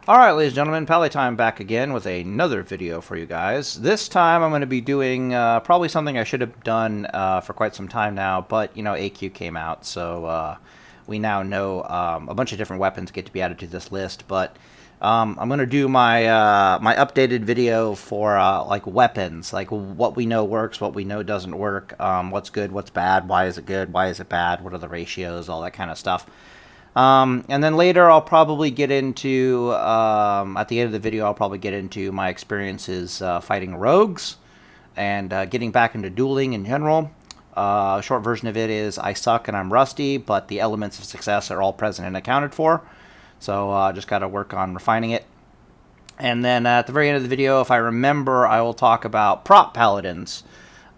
Alright, ladies and gentlemen, Paladin back again with another video for you guys. This time I'm going to be doing probably something I should have done for quite some time now, but, you know, AQ came out, so we now know a bunch of different weapons get to be added to this list, but I'm going to do my my updated video for like weapons, like what we know works, what we know doesn't work, what's good, what's bad, why is it good, why is it bad, what are the ratios, all that kind of stuff. And then later I'll probably get into, at the end of the video, I'll probably get into my experiences fighting rogues and getting back into dueling in general. Short version of it is I suck and I'm rusty, but the elements of success are all present and accounted for. So just got to work on refining it. And then at the very end of the video, if I remember, I will talk about prop paladins.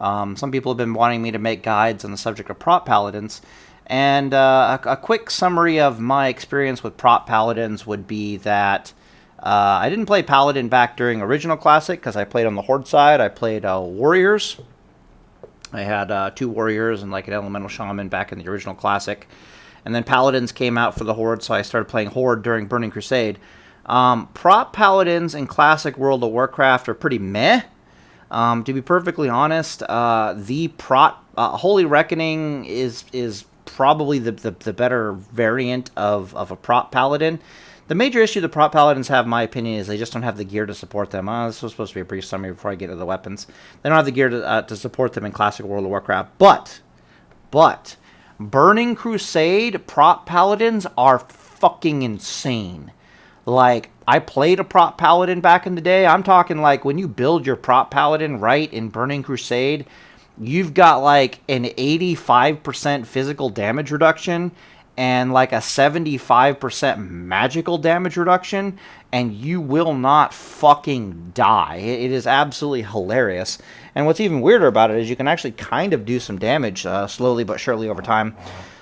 Some people have been wanting me to make guides on the subject of prop paladins. And a quick summary of my experience with prop paladins would be that I didn't play paladin back during original classic because I played on the horde side. I played warriors. I had 2 warriors and like an elemental shaman back in the original classic. And then paladins came out for the horde, so I started playing horde during Burning Crusade. Prop paladins in classic World of Warcraft are pretty meh. To be perfectly honest, the Holy Reckoning is probably the better variant of a prop paladin. The major issue the prop paladins have, in my opinion, is they just don't have the gear to support them. This was supposed to be a brief summary before I get into the weapons. They don't have the gear to support them in classic World of Warcraft. But Burning Crusade prop paladins are fucking insane. Like, I played a prop paladin back in the day. I'm talking like when you build your prop paladin right in Burning Crusade, you've got like an 85% physical damage reduction and like a 75% magical damage reduction, and you will not fucking die. It is absolutely hilarious. And what's even weirder about it is you can actually kind of do some damage slowly but surely over time.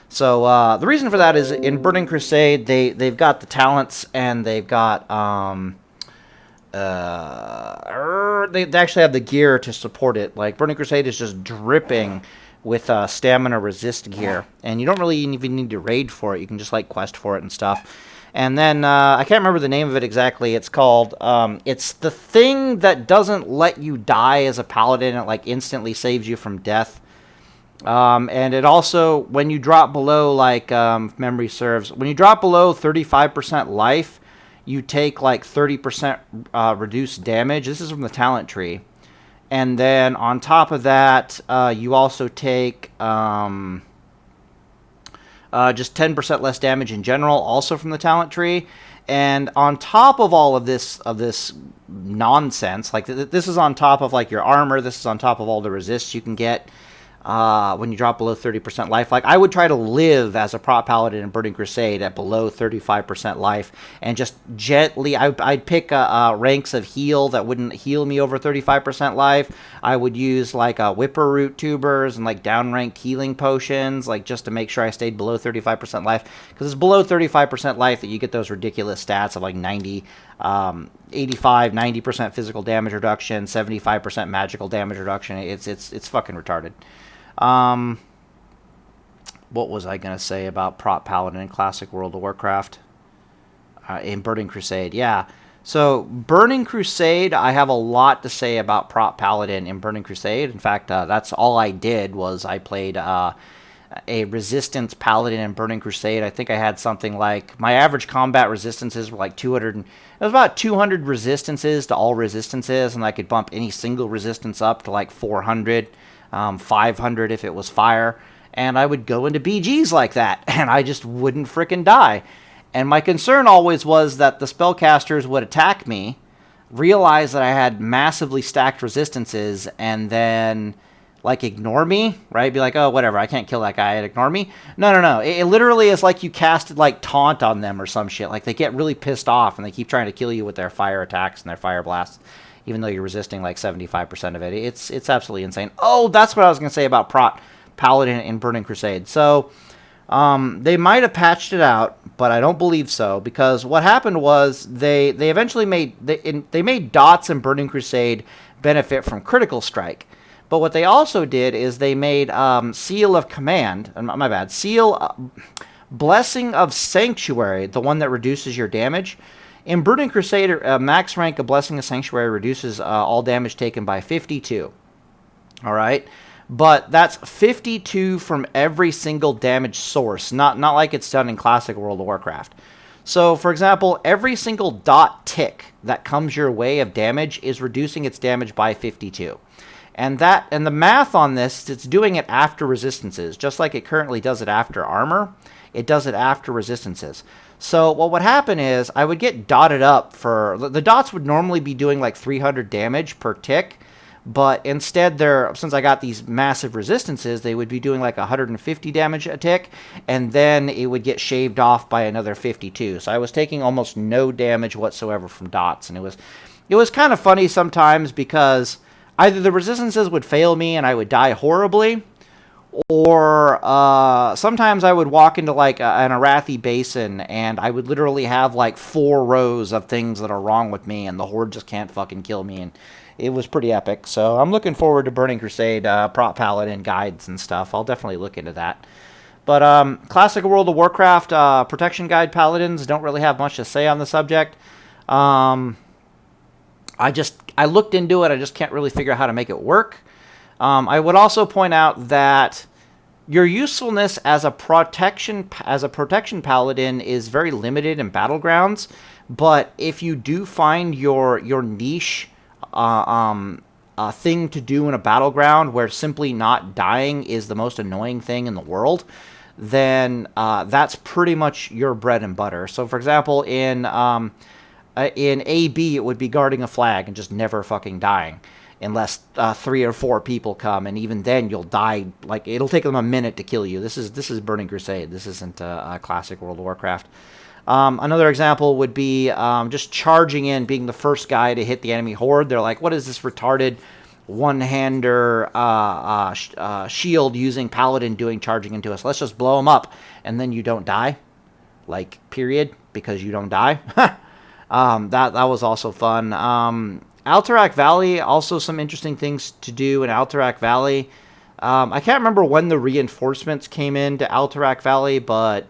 So the reason for that is in Burning Crusade, they've got the talents and they've got they actually have the gear to support it. Like Burning Crusade is just dripping with stamina resist gear, and you don't really even need to raid for it. You can just like quest for it and stuff. And then I can't remember the name of it exactly. It's called it's the thing that doesn't let you die as a paladin. It like instantly saves you from death. And it also, when you drop below, like if memory serves, when you drop below 35% life, you take like 30% reduced damage. This is from the talent tree. And then on top of that, you also take just 10% less damage in general, also from the talent tree. And on top of all of this nonsense, like this is on top of like your armor, this is on top of all the resists you can get. When you drop below 30% life. Like, I would try to live as a prop paladin in Burning Crusade at below 35% life, and just gently, I'd pick ranks of heal that wouldn't heal me over 35% life. I would use, like, whipper root tubers and, like, downranked healing potions, like, just to make sure I stayed below 35% life, because it's below 35% life that you get those ridiculous stats of, like, 85, 90% physical damage reduction, 75% magical damage reduction. It's fucking retarded. What was I going to say about prop paladin in classic World of Warcraft? In Burning Crusade, yeah. So, Burning Crusade, I have a lot to say about prop paladin in Burning Crusade. In fact, that's all I did was I played a resistance paladin in Burning Crusade. I think I had something like, my average combat resistances were like 200, it was about 200 resistances to all resistances, and I could bump any single resistance up to like 400. 500 if it was fire, and I would go into BGs like that, and I just wouldn't frickin' die. And my concern always was that the spellcasters would attack me, realize that I had massively stacked resistances, and then, like, ignore me, right? Be like, oh, whatever, I can't kill that guy, and ignore me. No. It literally is like you casted, like, taunt on them or some shit. Like, they get really pissed off, and they keep trying to kill you with their fire attacks and their fire blasts, even though you're resisting like 75% of it. It's absolutely insane. Oh, that's what I was going to say about prop paladin in Burning Crusade. So they might have patched it out, but I don't believe so, because what happened was they eventually made they made dots in Burning Crusade benefit from critical strike. But what they also did is they made Seal of Command, Blessing of Sanctuary, the one that reduces your damage. In Burning Crusade, max rank of Blessing of Sanctuary reduces all damage taken by 52. All right? But that's 52 from every single damage source, not like it's done in Classic World of Warcraft. So, for example, every single dot tick that comes your way of damage is reducing its damage by 52. And the math on this, it's doing it after resistances, just like it currently does it after armor. It does it after resistances. So what would happen is I would get dotted up for... The dots would normally be doing like 300 damage per tick, but instead since I got these massive resistances, they would be doing like 150 damage a tick, and then it would get shaved off by another 52. So I was taking almost no damage whatsoever from dots, and it was kind of funny sometimes because either the resistances would fail me and I would die horribly, or sometimes I would walk into like an Arathi basin and I would literally have like 4 rows of things that are wrong with me and the horde just can't fucking kill me, and it was pretty epic. So I'm looking forward to Burning Crusade prop Paladin guides and stuff. I'll definitely look into that. But Classic World of Warcraft Protection Guide Paladins don't really have much to say on the subject. I looked into it. I just can't really figure out how to make it work. I would also point out that your usefulness as a protection paladin is very limited in battlegrounds. But if you do find your niche thing to do in a battleground where simply not dying is the most annoying thing in the world, then that's pretty much your bread and butter. So, for example, in AB, it would be guarding a flag and just never fucking dying. Unless 3 or 4 people come, and even then you'll die. Like, it'll take them a minute to kill you. This is Burning Crusade. This isn't Classic World of Warcraft. Another example would be just charging in, being the first guy to hit the enemy horde. They're like, what is this retarded one-hander shield using Paladin doing charging into us? Let's just blow them up, and then you don't die. Like, period, because you don't die. That was also fun. Alterac Valley, also some interesting things to do in Alterac Valley. I can't remember when the reinforcements came into Alterac Valley, but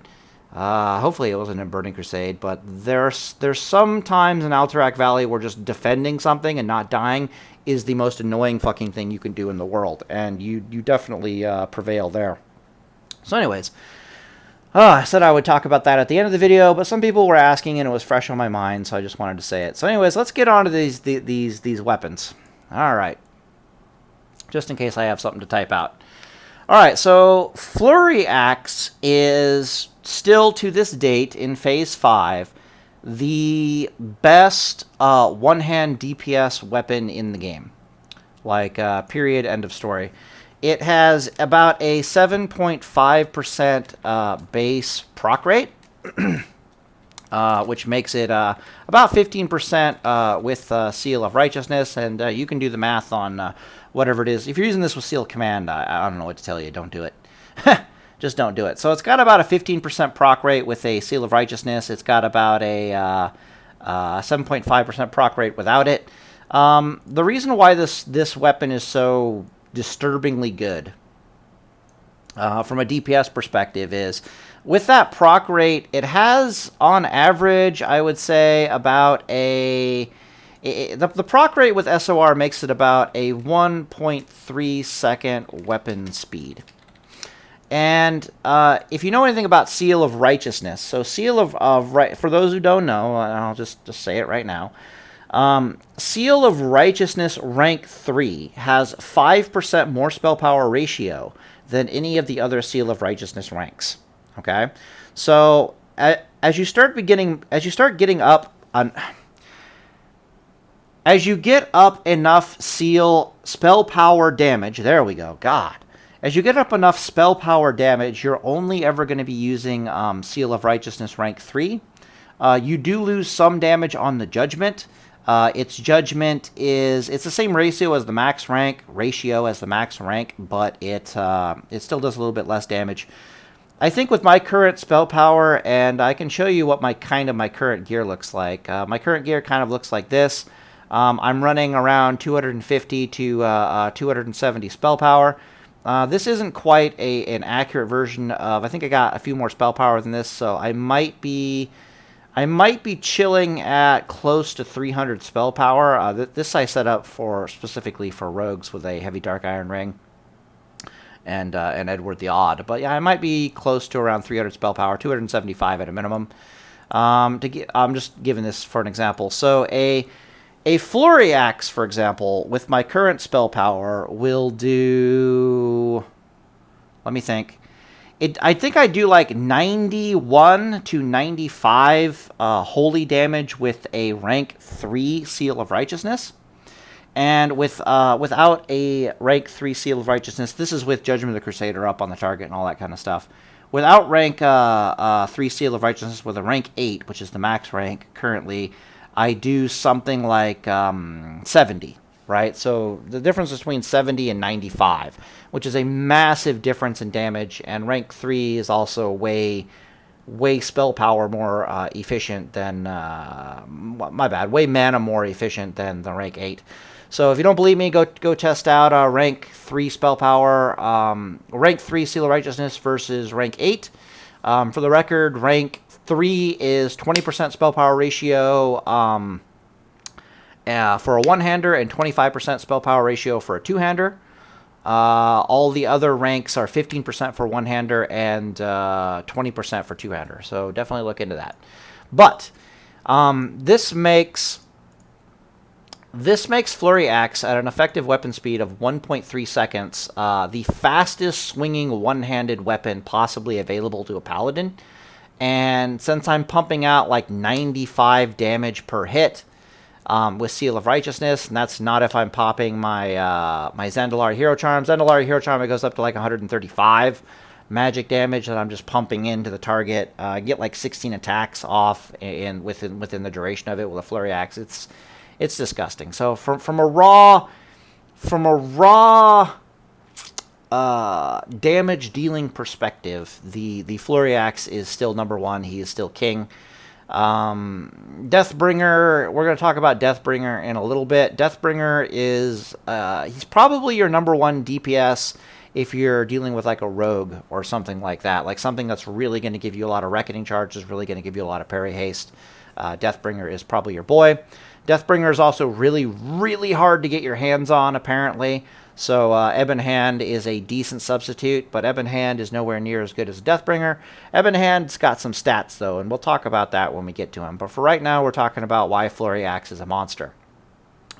hopefully it wasn't in Burning Crusade. But there's some times in Alterac Valley where just defending something and not dying is the most annoying fucking thing you can do in the world, and you definitely prevail there. So anyways, I said I would talk about that at the end of the video, but some people were asking and it was fresh on my mind, so I just wanted to say it. So anyways, let's get on to these weapons. Alright. Just in case I have something to type out. Alright, so Flurry Axe is still to this date in Phase 5 the best one-hand DPS weapon in the game. Like, period, end of story. It has about a 7.5% base proc rate, which makes it about 15% with Seal of Righteousness, and you can do the math on whatever it is. If you're using this with Seal Command, I don't know what to tell you. Don't do it. Just don't do it. So it's got about a 15% proc rate with a Seal of Righteousness. It's got about a 7.5% proc rate without it. The reason why this weapon is so disturbingly good from a DPS perspective is with that proc rate, it has on average, I would say, about the proc rate with SOR makes it about a 1.3 second weapon speed. And if you know anything about Seal of Righteousness, so Seal of Right, for those who don't know, I'll just say it right now. Seal of Righteousness rank 3 has 5% more spell power ratio than any of the other Seal of Righteousness ranks. Okay, so as you get up enough Seal spell power damage, there we go. God, as you get up enough spell power damage, you're only ever going to be using Seal of Righteousness rank 3. You do lose some damage on the Judgment. Its Judgment it's the same ratio as the max rank, but it still does a little bit less damage. I think with my current spell power, and I can show you what my current gear looks like. My current gear kind of looks like this. I'm running around 250 to 270 spell power. This isn't quite an accurate version of. I think I got a few more spell power than this, so I might be I might be chilling at close to 300 spell power. This I set up for specifically for rogues with a heavy dark iron ring and Edward the Odd. But yeah, I might be close to around 300 spell power, 275 at a minimum. I'm just giving this for an example. So a Flurry Axe, for example, with my current spell power will do... Let me think. I think I do like 91 to 95 holy damage with a rank 3 Seal of Righteousness. And without a rank 3 Seal of Righteousness, this is with Judgment of the Crusader up on the target and all that kind of stuff. Without rank 3 Seal of Righteousness, with a rank 8, which is the max rank currently, I do something like 70, right? So the difference between 70 and 95, which is a massive difference in damage, and rank 3 is also way spell power more efficient than, way mana more efficient than the rank 8. So if you don't believe me, go test out rank 3 spell power, rank 3 Seal of Righteousness versus rank 8. For the record, rank 3 is 20% spell power ratio for a one-hander and 25% spell power ratio for a two-hander. All the other ranks are 15% for one-hander and 20% for two-hander. So definitely look into that. But this makes Flurry Axe at an effective weapon speed of 1.3 seconds the fastest swinging one-handed weapon possibly available to a Paladin. And since I'm pumping out like 95 damage per hit with Seal of Righteousness, and that's not if I'm popping my my Zandalari Hero Charm. Zandalari Hero Charm, it goes up to like 135 magic damage that I'm just pumping into the target. Get like 16 attacks off within the duration of it with a Flurry Axe. It's disgusting. So from a raw damage dealing perspective, the Flurry Axe is still number one. He is still king. Deathbringer, we're going to talk about Deathbringer in a little bit. Deathbringer is he's probably your number one DPS if you're dealing with like a rogue or something like that, like something that's really going to give you a lot of reckoning charges, really going to give you a lot of parry haste. Deathbringer is probably your boy. Deathbringer is also really hard to get your hands on, apparently. So Ebon Hand is a decent substitute, but Ebon Hand is nowhere near as good as Deathbringer. Ebon Hand's got some stats, though, and we'll talk about that when we get to him. But for right now, we're talking about why Flurry Axe is a monster.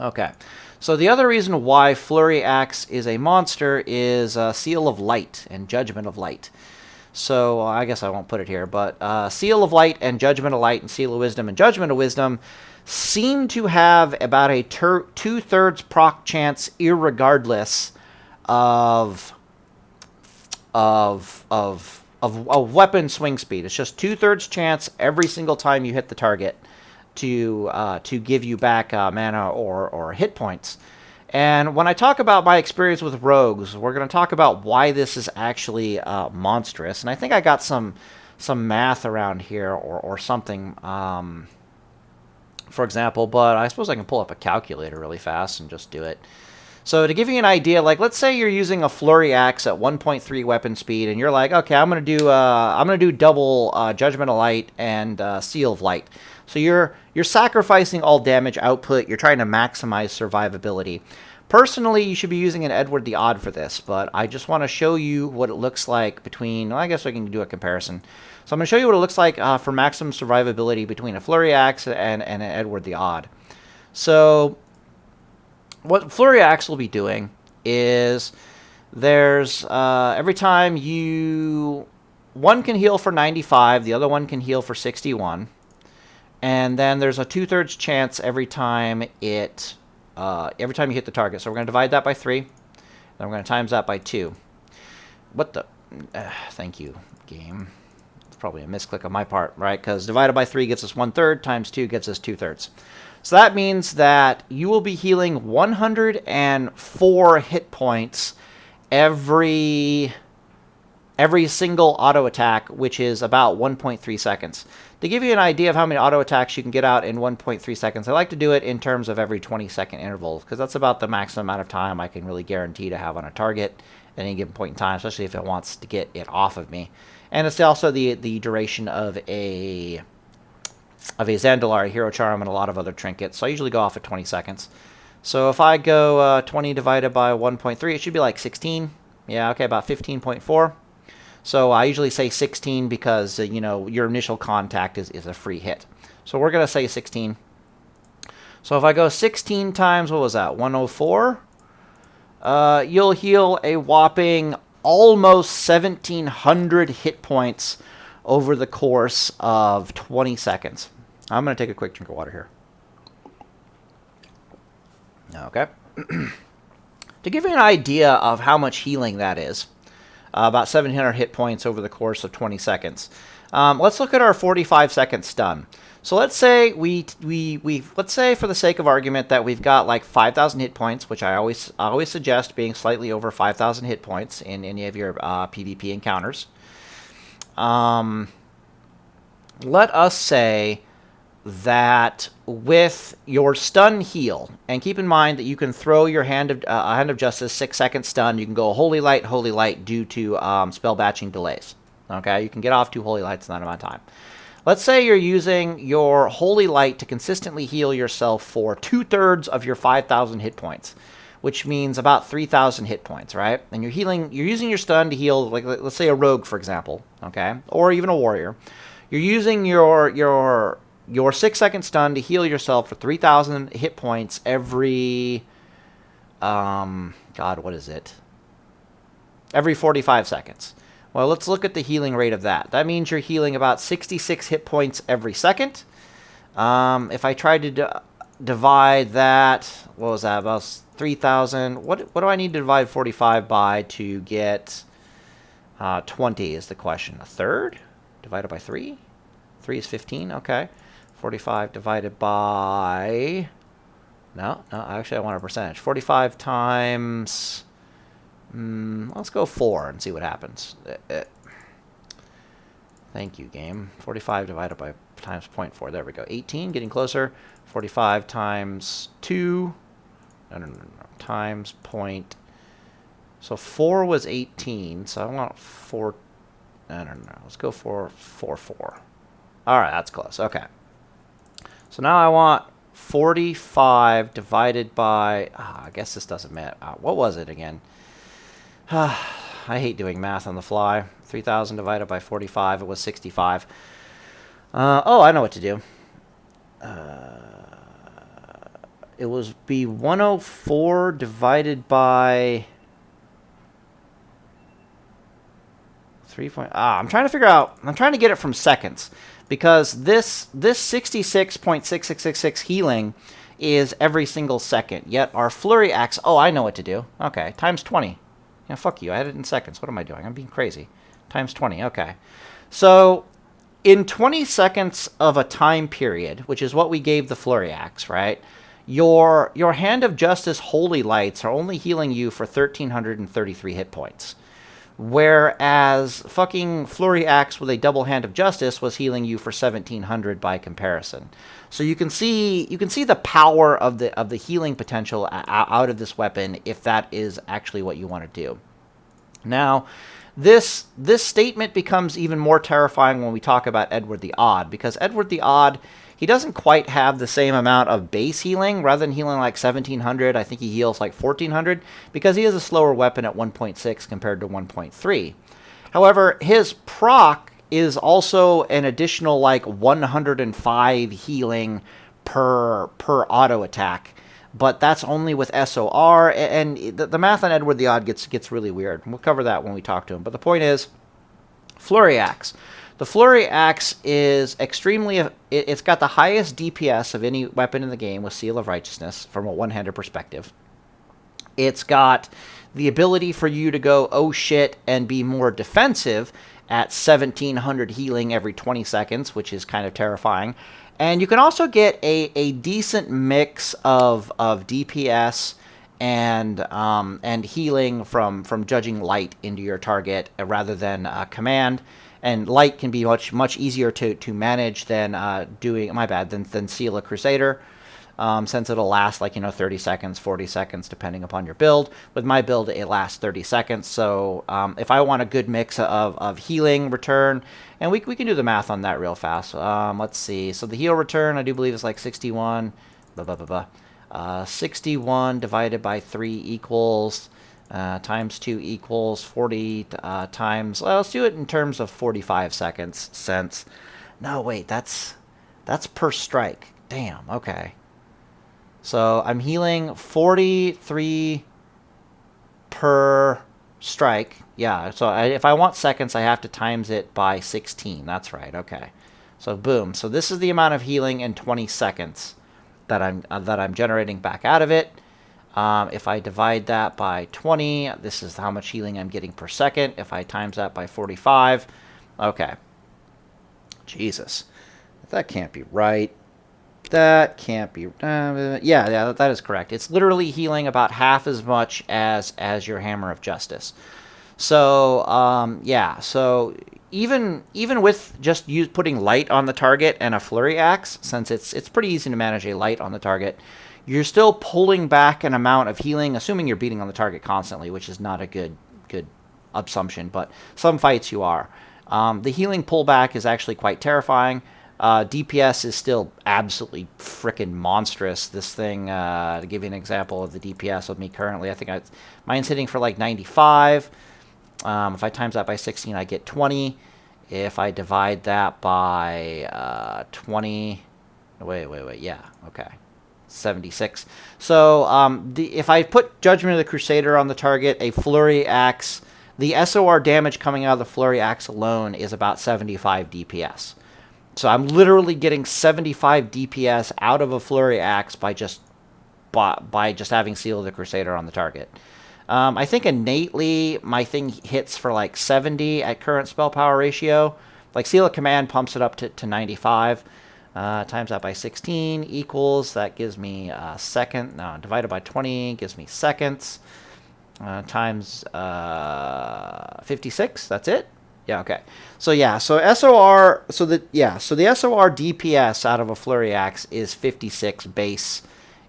Okay, so the other reason why Flurry Axe is a monster is Seal of Light and Judgment of Light. So I guess I won't put it here, but Seal of Light and Judgment of Light and Seal of Wisdom and Judgment of Wisdom seem to have about a two-thirds proc chance irregardless of weapon swing speed. It's just two-thirds chance every single time you hit the target to give you back mana or hit points. And when I talk about my experience with rogues, we're going to talk about why this is actually monstrous. And I think I got some math around here or something, for example, but I suppose I can pull up a calculator really fast and just do it. So to give you an idea, like let's say you're using a Flurry Axe at 1.3 weapon speed, and you're like, okay, I'm gonna do double Judgment of Light and Seal of Light. So you're sacrificing all damage output. You're trying to maximize survivability. Personally, you should be using an Edward the Odd for this, but I just want to show you what it looks like between. Well, I guess I can do a comparison. So I'm going to show you what it looks like for maximum survivability between a Flurry Axe and an Edward the Odd. So what Flurry Axe will be doing is there's every time one can heal for 95, the other one can heal for 61, and then there's a 2/3 chance every time you hit the target. So we're going to divide that by 3, then we're going to times that by 2. What the? Thank you, game. Probably a misclick on my part, right? Because divided by 3 gets us 1/3, times 2 gets us 2/3. So that means that you will be healing 104 hit points every single auto attack, which is about 1.3 seconds. To give you an idea of how many auto attacks you can get out in 1.3 seconds, I like to do it in terms of every 20-second intervals, because that's about the maximum amount of time I can really guarantee to have on a target at any given point in time, especially if it wants to get it off of me. And it's also the duration of a Zandalar, Hero Charm, and a lot of other trinkets. So I usually go off at 20 seconds. So if I go 20 divided by 1.3, it should be like 16. Yeah, okay, about 15.4. So I usually say 16 because, you know, your initial contact is a free hit. So we're going to say 16. So if I go 16 times, what was that, 104? You'll heal a whopping almost 1,700 hit points over the course of 20 seconds. I'm going to take a quick drink of water here. Okay. To give you an idea of how much healing that is, about 700 hit points over the course of 20 seconds. Let's look at our 45-second stun. So let's say let's say for the sake of argument that we've got like 5,000 hit points, which I always suggest being slightly over 5,000 hit points in any of your PvP encounters. Let us say that with your stun heal, and keep in mind that you can throw your Hand of Justice 6-second stun. You can go Holy Light due to spell batching delays. Okay, you can get off 2 Holy Lights in that amount of time. Let's say you're using your Holy Light to consistently heal yourself for 2/3 of your 5,000 hit points, which means about 3,000 hit points, right? And you're using your stun to heal, like let's say a rogue, for example, okay, or even a warrior. You're using your 6-second stun to heal yourself for 3,000 hit points every, God, what is it? Every 45 seconds. Well, let's look at the healing rate of that. That means you're healing about 66 hit points every second. If I tried to divide that, what was that, about 3,000? What do I need to divide 45 by to get 20 is the question. A third? Divided by 3? 3 is 15, okay. 45 divided by... No, actually I want a percentage. 45 times... let's go 4 and see what happens. Thank you, game. 45 divided by times 0.4. There we go. 18, getting closer. 45 times 2. No. Times point. So 4 was 18. So I want 4. I don't know. Let's go for 4. All right, that's close. Okay. So now I want 45 divided by... I guess this doesn't matter. What was it again? I hate doing math on the fly. 3,000 divided by 45, it was 65. Oh, I know what to do. It was be 104 divided by 3. I'm trying to figure out. I'm trying to get it from seconds because this 66.6666 healing is every single second. Yet our Flurry Axe. Oh, I know what to do. Okay, times 20. Yeah, fuck you. I had it in seconds. What am I doing? I'm being crazy. Times 20. Okay. So, in 20 seconds of a time period, which is what we gave the Flurry Axe, right? Your Hand of Justice Holy Lights are only healing you for 1,333 hit points. Whereas fucking Flurry Axe with a double Hand of Justice was healing you for 1,700 by comparison. So you can see the power of the healing potential out of this weapon if that is actually what you want to do. Now, this statement becomes even more terrifying when we talk about Edward the Odd, because Edward the Odd, he doesn't quite have the same amount of base healing. Rather than healing like 1,700, I think he heals like 1,400 because he is a slower weapon at 1.6 compared to 1.3. However, his proc is also an additional like 105 healing per auto attack, but that's only with SOR, and the math on Edward the Odd gets really weird. We'll cover that when we talk to him. But the point is, Flurry Axe. The Flurry Axe is extremely... It's got the highest DPS of any weapon in the game with Seal of Righteousness from a one-handed perspective. It's got the ability for you to go, oh shit, and be more defensive at 1,700 healing every 20 seconds, which is kind of terrifying. And you can also get a decent mix of DPS and healing from judging light into your target rather than command. And light can be much easier to manage than than Seal a Crusader. since it'll last like, 30 seconds, 40 seconds, depending upon your build. With my build, it lasts 30 seconds. So if I want a good mix of healing return, and we can do the math on that real fast. Let's see. So the heal return, I do believe, is like 61. 61 divided by 3 equals, times 2 equals 40 times, well, let's do it in terms of 45 seconds since, no, wait, that's per strike. Damn, okay. So I'm healing 43 per strike. Yeah, so if I want seconds, I have to times it by 16. That's right, okay. So boom. So this is the amount of healing in 20 seconds that I'm generating back out of it. If I divide that by 20, this is how much healing I'm getting per second. If I times that by 45, okay. Jesus, that can't be right. That can't be. Yeah, that is correct. It's literally healing about half as much as your Hammer of Justice. So yeah. So even with just putting light on the target and a Flurry Axe, since it's pretty easy to manage a light on the target, you're still pulling back an amount of healing, assuming you're beating on the target constantly, which is not a good assumption. But some fights you are. The healing pullback is actually quite terrifying. DPS is still absolutely freaking monstrous. This thing, to give you an example of the DPS with me currently, I think mine's hitting for like 95. If I times that by 16, I get 20. If I divide that by 20, wait, yeah, okay, 76. So if I put Judgment of the Crusader on the target, a Flurry Axe, the SOR damage coming out of the Flurry Axe alone is about 75 DPS. So I'm literally getting 75 DPS out of a Flurry Axe by just having Seal of the Crusader on the target. I think innately my thing hits for like 70 at current spell power ratio. Like Seal of Command pumps it up to 95. Times that by 16 equals, that gives me second. No, divided by 20 gives me seconds. Times 56. That's it. Yeah, okay. So yeah, so SOR, so the SOR DPS out of a Flurry Axe is 56 base.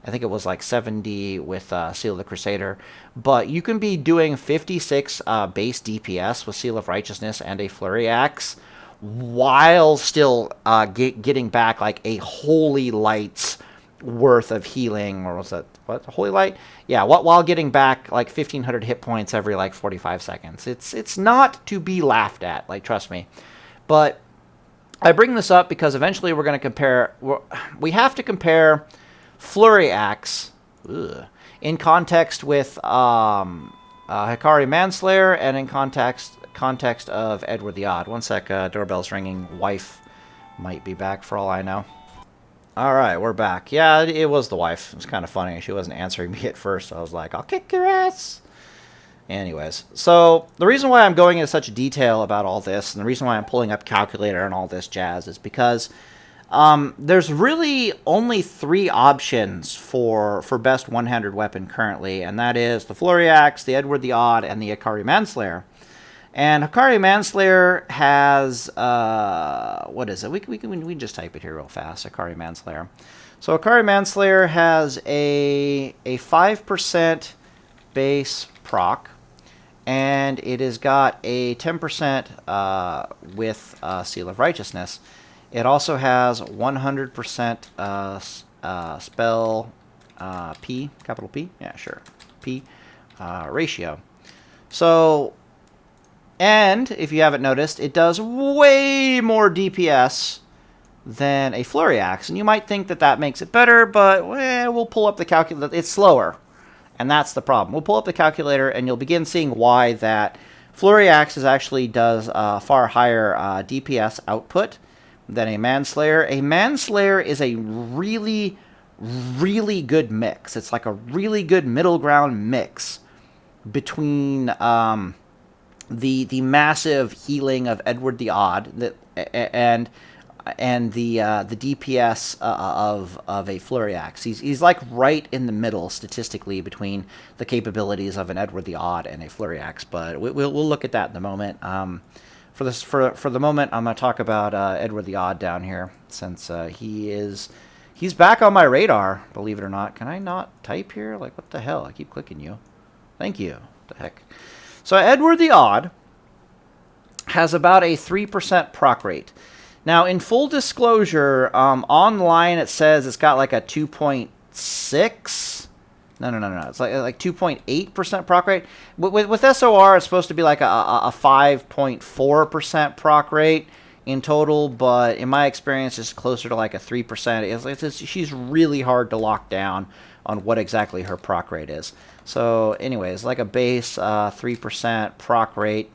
I think it was like 70 with Seal of the Crusader. But you can be doing 56 base DPS with Seal of Righteousness and a Flurry Axe while still getting back like a Holy Light's worth of healing, or was that what, Holy Light? Yeah, while getting back like 1,500 hit points every like 45 seconds. It's not to be laughed at, like, trust me. But I bring this up because eventually we're going to compare. We have to compare Flurry Axe in context with Hikari Manslayer and in context of Edward the Odd. One sec, doorbell's ringing. Wife might be back for all I know. All right, we're back. Yeah, it was the wife. It was kind of funny. She wasn't answering me at first. So I was like, I'll kick your ass. Anyways, so the reason why I'm going into such detail about all this, and the reason why I'm pulling up calculator and all this jazz, is because there's really only 3 options for best one-handed weapon currently, and that is the Flurry Axe, the Edward the Odd, and the Hikari Manslayer. And Hikari Manslayer has, what is it? We can just type it here real fast, Hikari Manslayer. So Hikari Manslayer has a 5% base proc, and it has got a 10% with Seal of Righteousness. It also has 100% spell P, capital P, yeah, sure, P ratio. So, and if you haven't noticed, it does way more DPS than a Flurry Axe. And you might think that that makes it better, but we'll pull up the calculator. It's slower, and that's the problem. We'll pull up the calculator, and you'll begin seeing why that Flurry Axe actually does far higher DPS output than a Manslayer. A Manslayer is a really, really good mix. It's like a really good middle ground mix between the massive healing of Edward the Odd and the DPS of a Flurry Axe. He's like right in the middle statistically between the capabilities of an Edward the Odd and a Flurry Axe. But we'll look at that in a moment. For the moment, I'm going to talk about Edward the Odd down here, since he's He's back on my radar, believe it or not. Can I not type here? Like, what the hell? I keep clicking you. Thank you. What the heck? So Edward the Odd has about a 3% proc rate. Now, in full disclosure, online it says it's got like a 2.6. No. It's like 2.8% proc rate. With SOR, it's supposed to be like a 5.4% proc rate in total, but in my experience, it's closer to like a 3%. She's really hard to lock down on what exactly her proc rate is. So anyways, like a base 3% proc rate,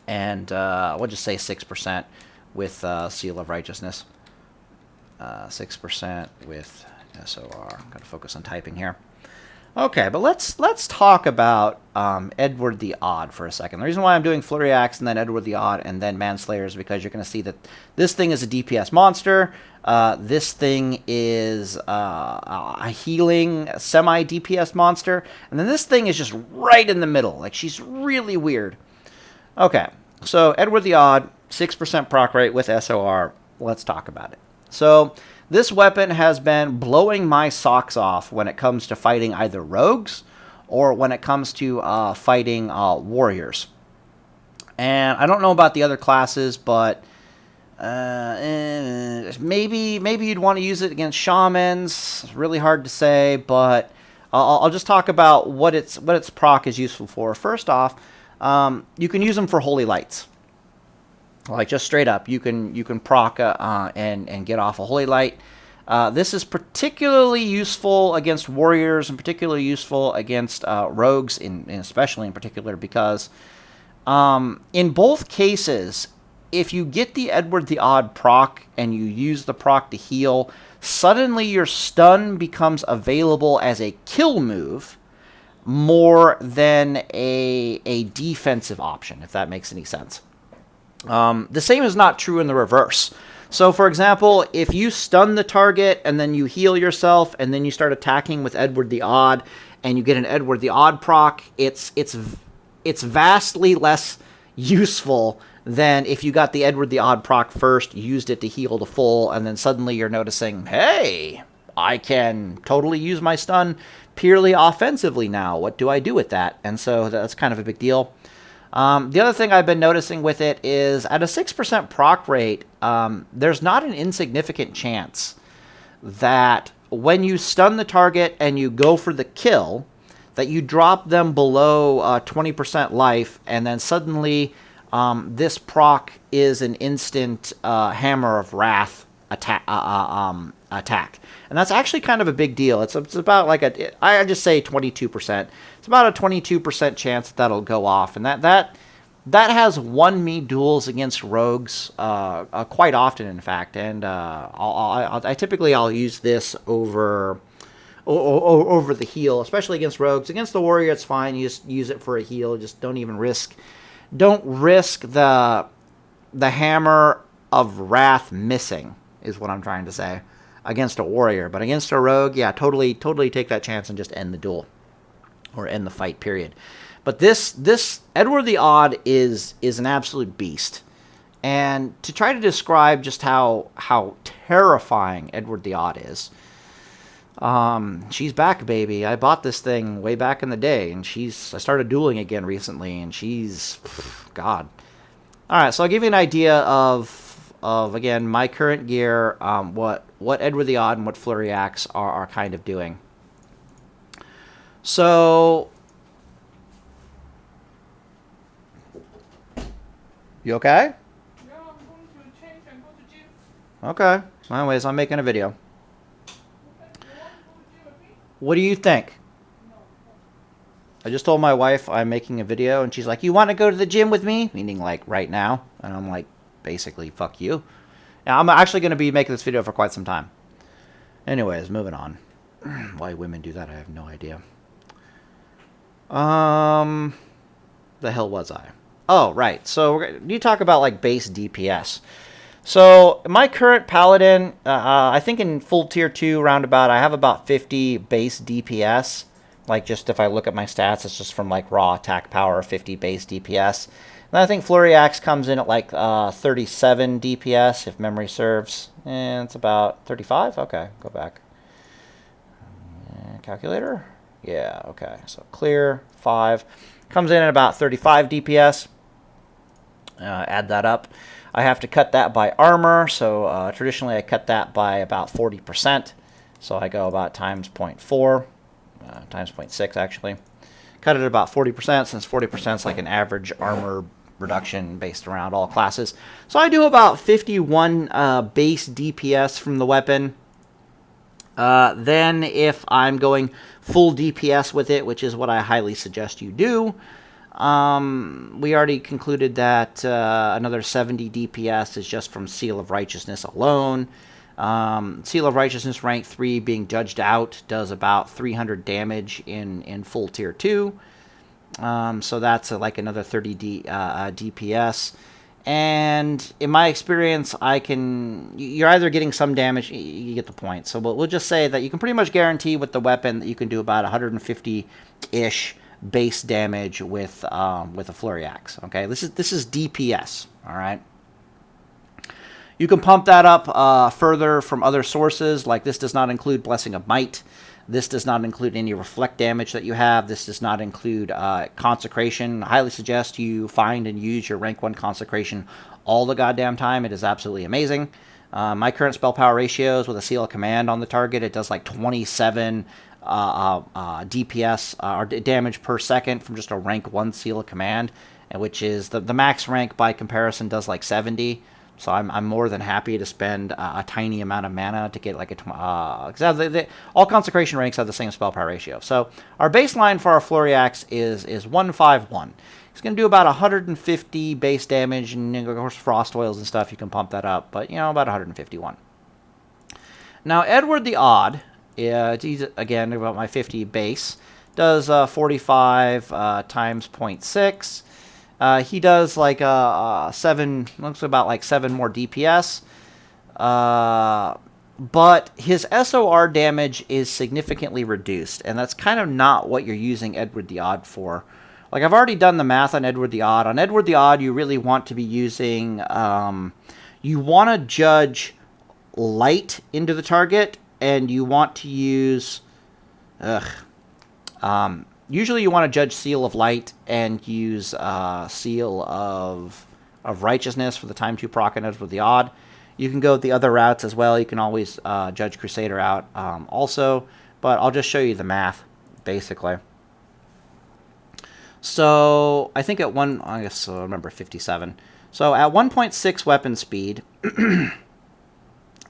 and we'll just say 6% with Seal of Righteousness. 6% with SOR. I'm going to focus on typing here. Okay, but let's talk about Edward the Odd for a second. The reason why I'm doing Flurry Axe and then Edward the Odd and then Manslayer is because you're going to see that this thing is a DPS monster. This thing is a healing semi-DPS monster. And then this thing is just right in the middle. Like, she's really weird. Okay, so Edward the Odd, 6% proc rate with SOR. Let's talk about it. So this weapon has been blowing my socks off when it comes to fighting either rogues or when it comes to fighting warriors. And I don't know about the other classes, but maybe you'd want to use it against shamans. It's really hard to say, but I'll just talk about what its proc is useful for. First off, you can use them for holy lights. Like, just straight up, you can proc and get off a holy light. This is particularly useful against warriors and particularly useful against rogues, especially in particular, because in both cases, if you get the Edward the Odd proc and you use the proc to heal, suddenly your stun becomes available as a kill move more than a defensive option, if that makes any sense. The same is not true in the reverse. So, for example, if you stun the target and then you heal yourself and then you start attacking with Edward the Odd and you get an Edward the Odd proc, it's vastly less useful than if you got the Edward the Odd proc first, used it to heal to full, and then suddenly you're noticing, hey, I can totally use my stun purely offensively now. What do I do with that? And so that's kind of a big deal. The other thing I've been noticing with it is at a 6% proc rate, there's not an insignificant chance that when you stun the target and you go for the kill, that you drop them below 20% life, and then suddenly this proc is an instant Hammer of Wrath attack. And that's actually kind of a big deal. It's about like I just say 22%. It's about a 22% chance that'll go off, and that has won me duels against rogues quite often, in fact. And I typically use this over the heal, especially against rogues. Against the warrior, it's fine. You just use it for a heal. Just don't risk the Hammer of Wrath missing, is what I'm trying to say, against a warrior. But against a rogue, yeah, totally take that chance and just end the duel or end the fight, period. But this Edward the Odd is an absolute beast. And to try to describe just how terrifying Edward the Odd is, she's back, baby. I bought this thing way back in the day, and I started dueling again recently, and she's God. All right, so I'll give you an idea of again my current gear, what Edward the Odd and what Flurry Axe are kind of doing. So, you okay? Yeah, I'm going to change and go to gym. Okay. Anyways, I'm making a video. Okay. You want to go to gym with me? What do you think? No. I just told my wife I'm making a video, and she's like, "You want to go to the gym with me?" Meaning, like, right now. And I'm like, basically, fuck you. Now, I'm actually going to be making this video for quite some time. Anyways, moving on. Why women do that, I have no idea. The hell was I? Oh, right. So you talk about like base DPS. So my current Paladin, I think in full tier 2 roundabout, I have about 50 base DPS. Like, just if I look at my stats, it's just from like raw attack power, 50 base DPS. And I think Flurry Axe comes in at like 37 DPS, if memory serves. And it's about 35. Okay, go back. Calculator. Yeah, okay. So clear 5 comes in at about 35 DPS. Add that up. I have to cut that by armor, so traditionally I cut that by about 40%. So I go about times 0.4, times 0.6 actually. Cut it at about 40%, since 40% is like an average armor reduction based around all classes. So I do about 51 base DPS from the weapon. Then if I'm going full DPS with it, which is what I highly suggest you do, we already concluded that another 70 DPS is just from Seal of Righteousness alone. Seal of Righteousness rank 3 being judged out does about 300 damage in full tier 2. So that's like another 30 DPS. And in my experience, you're either getting some damage, you get the point. So we'll just say that you can pretty much guarantee with the weapon that you can do about 150-ish base damage with a Flurry Axe. Okay, this is DPS. All right. You can pump that up further from other sources, like this does not include Blessing of Might. This does not include any reflect damage that you have. This does not include consecration. I highly suggest you find and use your rank 1 consecration all the goddamn time. It is absolutely amazing. My current spell power ratios with a seal of command on the target, it does like 27 DPS or damage per second from just a rank 1 seal of command, which is the max rank by comparison does like 70. So I'm more than happy to spend a tiny amount of mana to get like all consecration ranks have the same spell power ratio. So our baseline for our Flurry Axe is 151. It's going to do about 150 base damage, and of course frost oils and stuff, you can pump that up, but about 151. Now Edward the Odd, he's again about my 50 base, does 45 times 0.6. He does like 7, looks about like 7 more DPS. But his SOR damage is significantly reduced, and that's kind of not what you're using Edward the Odd for. Like, I've already done the math on Edward the Odd. On Edward the Odd, you really want to be using, you want to judge light into the target, and you want to use, usually you want to judge Seal of Light and use Seal of Righteousness for the time 2 proc and Edward the Odd. You can go the other routes as well. You can always judge Crusader out also, but I'll just show you the math, basically. So I think at I guess I remember 57. So at 1.6 weapon speed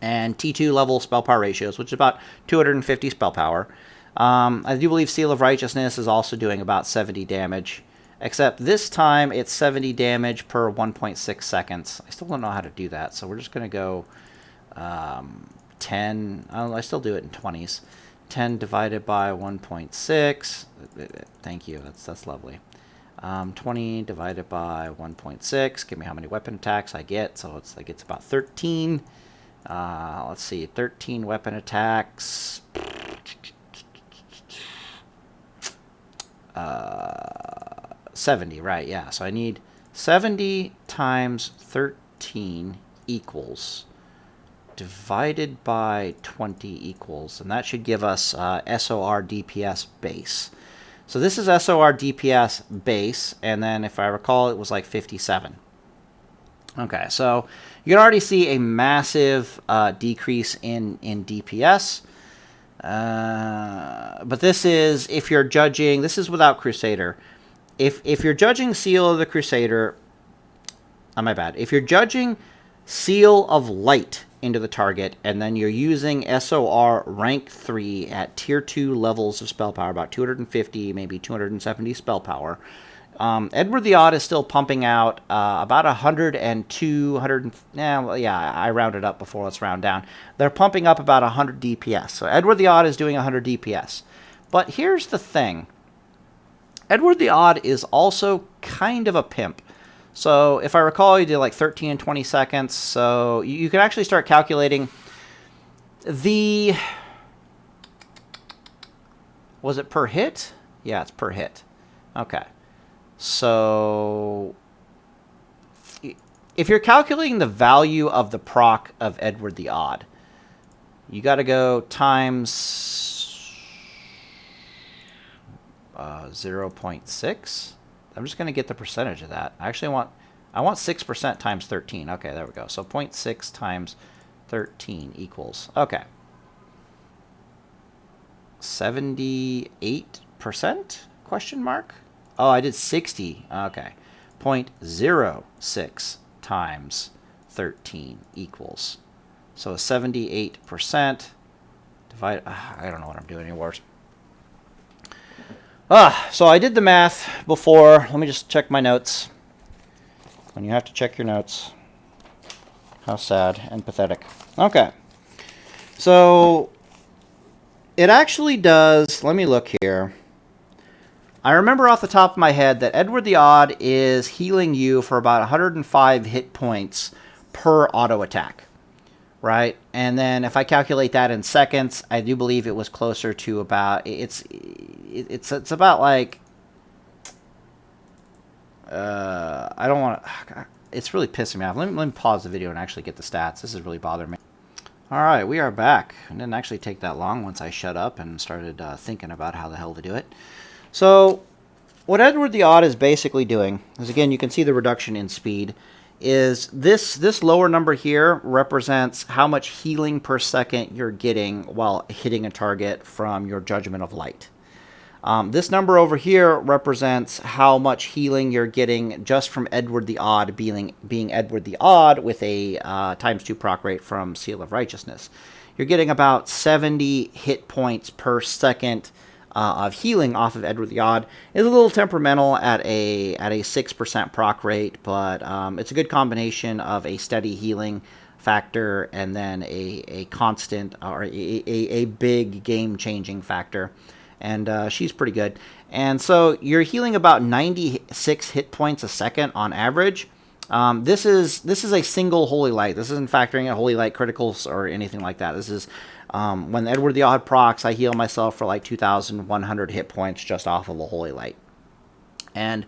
and T2 level spell power ratios, which is about 250 spell power, I do believe Seal of Righteousness is also doing about 70 damage, except this time it's 70 damage per 1.6 seconds. I still don't know how to do that, so we're just going to go 10. I still do it in 20s. 10 divided by 1.6. Thank you. That's lovely. 20 divided by 1.6. Give me how many weapon attacks I get. So it's like it's about 13. Let's see. 13 weapon attacks. 70, right? Yeah. So I need 70 times 13 equals divided by 20 equals, and that should give us SOR DPS base. So this is SOR DPS base, and then if I recall, it was like 57. Okay, so you can already see a massive decrease in DPS. But this is if you're judging. This is without Crusader. If you're judging Seal of the Crusader, my bad. If you're judging Seal of Light into the target, and then you're using SOR rank 3 at tier 2 levels of spell power, about 250, maybe 270 spell power. Edward the Odd is still pumping out about 102, 100. Yeah, I rounded up before. Let's round down. They're pumping up about 100 DPS. So Edward the Odd is doing 100 DPS. But here's the thing. Edward the Odd is also kind of a pimp. So if I recall, you did like 13 and 20 seconds. So you can actually start calculating the... Was it per hit? Yeah, it's per hit. Okay. So if you're calculating the value of the proc of Edward the Odd, you got to go times 0.6. I'm just going to get the percentage of that. I want 6% times 13. Okay, there we go. So 0.6 times 13 equals, okay, 78%? Question mark? Oh, I did 60. Okay. 0.06 times 13 equals. So 78% divide. I don't know what I'm doing anymore. So I did the math before. Let me just check my notes. When you have to check your notes. How sad and pathetic. Okay. So it actually does. Let me look here. I remember off the top of my head that Edward the Odd is healing you for about 105 hit points per auto attack, right? And then if I calculate that in seconds, I do believe it was closer to about it's about like I don't want to. It's really pissing me off. Let me pause the video and actually get the stats. This is really bothering me. All right, we are back. It didn't actually take that long once I shut up and started thinking about how the hell to do it. So what Edward the Odd is basically doing is, again, you can see the reduction in speed, is this lower number here represents how much healing per second you're getting while hitting a target from your Judgment of Light. This number over here represents how much healing you're getting just from Edward the Odd being Edward the Odd with a ×2 proc rate from Seal of Righteousness. You're getting about 70 hit points per second of healing off of Edward the Odd. It's a little temperamental at a 6% proc rate, but it's a good combination of a steady healing factor and then a constant or a big game-changing factor. And she's pretty good. And so you're healing about 96 hit points a second on average. This is a single Holy Light. This isn't factoring in Holy Light criticals or anything like that. This is when Edward the Odd procs, I heal myself for like 2,100 hit points just off of a Holy Light. And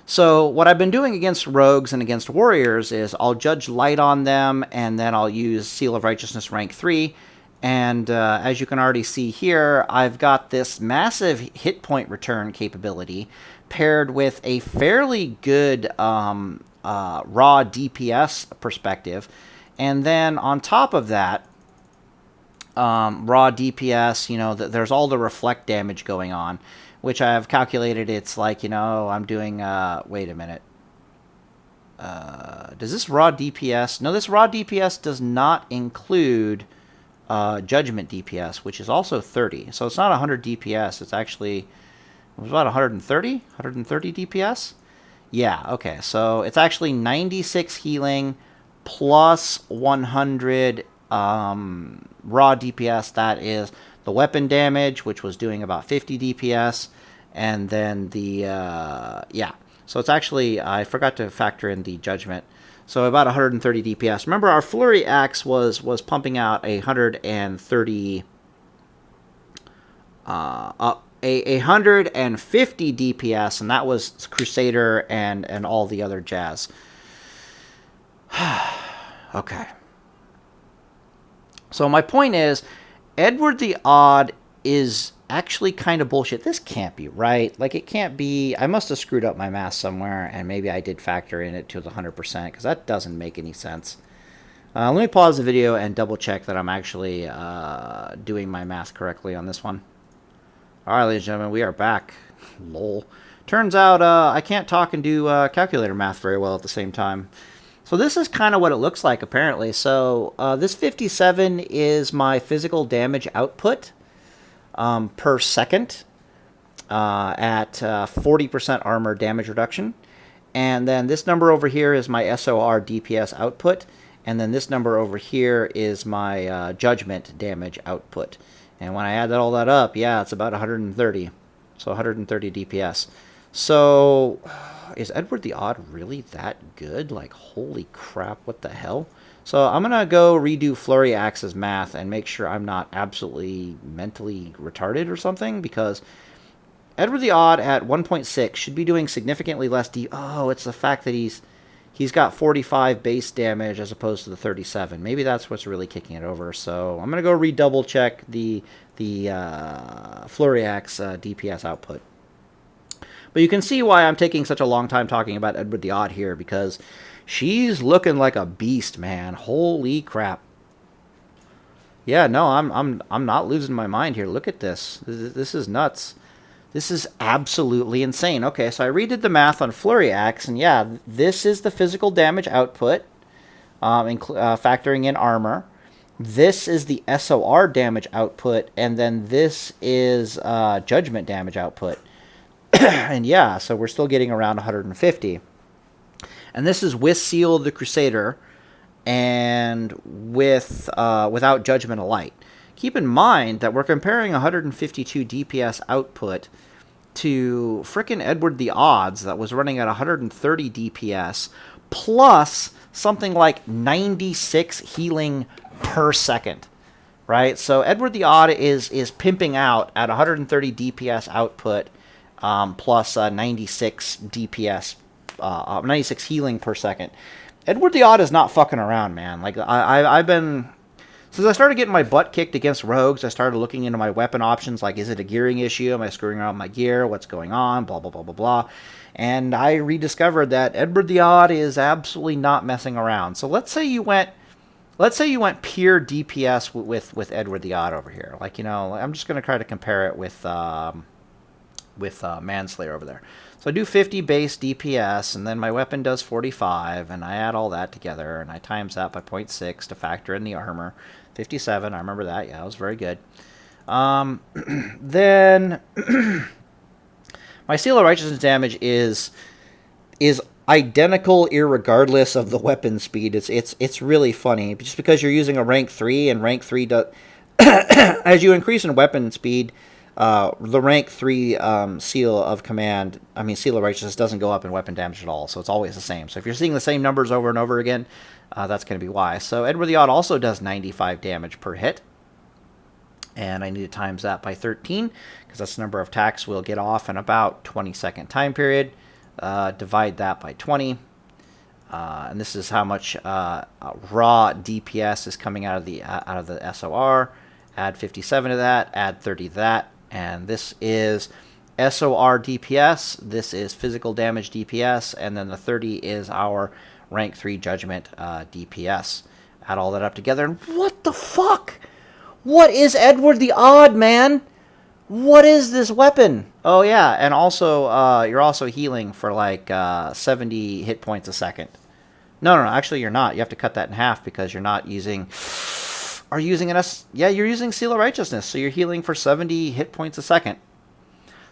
so what I've been doing against rogues and against warriors is I'll judge light on them, and then I'll use Seal of Righteousness rank 3. And as you can already see here, I've got this massive hit point return capability paired with a fairly good raw DPS perspective. And then on top of that, raw DPS, you know, there's all the reflect damage going on, which I've calculated. It's like, you know, I'm doing, wait a minute. Does this raw DPS? No, this raw DPS does not include Judgment DPS, which is also 30. So it's not 100 DPS. It's actually, it was about 130 DPS. Yeah, okay. So it's actually 96 healing plus 100 raw DPS. That is the weapon damage, which was doing about 50 DPS. And then the, yeah. So it's actually, I forgot to factor in the Judgment. So about 130 DPS. Remember, our Flurry Axe was pumping out 130, 150 DPS, and that was Crusader and all the other jazz. Okay. So my point is, Edward the Odd is actually kind of bullshit. This can't be right. Like, it can't be. I must have screwed up my math somewhere, and maybe I did factor in it to the 100%, because that doesn't make any sense. Let me pause the video and double check that I'm actually doing my math correctly on this one. All right, ladies and gentlemen, we are back. Lol. Turns out I can't talk and do calculator math very well at the same time. So this is kind of what it looks like, apparently. So this 57 is my physical damage output per second at 40% armor damage reduction. And then this number over here is my SOR DPS output. And then this number over here is my Judgment damage output. And when I add all that up, yeah, it's about 130. So 130 DPS. So is Edward the Odd really that good? Like, holy crap, what the hell? So I'm going to go redo Flurry Axe's math and make sure I'm not absolutely mentally retarded or something, because Edward the Odd at 1.6 should be doing significantly less Oh, it's the fact that he's he's got 45 base damage as opposed to the 37. Maybe that's what's really kicking it over. So I'm going to go redouble check the Flurry Axe DPS output. But you can see why I'm taking such a long time talking about Edward the Odd here, because she's looking like a beast, man. Holy crap. Yeah, no, I'm not losing my mind here. Look at this. This is nuts. This is absolutely insane. Okay, so I redid the math on Flurry Axe, and yeah, this is the physical damage output, factoring in armor. This is the SOR damage output, and then this is judgment damage output. And yeah, so we're still getting around 150. And this is with Seal of the Crusader and with without Judgment of Light. Keep in mind that we're comparing 152 DPS output to frickin' Edward the Odds that was running at 130 DPS plus something like 96 healing per second, right? So Edward the Odd is pimping out at 130 DPS output plus 96 DPS, 96 healing per second. Edward the Odd is not fucking around, man. Like I've been, since I started getting my butt kicked against rogues, I started looking into my weapon options, like, is it a gearing issue? Am I screwing around with my gear? What's going on? Blah, blah, blah, blah, blah. And I rediscovered that Edward the Odd is absolutely not messing around. So let's say you went pure DPS with Edward the Odd over here. Like, you know, I'm just going to try to compare it with Manslayer over there. So I do 50 base DPS, and then my weapon does 45, and I add all that together, and I times that by 0.6 to factor in the armor. 57, I remember that. Yeah, that was very good. Then my Seal of Righteousness damage is identical irregardless of the weapon speed. It's really funny, just because you're using a rank 3, and rank 3 does as you increase in weapon speed, the rank 3 Seal of Righteousness doesn't go up in weapon damage at all, so it's always the same. So if you're seeing the same numbers over and over again, that's going to be why. So Edward the Odd also does 95 damage per hit, and I need to times that by 13, because that's the number of attacks we'll get off in about 20-second time period. Divide that by 20, and this is how much raw DPS is coming out of the SOR. Add 57 to that, add 30 to that, and this is SOR DPS, this is physical damage DPS, and then the 30 is our rank 3 judgment DPS. Add all that up together, and what the fuck? What is Edward the Odd, man? What is this weapon? Oh yeah, and also you're also healing for like 70 hit points a second. No, actually you're not. You have to cut that in half because you're not using... Are you using yeah, you're using Seal of Righteousness, so you're healing for 70 hit points a second.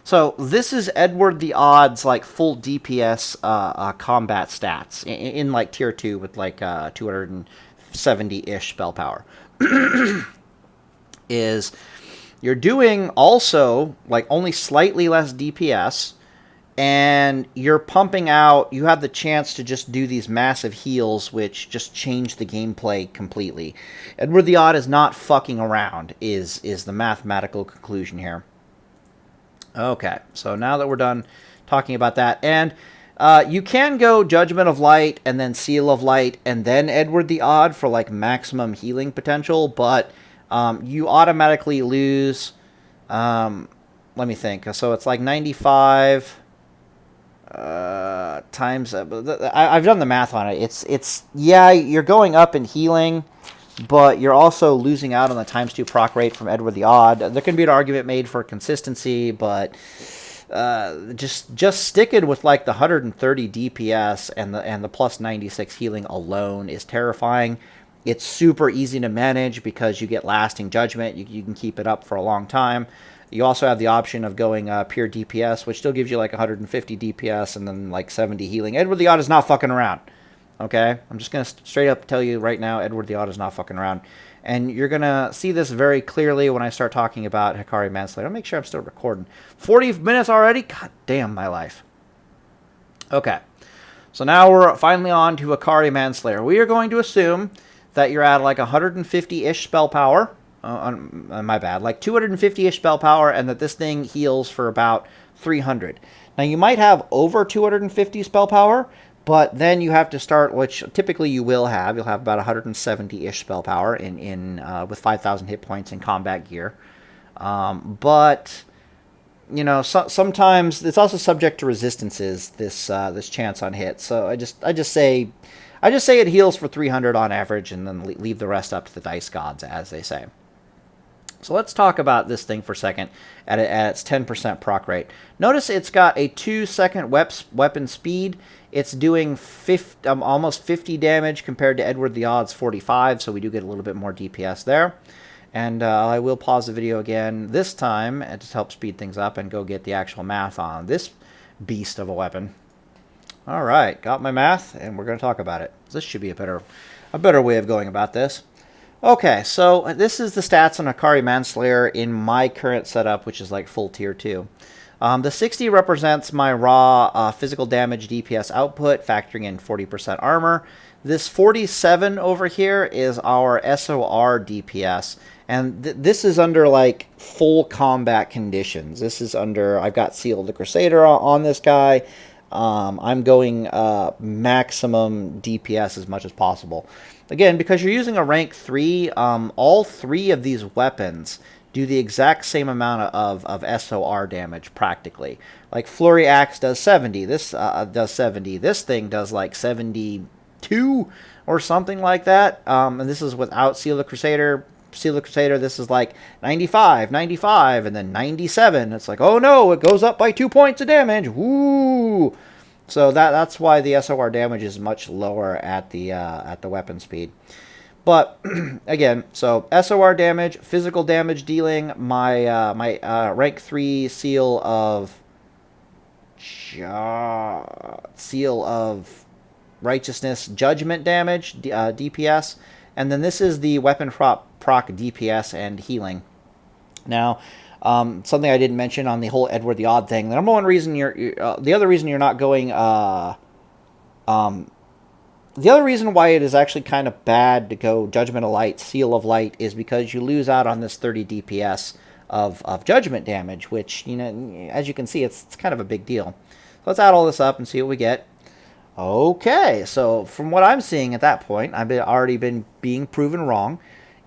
So this is Edward the Odd's like full DPS combat stats in like tier 2 with like 270-ish spell power. Is you're doing also like only slightly less DPS, and you're pumping out, you have the chance to just do these massive heals, which just change the gameplay completely. Edward the Odd is not fucking around, is the mathematical conclusion here. Okay, so now that we're done talking about that, and you can go Judgment of Light, and then Seal of Light, and then Edward the Odd for like maximum healing potential, but you automatically lose, let me think, so it's like 95... times I've done the math on it. It's yeah, you're going up in healing, but you're also losing out on the +2 proc rate from Edward the Odd. There can be an argument made for consistency, but just sticking with like the 130 DPS and the plus 96 healing alone is terrifying. It's super easy to manage because you get lasting judgment. You can keep it up for a long time. You also have the option of going pure DPS, which still gives you like 150 DPS and then like 70 healing. Edward the Odd is not fucking around. Okay? I'm just going to straight up tell you right now, Edward the Odd is not fucking around. And you're going to see this very clearly when I start talking about Hikari Manslayer. I'll make sure I'm still recording. 40 minutes already? God damn my life. Okay. So now we're finally on to Hikari Manslayer. We are going to assume that you're at like 150-ish spell power. My bad, like 250-ish spell power, and that this thing heals for about 300. Now, you might have over 250 spell power, But then you have to start, which typically you will have. You'll have about 170-ish spell power with 5,000 hit points in combat gear. But you know, sometimes it's also subject to resistances. This chance on hit. So I just say it heals for 300 on average, and then leave the rest up to the dice gods, as they say. So let's talk about this thing for a second at its 10% proc rate. Notice it's got a 2-second weapon speed. It's doing almost 50 damage compared to Edward the Odd's 45, so we do get a little bit more DPS there. And I will pause the video again this time to help speed things up and go get the actual math on this beast of a weapon. All right, got my math, and we're going to talk about it. This should be a better way of going about this. Okay, so this is the stats on Akari Manslayer in my current setup, which is like full tier 2. The 60 represents my raw physical damage DPS output, factoring in 40% armor. This 47 over here is our SOR DPS, and this is under like full combat conditions. This is under, I've got Seal of the Crusader on this guy. I'm going maximum DPS as much as possible. Again, because you're using a rank 3, all 3 of these weapons do the exact same amount of SOR damage, practically. Like, Flurry Axe does 70. This does 70. This thing does, like, 72 or something like that. And this is without Seal of the Crusader. Seal of the Crusader, this is, like, 95, 95, and then 97. It's like, oh, no, it goes up by 2 points of damage. Woo! So that's why the SOR damage is much lower at the weapon speed. But again, so SOR damage, physical damage dealing, my rank 3 seal of righteousness judgment damage, DPS, and then this is the weapon proc DPS and healing. Now, something I didn't mention on the whole Edward the Odd thing. The number one reason the other reason you're not going, the other reason why it is actually kind of bad to go Judgment of Light, Seal of Light, is because you lose out on this 30 DPS of judgment damage, which, you know, as you can see, it's kind of a big deal. So let's add all this up and see what we get. Okay, so from what I'm seeing at that point, I've already been being proven wrong.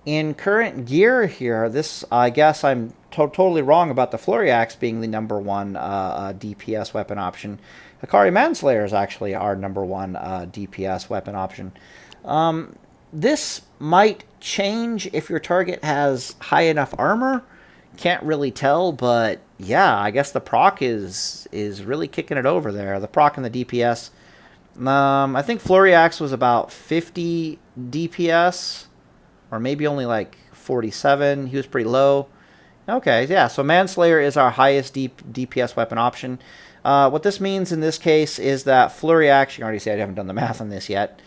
In current gear here, this, I guess I'm totally wrong about the Flurry Axe being the number 1 DPS weapon option. Akari Manslayer is actually our number 1 DPS weapon option. This might change if your target has high enough armor. Can't really tell, but yeah, I guess the proc is really kicking it over there. The proc and the DPS. I think Flurry Axe was about 50 DPS, or maybe only like 47. He was pretty low. Okay, yeah, so Manslayer is our highest DPS weapon option. What this means in this case is that Flurry Axe, you can already see I haven't done the math on this yet.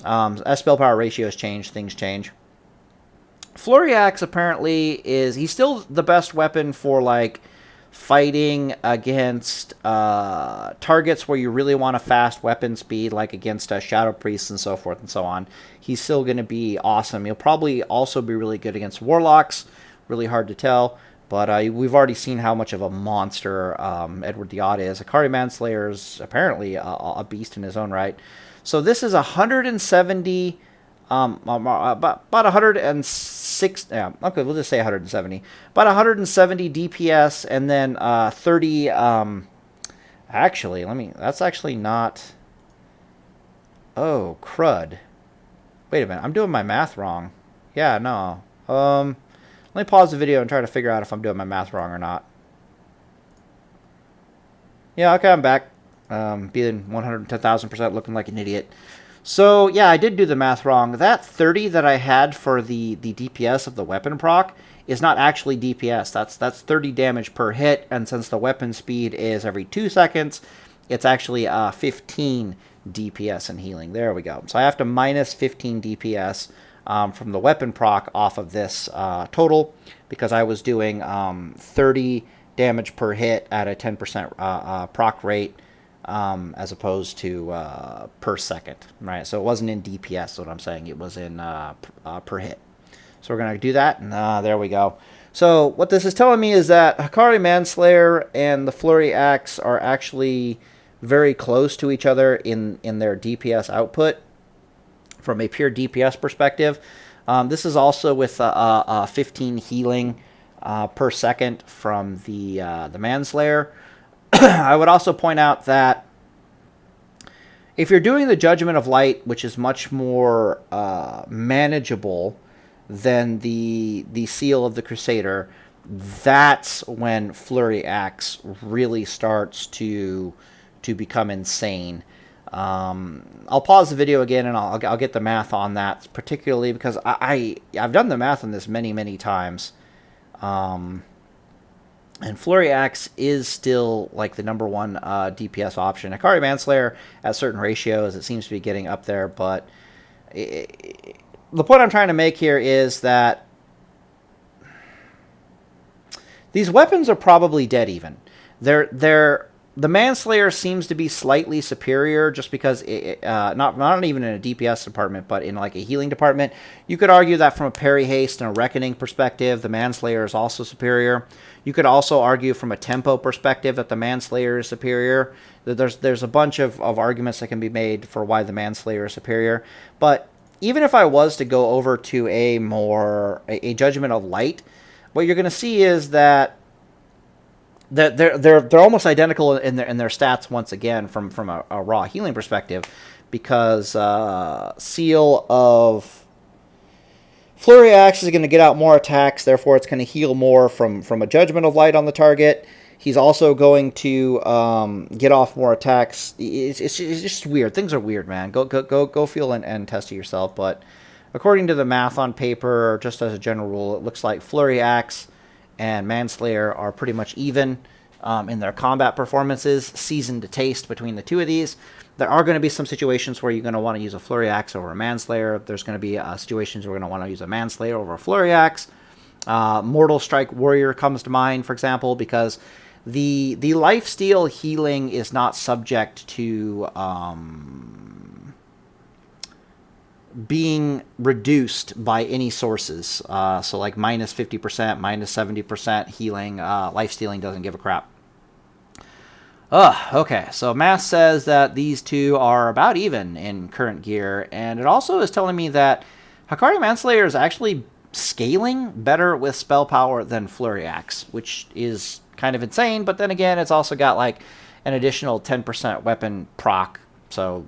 As spell power ratios change, things change. Flurry Axe apparently he's still the best weapon for, like, fighting against targets where you really want a fast weapon speed, like against Shadow Priests and so forth and so on. He's still going to be awesome. He'll probably also be really good against Warlocks. Really hard to tell, but we've already seen how much of a monster Edward the Odd is. Akari Manslayer is apparently a beast in his own right. So this is 170, about 106, yeah, okay, we'll just say 170. About 170 DPS, and then 30, actually, that's actually not, oh, crud. Wait a minute, I'm doing my math wrong. Yeah, no. Let me pause the video and try to figure out if I'm doing my math wrong or not. Yeah, okay, I'm back. Being 110,000% looking like an idiot. So, yeah, I did do the math wrong. That 30 that I had for the DPS of the weapon proc is not actually DPS. That's 30 damage per hit, and since the weapon speed is every 2 seconds, it's actually 15 DPS and healing. There we go. So I have to minus 15 DPS from the weapon proc off of this total, because I was doing 30 damage per hit at a 10% proc rate, as opposed to per second, right? So it wasn't in DPS, is what I'm saying. It was in per hit. So we're going to do that, and there we go. So what this is telling me is that Akari Manslayer and the Flurry Axe are actually very close to each other in their DPS output from a pure DPS perspective. This is also with 15 healing per second from the Manslayer. I would also point out that if you're doing the Judgment of Light, which is much more manageable than the Seal of the Crusader, that's when Flurry Axe really starts to become insane. I'll pause the video again and I'll get the math on that, particularly because I've done the math on this many times. And Flurry Axe is still like the number one DPS option. Akari Manslayer at certain ratios, it seems to be getting up there, but the point I'm trying to make here is that these weapons are probably dead even. The Manslayer seems to be slightly superior just because, not even in a DPS department, but in like a healing department. You could argue that from a parry haste and a reckoning perspective, the Manslayer is also superior. You could also argue from a tempo perspective that the Manslayer is superior. There's a bunch of arguments that can be made for why the Manslayer is superior. But even if I was to go over to a Judgment of Light, what you're going to see is that they're almost identical in their stats once again from a raw healing perspective, because Seal of Flurry Axe is going to get out more attacks, therefore it's going to heal more from a Judgment of Light on the target. He's also going to get off more attacks. It's just weird. Things are weird, man. Go feel and test it yourself. But according to the math on paper, just as a general rule, it looks like Flurry Axe and Manslayer are pretty much even in their combat performances, seasoned to taste between the two of these. There are going to be some situations where you're going to want to use a Flurry Axe over a Manslayer. There's going to be situations where we're going to want to use a Manslayer over a Flurry Axe. Mortal Strike Warrior comes to mind, for example, because the lifesteal healing is not subject to being reduced by any sources. So like minus 50%, minus 70% healing, lifestealing doesn't give a crap. Okay, so math says that these two are about even in current gear, and it also is telling me that Hakari Manslayer is actually scaling better with spell power than Flurry Axe, which is kind of insane, but then again, it's also got like an additional 10% weapon proc, so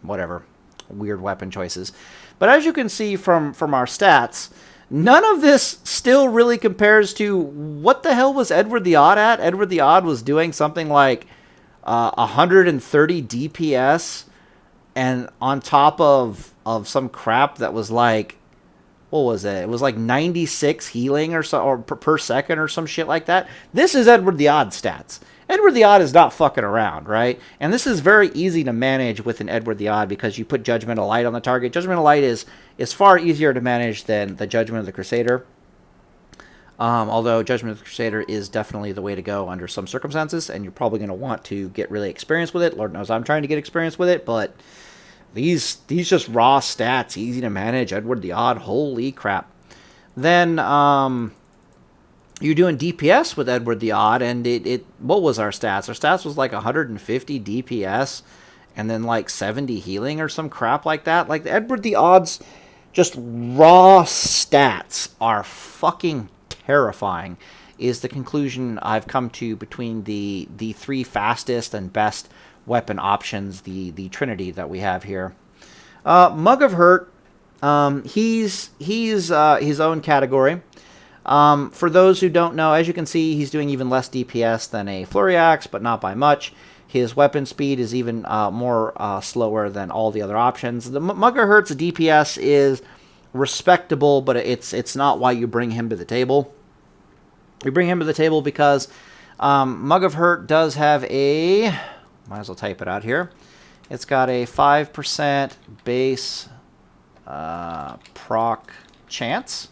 whatever. Weird weapon choices. But as you can see from our stats, none of this still really compares to what the hell was Edward the Odd at. Edward the Odd was doing something like 130 DPS, and on top of some crap that was like, what was it? It was like 96 healing or so, or per second or some shit like that. This is Edward the Odd stats. Edward the Odd is not fucking around, right? And this is very easy to manage with an Edward the Odd because you put Judgment of Light on the target. Judgment of Light is far easier to manage than the Judgment of the Crusader. Although Judgment of the Crusader is definitely the way to go under some circumstances, and you're probably going to want to get really experienced with it. Lord knows I'm trying to get experience with it, but these just raw stats, easy to manage, Edward the Odd, holy crap. Then, you're doing DPS with Edward the Odd, and what was our stats? Our stats was like 150 DPS, and then like 70 healing or some crap like that. Like, Edward the Odd's just raw stats are fucking terrifying, is the conclusion I've come to between the three fastest and best weapon options, the trinity that we have here. Mug of Hurt, he's his own category. For those who don't know, as you can see, he's doing even less DPS than a Flurry Axe, but not by much. His weapon speed is even more slower than all the other options. The Mug of Hurt's DPS is respectable, but it's not why you bring him to the table. You bring him to the table because Mug of Hurt does have a, might as well type it out here. It's got a 5% base proc chance,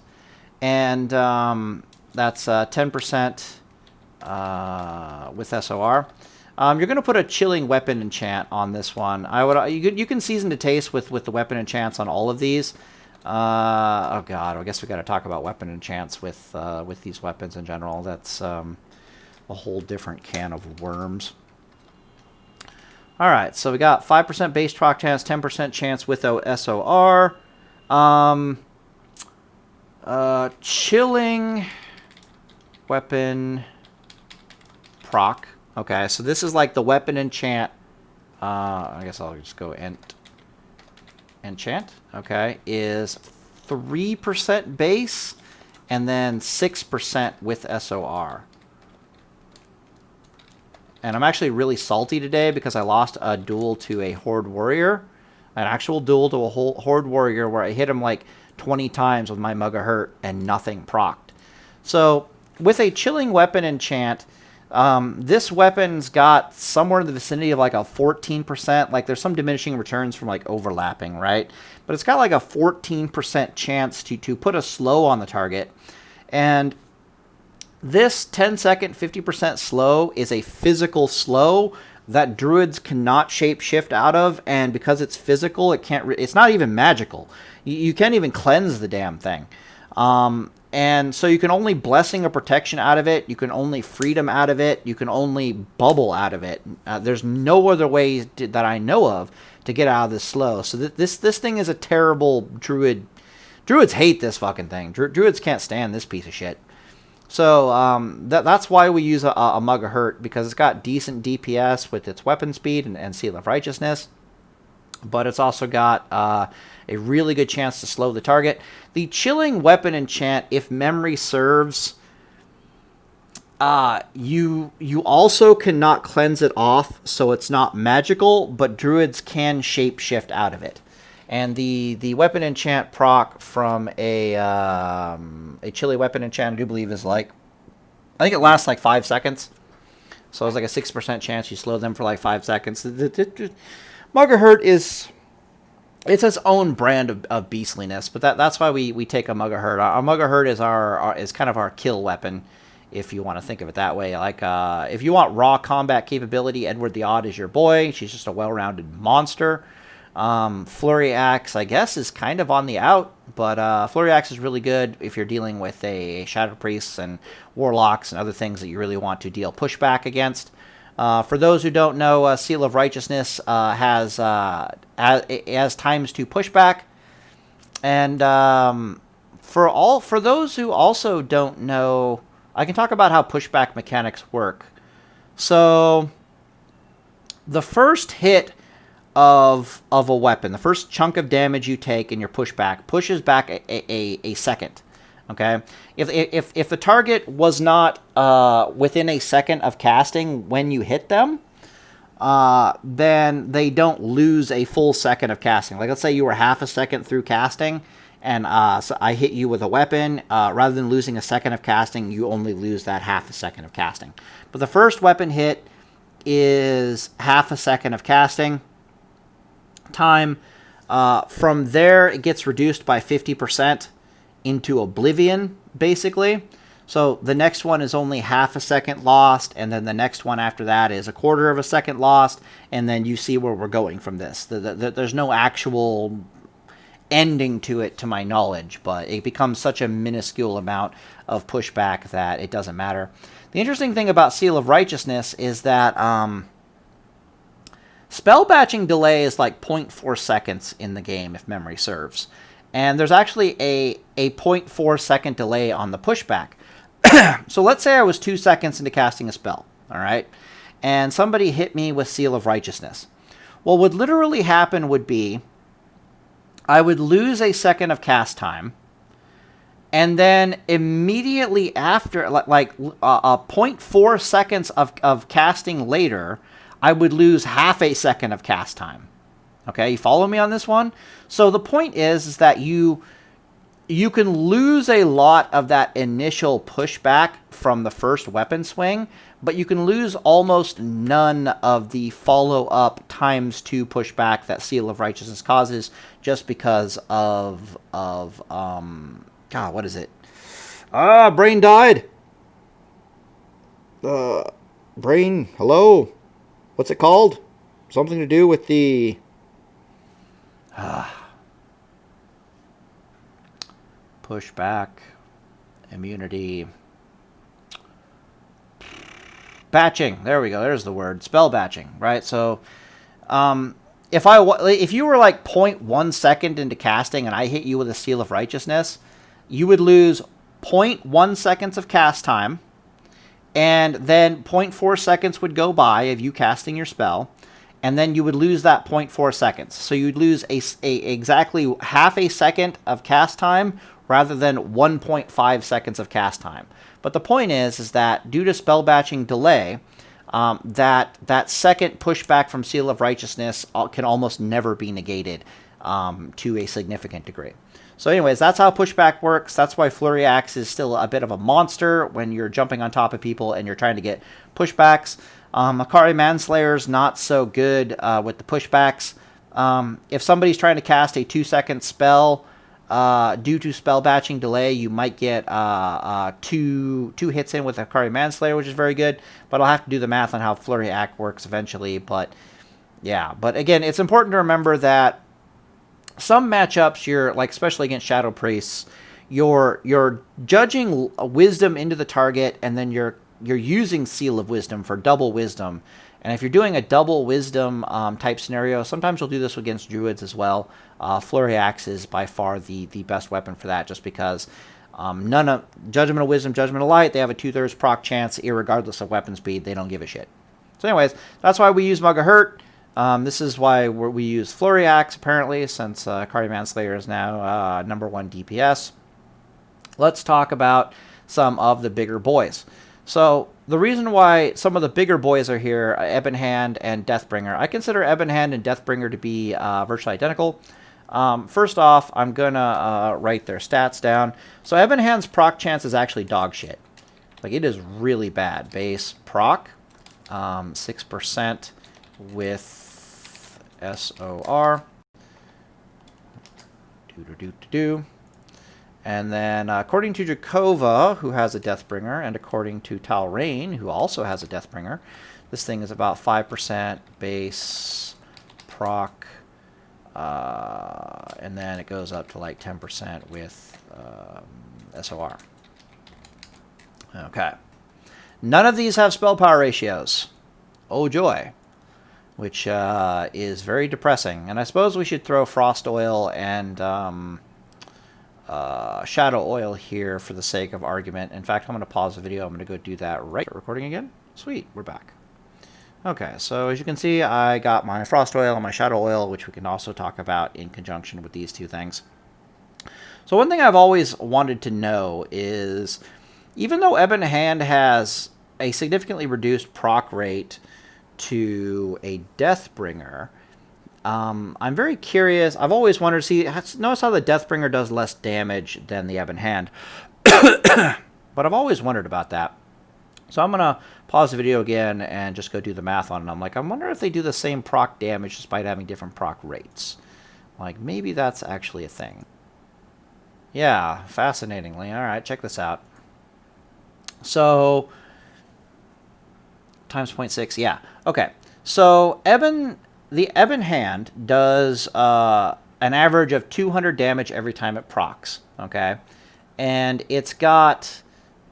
and that's 10% with SOR. You're going to put a chilling weapon enchant on this one. You can season to taste with the weapon enchants on all of these. Oh god, I guess we got to talk about weapon enchants with these weapons in general. That's a whole different can of worms. Alright, so we got 5% base proc chance, 10% chance with SOR. Chilling weapon proc. Okay, so this is like the weapon enchant. I guess I'll just go enchant. Okay, is 3% base and then 6% with SOR. And I'm actually really salty today because I lost a duel to a Horde Warrior. An actual duel to a Horde Warrior where I hit him like 20 times with my Mug of Hurt and nothing procced. So, with a Chilling Weapon enchant, this weapon's got somewhere in the vicinity of like a 14%. Like, there's some diminishing returns from like overlapping, right? But it's got like a 14% chance to put a slow on the target. And this 10-second, 50% slow is a physical slow that druids cannot shape-shift out of, and because it's physical, it's not even magical. You can't even cleanse the damn thing. And so you can only Blessing or Protection out of it, you can only Freedom out of it, you can only Bubble out of it. There's no other way that I know of to get out of this slow. So this thing is a terrible druid. Druids hate this fucking thing. Druids can't stand this piece of shit. So that's why we use a Mug of Hurt, because it's got decent DPS with its weapon speed and Seal of Righteousness. But it's also got a really good chance to slow the target. The Chilling Weapon enchant, if memory serves, you also cannot cleanse it off, so it's not magical, but druids can shapeshift out of it. And the weapon enchant proc from a chilly weapon enchant, I do believe, is like, I think it lasts like 5 seconds. So it's like a 6% chance you slow them for like 5 seconds. Mug of Hurt it's its own brand of beastliness, but that's why we take a Mug of Hurt. Our Mug of Hurt is kind of our kill weapon, if you want to think of it that way. Like, if you want raw combat capability, Edward the Odd is your boy. She's just a well-rounded monster. Flurry Axe, I guess, is kind of on the out, but Flurry Axe is really good if you're dealing with a Shadow Priests and Warlocks and other things that you really want to deal pushback against. For those who don't know, Seal of Righteousness has times to pushback, and for those who also don't know, I can talk about how pushback mechanics work. So the first hit of a weapon, the first chunk of damage you take in your pushback pushes back a second. Okay, if the target was not within a second of casting when you hit them, then they don't lose a full second of casting. Like, let's say you were half a second through casting, and so I hit you with a weapon. Rather than losing a second of casting, you only lose that half a second of casting. But the first weapon hit is half a second of casting time. From there, it gets reduced by 50% into oblivion, basically. So the next one is only half a second lost, and then the next one after that is a quarter of a second lost, and then you see where we're going from this. There's no actual ending to it, to my knowledge, but it becomes such a minuscule amount of pushback that it doesn't matter. The interesting thing about Seal of Righteousness is that spell batching delay is like 0.4 seconds in the game, if memory serves. And there's actually a 0.4 second delay on the pushback. So let's say I was 2 seconds into casting a spell, all right? And somebody hit me with Seal of Righteousness. What would literally happen would be I would lose a second of cast time, and then immediately after, like 0.4 seconds of casting later, I would lose half a second of cast time. Okay, you follow me on this one? So the point is that you can lose a lot of that initial pushback from the first weapon swing, but you can lose almost none of the follow-up ×2 pushback that Seal of Righteousness causes, just because of God, what is it? Brain died. Brain, hello? What's it called? Something to do with the pushback, immunity, batching. There we go. There's the word. Spell batching, right? So If you were like 0.1 second into casting and I hit you with a Seal of Righteousness, you would lose 0.1 seconds of cast time, and then 0.4 seconds would go by of you casting your spell, and then you would lose that 0.4 seconds. So you'd lose exactly half a second of cast time rather than 1.5 seconds of cast time. But the point is that due to spell batching delay, that second pushback from Seal of Righteousness can almost never be negated to a significant degree. So anyways, that's how pushback works. That's why Flurry Axe is still a bit of a monster when you're jumping on top of people and you're trying to get pushbacks. Akari Manslayer's not so good with the pushbacks. If somebody's trying to cast a 2-second spell, due to spell batching delay, you might get two hits in with Akari Manslayer, which is very good. But I'll have to do the math on how Flurry Axe works eventually. But yeah, but again, it's important to remember that some matchups, you're like, especially against Shadow Priests, you're judging wisdom into the target, and then you're using Seal of Wisdom for double wisdom. And if you're doing a double wisdom type scenario, sometimes you'll do this against druids as well. Flurry Axe is by far the best weapon for that, just because none of Judgment of Wisdom, Judgment of Light, they have a 2/3 proc chance, irregardless of weapon speed. They don't give a shit. So anyways, that's why we use Mug of Hurt. This is why we use Flurry Axe, apparently, since Akari Manslayer is now #1 DPS. Let's talk about some of the bigger boys. So the reason why some of the bigger boys are here, Ebon Hand and Deathbringer, I consider Ebon Hand and Deathbringer to be virtually identical. First off, I'm going to write their stats down. So Ebon Hand's proc chance is actually dog shit. Like, it is really bad. Base proc, 6% with SOR. And then, according to Jakova, who has a Deathbringer, and according to Talrain, who also has a Deathbringer, this thing is about 5% base proc, and then it goes up to like 10% with SOR. Okay. None of these have spell power ratios. Oh joy. Which is very depressing. And I suppose we should throw Frost Oil and Shadow Oil here for the sake of argument. In fact, I'm going to pause the video. I'm going to go do that right. Recording again? Sweet, we're back. Okay, so as you can see, I got my Frost Oil and my Shadow Oil, which we can also talk about in conjunction with these two things. So one thing I've always wanted to know is, even though Ebon Hand has a significantly reduced proc rate to a Deathbringer, I'm very curious. I've always wondered, notice how the Deathbringer does less damage than the Ebon Hand. But I've always wondered about that. So I'm going to pause the video again and just go do the math on it. I'm like, I wonder if they do the same proc damage despite having different proc rates. Like, maybe that's actually a thing. Yeah, fascinatingly. All right, check this out. So, times 0.6, yeah. Okay, so the Ebon Hand does an average of 200 damage every time it procs, okay? And it's got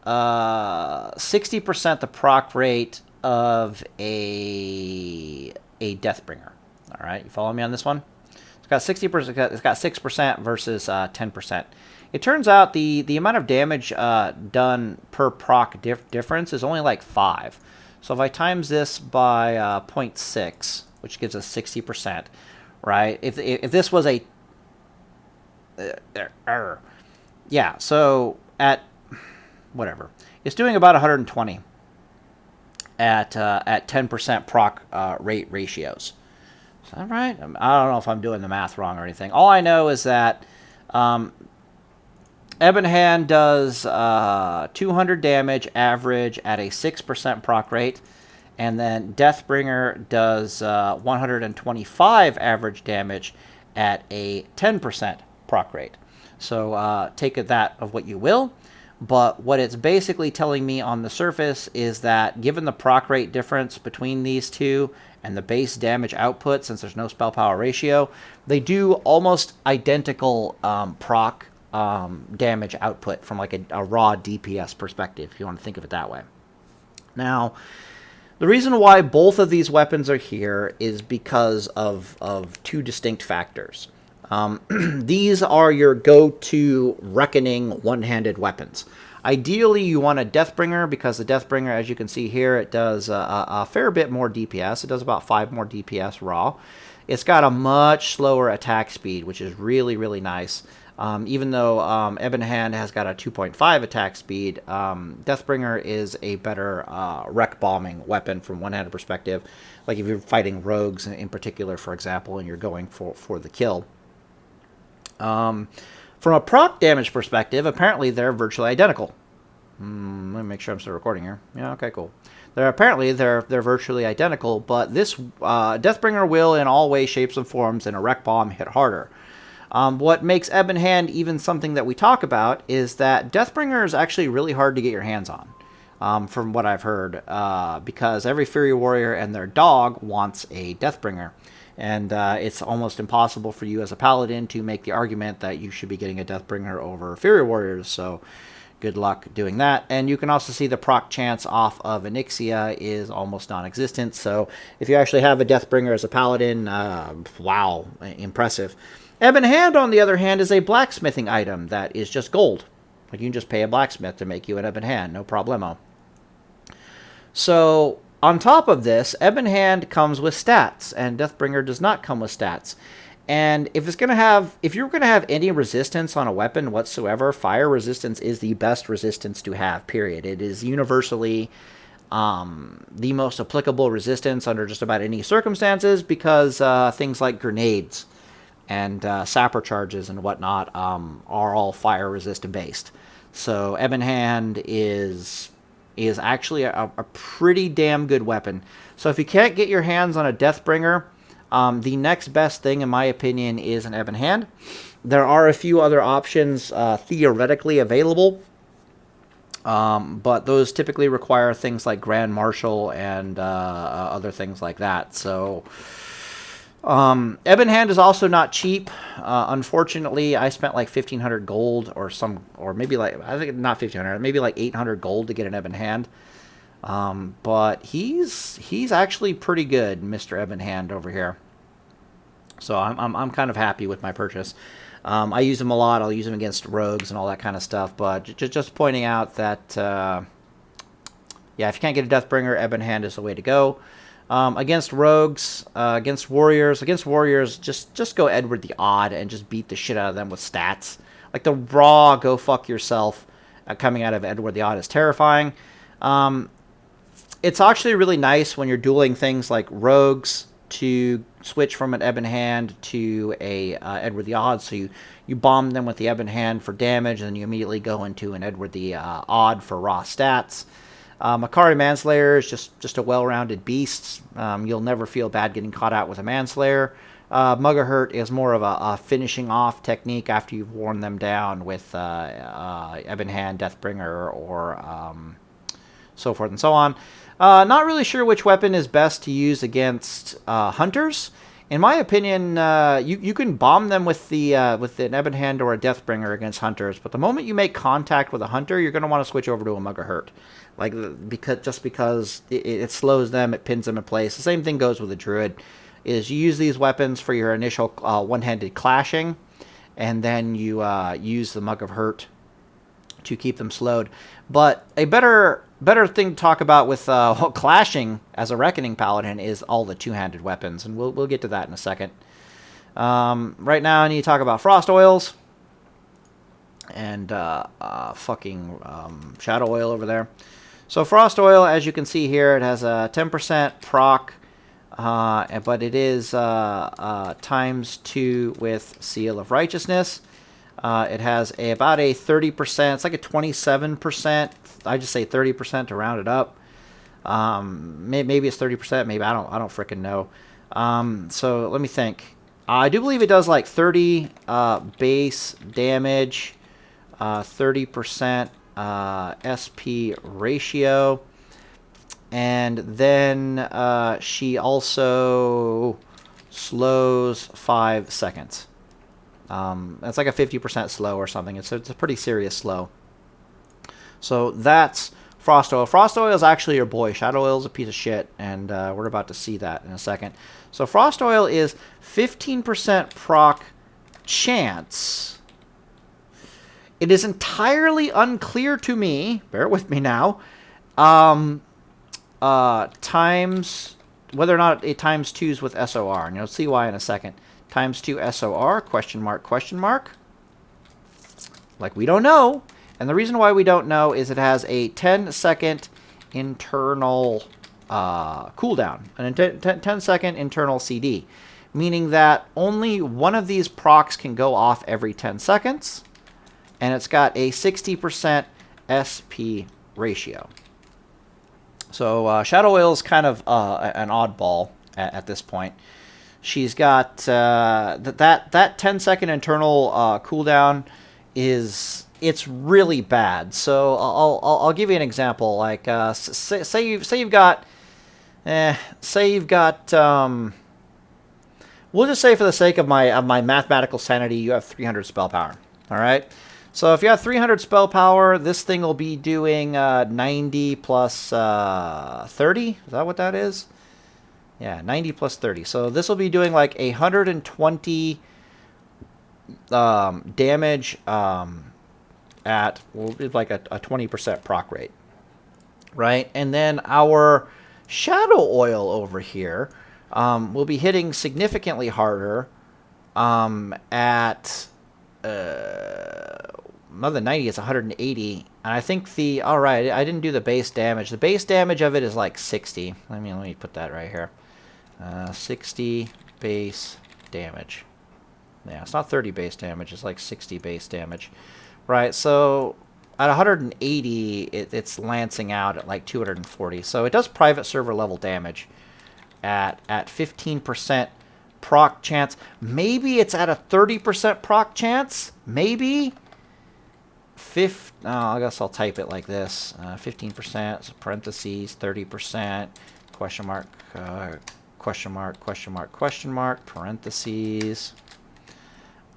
60% the proc rate of a Deathbringer. All right, you follow me on this one? It's got 60%. It's got 6% versus 10%. It turns out the amount of damage done per proc difference is only like 5. So if I times this by 0.6, which gives us 60%, right? If this was a yeah, so at whatever, it's doing about 120 at 10% proc rate ratios. Is that right? I don't know if I'm doing the math wrong or anything. All I know is that Ebon Hand does 200 damage average at a 6% proc rate, and then Deathbringer does 125 average damage at a 10% proc rate. So take that of what you will. But what it's basically telling me on the surface is that given the proc rate difference between these two and the base damage output, since there's no spell power ratio, they do almost identical proc damage output from like a raw DPS perspective, if you want to think of it that way. Now, The reason why both of these weapons are here is because of two distinct factors. These are your go-to reckoning one-handed weapons. Ideally, you want a Deathbringer because the Deathbringer, as you can see here, it does a fair bit more DPS. It does about 5 more DPS raw. It's got a much slower attack speed, which is really, really nice. Even though Ebon Hand has got a 2.5 attack speed, Deathbringer is a better wreck bombing weapon from one-handed perspective. Like if you're fighting rogues in particular, for example, and you're going for the kill. From a proc damage perspective, apparently they're virtually identical. Let me make sure I'm still recording here. Yeah, okay, cool. They're virtually identical, but this Deathbringer will, in all ways, shapes, and forms, in a wreck bomb hit harder. What makes Ebon Hand even something that we talk about is that Deathbringer is actually really hard to get your hands on, from what I've heard, because every Fury Warrior and their dog wants a Deathbringer. And it's almost impossible for you as a Paladin to make the argument that you should be getting a Deathbringer over Fury Warriors, so good luck doing that. And you can also see the proc chance off of Onyxia is almost non-existent, so if you actually have a Deathbringer as a Paladin, wow, impressive. Ebon Hand, on the other hand, is a blacksmithing item that is just gold. Like, you can just pay a blacksmith to make you an Ebon Hand, no problemo. So, on top of this, Ebon Hand comes with stats, and Deathbringer does not come with stats. And if you're gonna have any resistance on a weapon whatsoever, fire resistance is the best resistance to have. Period. It is universally the most applicable resistance under just about any circumstances, because things like grenades and sapper charges and whatnot are all fire resistant based. So Ebon Hand is actually a pretty damn good weapon. So if you can't get your hands on a Deathbringer, the next best thing, in my opinion, is an Ebon Hand. There are a few other options theoretically available, but those typically require things like Grand Marshal and other things like that. So Ebon Hand is also not cheap. Unfortunately, I spent like 1,500 gold or maybe like, I think not 1,500, maybe like 800 gold to get an Ebon Hand. But he's actually pretty good, Mr. Ebon Hand over here. So I'm kind of happy with my purchase. I use him a lot. I'll use him against rogues and all that kind of stuff. But just pointing out that, yeah, if you can't get a Deathbringer, Ebon Hand is the way to go. Against rogues, against warriors, just go Edward the Odd and just beat the shit out of them with stats. Like the raw go fuck yourself coming out of Edward the Odd is terrifying. It's actually really nice when you're dueling things like rogues to switch from an Ebon Hand to a Edward the Odd. So you bomb them with the Ebon Hand for damage, and then you immediately go into an Edward the Odd for raw stats. Makari Manslayer is just a well-rounded beast. You'll never feel bad getting caught out with a Manslayer. Mugahurt is more of a finishing off technique after you've worn them down with Ebon Hand, Deathbringer, or so forth and so on. Not really sure which weapon is best to use against hunters. In my opinion, you can bomb them with an Ebon Hand or a Deathbringer against hunters, but the moment you make contact with a hunter, you're going to want to switch over to a Mugahurt. Like, because it slows them, it pins them in place. The same thing goes with a Druid, is you use these weapons for your initial one-handed clashing, and then you use the Mug of Hurt to keep them slowed. But a better thing to talk about with clashing as a Reckoning Paladin is all the two-handed weapons, and we'll get to that in a second. Right now I need to talk about Frost Oils and fucking Shadow Oil over there. So Frost Oil, as you can see here, it has a 10% proc, but it is ×2 with Seal of Righteousness. It has about a 30%, it's like a 27%, I just say 30% to round it up. Maybe it's 30%, maybe, I don't frickin' know. So let me think. I do believe it does like 30 base damage, 30% SP ratio, and then she also slows 5 seconds. That's like a 50% slow or something. It's a pretty serious slow. So that's Frost Oil. Frost Oil is actually your boy. Shadow Oil is a piece of shit, and we're about to see that in a second. So Frost Oil is 15% proc chance. It is entirely unclear to me, bear with me now, times whether or not it times 2s with SOR, and you'll see why in a second. Times 2 SOR, question mark, question mark. Like, we don't know. And the reason why we don't know is it has a 10-second internal cooldown, an 10-second internal CD, meaning that only one of these procs can go off every 10 seconds, and it's got a 60% SP ratio. So Shadow Oil is kind of an oddball at this point. She's got that 10-second internal cooldown it's really bad. So I'll give you an example. Like say you've got we'll just say for the sake of my mathematical sanity, you have 300 spell power. All right. So if you have 300 spell power, this thing will be doing 90 plus 30. Is that what that is? Yeah, 90 plus 30. So this will be doing like 120 damage at like a 20% proc rate, right? And then our Shadow Oil over here will be hitting significantly harder at more than 90 is 180, and I think all right, I didn't do the base damage. The base damage of it is like 60. Let me put that right here. 60 base damage. Yeah, it's not 30 base damage. It's like 60 base damage. Right, so at 180, it's lancing out at like 240. So it does private server level damage at 15% proc chance. Maybe it's at a 30% proc chance. Maybe. I guess I'll type it like this. 15%, so parentheses, 30%, question mark, question mark, question mark, question mark, parentheses.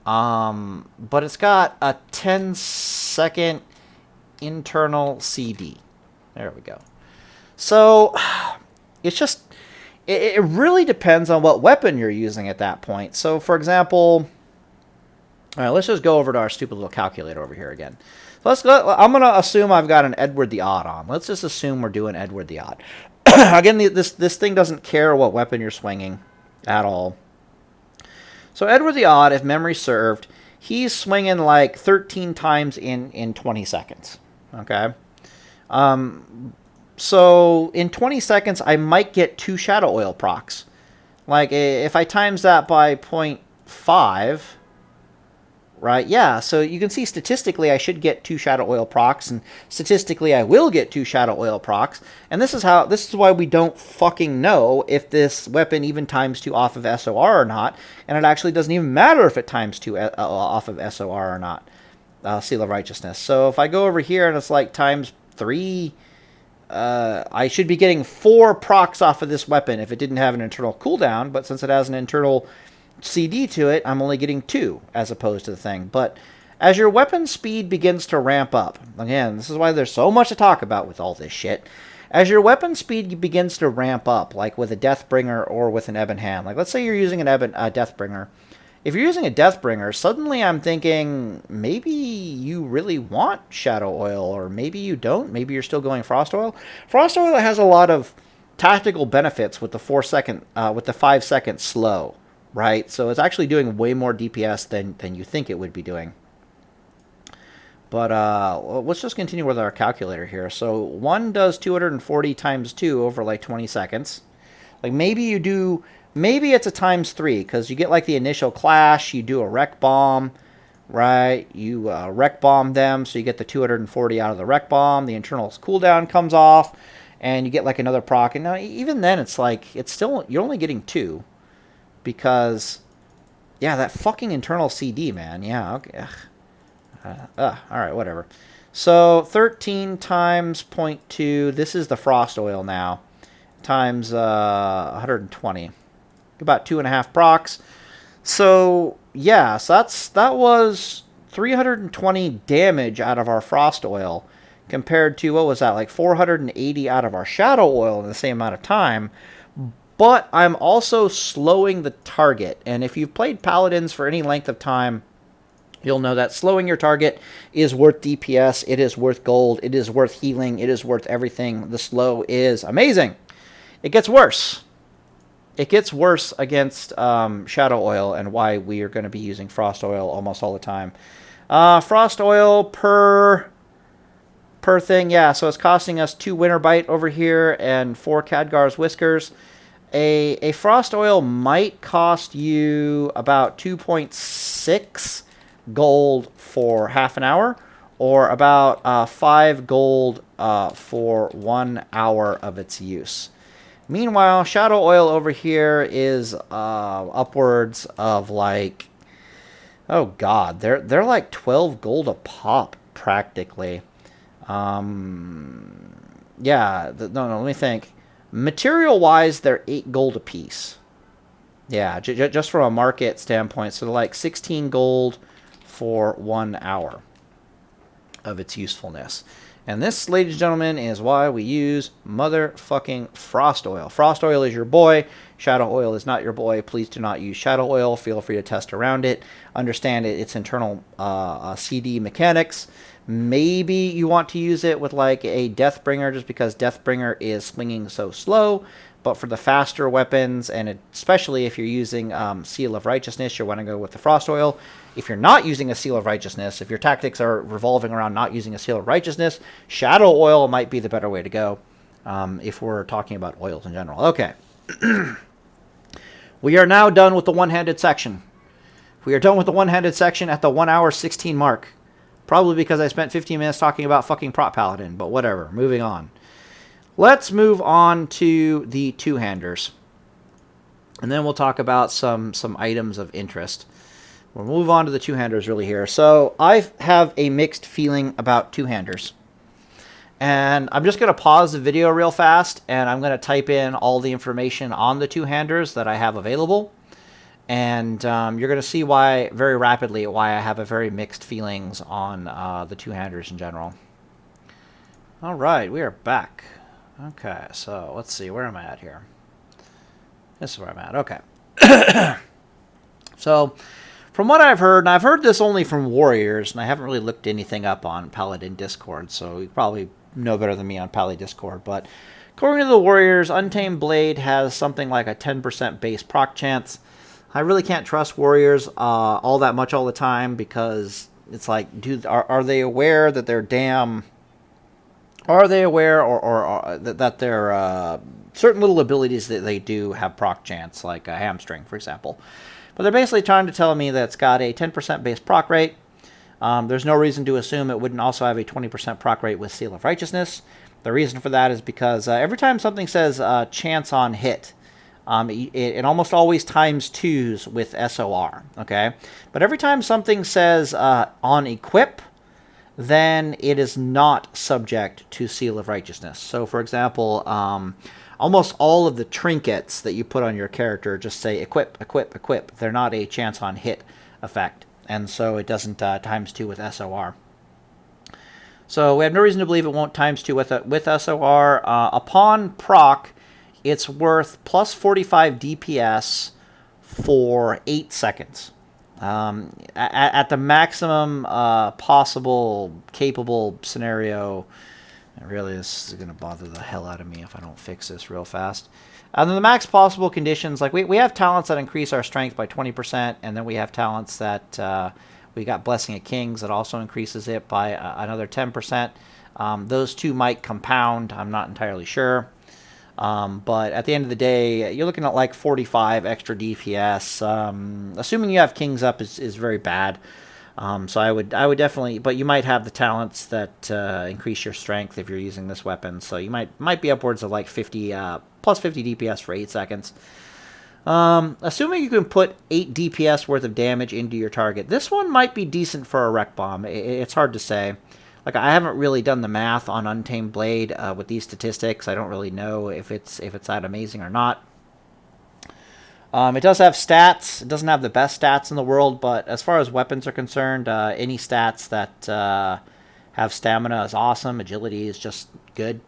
But it's got a 10-second internal CD. There we go. So it's just, it really depends on what weapon you're using at that point. So for example, all right, let's just go over to our stupid little calculator over here again. I'm going to assume I've got an Edward the Odd on. Let's just assume we're doing Edward the Odd. Again, this thing doesn't care what weapon you're swinging at all. So Edward the Odd, if memory served, he's swinging like 13 times in 20 seconds. Okay? So in 20 seconds, I might get 2 Shadow Oil procs. Like, if I times that by 0.5... right, yeah, so you can see statistically I should get 2 Shadow Oil procs, and statistically I will get 2 Shadow Oil procs, and this is why we don't fucking know if this weapon even times 2 off of SOR or not, and it actually doesn't even matter if it times 2 off of SOR or not, Seal of Righteousness. So if I go over here and it's like times 3, I should be getting 4 procs off of this weapon if it didn't have an internal cooldown, but since it has an internal CD to it, I'm only getting 2 as opposed to the thing. But as your weapon speed begins to ramp up, again, this is why there's so much to talk about with all this shit. As your weapon speed begins to ramp up, like with a Deathbringer or with an Ebon Hand, like let's say you're using a Deathbringer. If you're using a Deathbringer, suddenly I'm thinking maybe you really want Shadow Oil, or maybe you don't. Maybe you're still going Frost Oil. Frost Oil has a lot of tactical benefits with the 5-second slow. Right, so it's actually doing way more DPS than you think it would be doing. But let's just continue with our calculator here. So 1 does 240 times 2 over like 20 seconds. Like maybe it's a times 3, because you get like the initial clash, you do a wreck bomb, right? You wreck bomb them, so you get the 240 out of the wreck bomb. The internal cooldown comes off, and you get like another proc. And now even then, it's like you're only getting 2. Because, yeah, that fucking internal CD, man. Yeah, okay. All right, whatever. So 13 times 0.2. This is the Frost Oil now. Times 120. About 2.5 procs. So, yeah, so that was 320 damage out of our Frost Oil. compared to, what was that, like 480 out of our Shadow Oil in the same amount of time. But I'm also slowing the target. And if you've played Paladins for any length of time, you'll know that slowing your target is worth DPS, it is worth gold, it is worth healing, it is worth everything. The slow is amazing. It gets worse. It gets worse against Shadow Oil, and why we are going to be using Frost Oil almost all the time. Frost Oil per thing, yeah, so it's costing us 2 Winter Bite over here and 4 Khadgar's Whiskers. A Frost Oil might cost you about 2.6 gold for half an hour, or about 5 gold for 1 hour of its use. Meanwhile, Shadow Oil over here is upwards of like, oh god, they're like 12 gold a pop practically. Yeah, no, let me think. Material wise, they're 8 gold a piece. Yeah, just from a market standpoint, so they're like 16 gold for 1 hour of its usefulness. And this, ladies and gentlemen, is why we use motherfucking Frost Oil. Frost Oil is your boy. Shadow Oil is not your boy. Please do not use Shadow Oil. Feel free to test around it. Understand its internal CD mechanics. Maybe you want to use it with like a Deathbringer, just because Deathbringer is swinging so slow. But for the faster weapons, and especially if you're using Seal of Righteousness, you want to go with the Frost Oil. If you're not using a Seal of Righteousness, if your tactics are revolving around not using a Seal of Righteousness, Shadow Oil might be the better way to go, if we're talking about oils in general. Okay. We are now done with the one-handed section. We are done with the one-handed section at the 1 hour 16 mark. Probably because I spent 15 minutes talking about fucking Prop Paladin, but whatever. Moving on. Let's move on to the two-handers. And then we'll talk about some items of interest. We'll move on to the two-handers really here. So I have a mixed feeling about two-handers. And I'm just going to pause the video real fast, and I'm going to type in all the information on the two-handers that I have available. And you're going to see why, very rapidly, why I have a very mixed feelings on the two-handers in general. All right, we are back. Okay, so let's see, where am I at here? This is where I'm at, okay. So, from what I've heard, and I've heard this only from Warriors, and I haven't really looked anything up on Paladin Discord, so you probably know better than me on Paladin Discord, but according to the Warriors, Untamed Blade has something like a 10% base proc chance. I really can't trust Warriors all that much all the time, because it's like, dude, are they aware that they're damn... Are they aware or that their certain little abilities that they do have proc chance, like a hamstring, for example? But they're basically trying to tell me that it's got a 10% base proc rate. There's no reason to assume it wouldn't also have a 20% proc rate with Seal of Righteousness. The reason for that is because every time something says chance on hit, it almost always times 2s with SOR, okay? But every time something says on equip, then it is not subject to Seal of Righteousness. So, for example, almost all of the trinkets that you put on your character just say equip, equip, equip. They're not a chance on hit effect, and so it doesn't times 2 with SOR. So we have no reason to believe it won't times 2 with SOR. Upon proc, it's worth plus 45 DPS for 8 seconds. At the maximum possible capable scenario, and really this is going to bother the hell out of me if I don't fix this real fast. And then the max possible conditions, like we have talents that increase our strength by 20%, and then we have talents that we got Blessing of Kings that also increases it by another 10%. Those two might compound, I'm not entirely sure. But at the end of the day, you're looking at like 45 extra DPS. Assuming you have Kings up is very bad. So I would definitely, but you might have the talents that increase your strength if you're using this weapon. So you might be upwards of like 50 plus 50 DPS for 8 seconds. Assuming you can put 8 DPS worth of damage into your target, this one might be decent for a Wreck Bomb. It's hard to say. Like, I haven't really done the math on Untamed Blade with these statistics. I don't really know if it's that amazing or not. It does have stats. It doesn't have the best stats in the world, but as far as weapons are concerned, any stats that Have stamina is awesome. Agility is just good.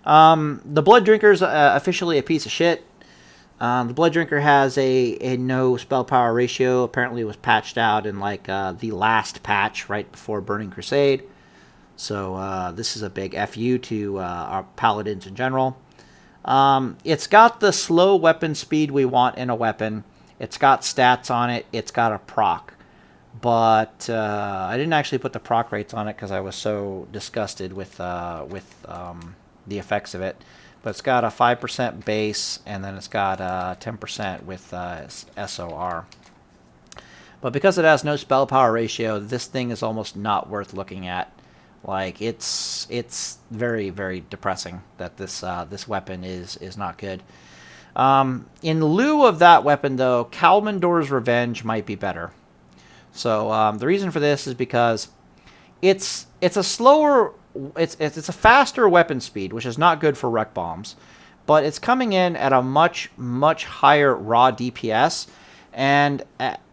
The Blood Drinker's officially a piece of shit. The Blood Drinker has a no spell power ratio. Apparently it was patched out in like the last patch right before Burning Crusade. So this is a big FU to our Paladins in general. It's got the slow weapon speed we want in a weapon. It's got stats on it. It's got a proc. But I didn't actually put the proc rates on it because I was so disgusted with the effects of it. But it's got a 5% base, and then it's got 10% with SOR. But because it has no spell power ratio, this thing is almost not worth looking at. Like, it's very, very depressing that this weapon is not good. In lieu of that weapon, though, Kalvindor's Revenge might be better. So the reason for this is because it's a slower, it's a faster weapon speed, which is not good for wreck bombs, but it's coming in at a much higher raw DPS, and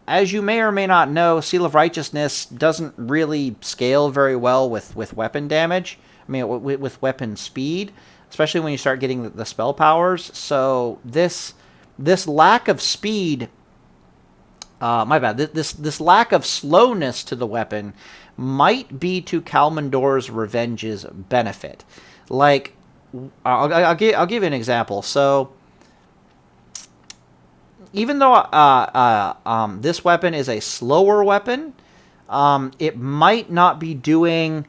as you may or may not know, Seal of Righteousness doesn't really scale very well with weapon damage. I mean, with weapon speed, especially when you start getting the spell powers. So this lack of speed. My bad. This lack of slowness to the weapon might be to Kalvindor's Revenge's benefit. Like, I'll give you an example. So, even though this weapon is a slower weapon, it might not be doing.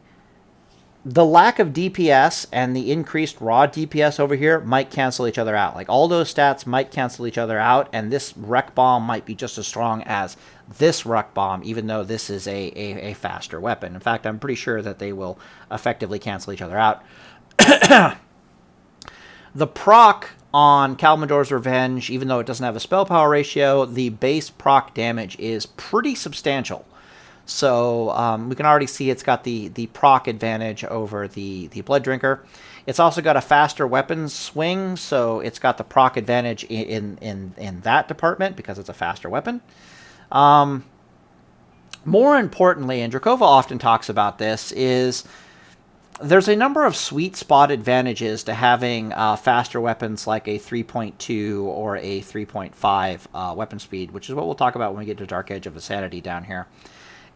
The lack of DPS and the increased raw DPS over here might cancel each other out. Like, all those stats might cancel each other out, and this wreck bomb might be just as strong as this wreck bomb, even though this is a faster weapon. In fact, I'm pretty sure that they will effectively cancel each other out. The proc on Kalvindor's Revenge, even though it doesn't have a spell power ratio, the base proc damage is pretty substantial. So we can already see it's got the proc advantage over the Blood Drinker. It's also got a faster weapons swing, so it's got the proc advantage in that department because it's a faster weapon. More importantly, and Drakova often talks about this, is there's a number of sweet spot advantages to having faster weapons like a 3.2 or a 3.5 weapon speed, which is what we'll talk about when we get to Dark Edge of Insanity down here.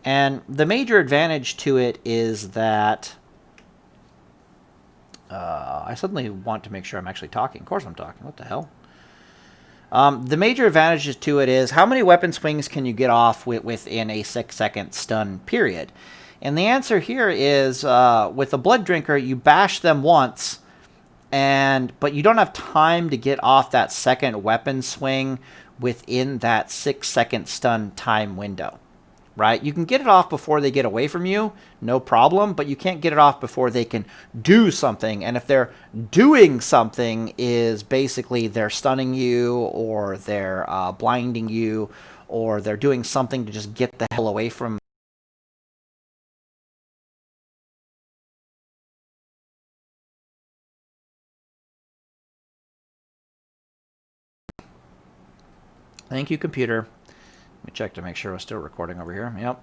And the major advantage to it is that I suddenly want to make sure I'm actually talking. Of course I'm talking. What the hell? The major advantages to it is how many weapon swings can you get off within a 6-second stun period? And the answer here is with the Blood Drinker, you bash them once, but you don't have time to get off that second weapon swing within that 6-second stun time window. Right? You can get it off before they get away from you, no problem, but you can't get it off before they can do something. And if they're doing something is basically they're stunning you, or they're blinding you, or they're doing something to just get the hell away from. Thank you, computer. Let me check to make sure we're still recording over here. Yep.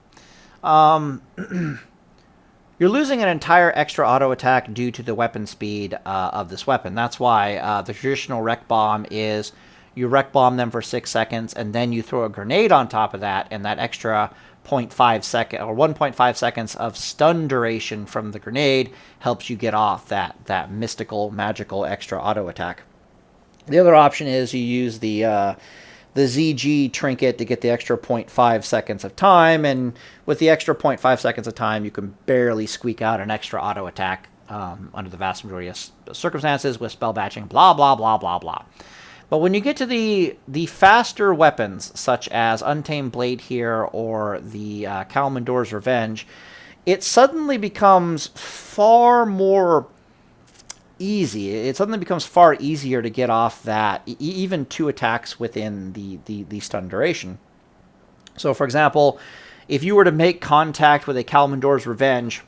You're losing an entire extra auto attack due to the weapon speed of this weapon. That's why the traditional wreck bomb is you wreck bomb them for 6 seconds, and then you throw a grenade on top of that, and that extra 0.5 second or 1.5 seconds of stun duration from the grenade helps you get off that mystical, magical extra auto attack. The other option is you use the ZG trinket to get the extra 0.5 seconds of time, and with the extra 0.5 seconds of time, you can barely squeak out an extra auto attack under the vast majority of circumstances with spell batching, blah, blah, blah, blah, blah. But when you get to the faster weapons, such as Untamed Blade here or the Kalvindor's Revenge, it suddenly becomes far more easy. It suddenly becomes far easier to get off that, even 2 attacks within the stun duration. So, for example, if you were to make contact with a Kalvindor's Revenge,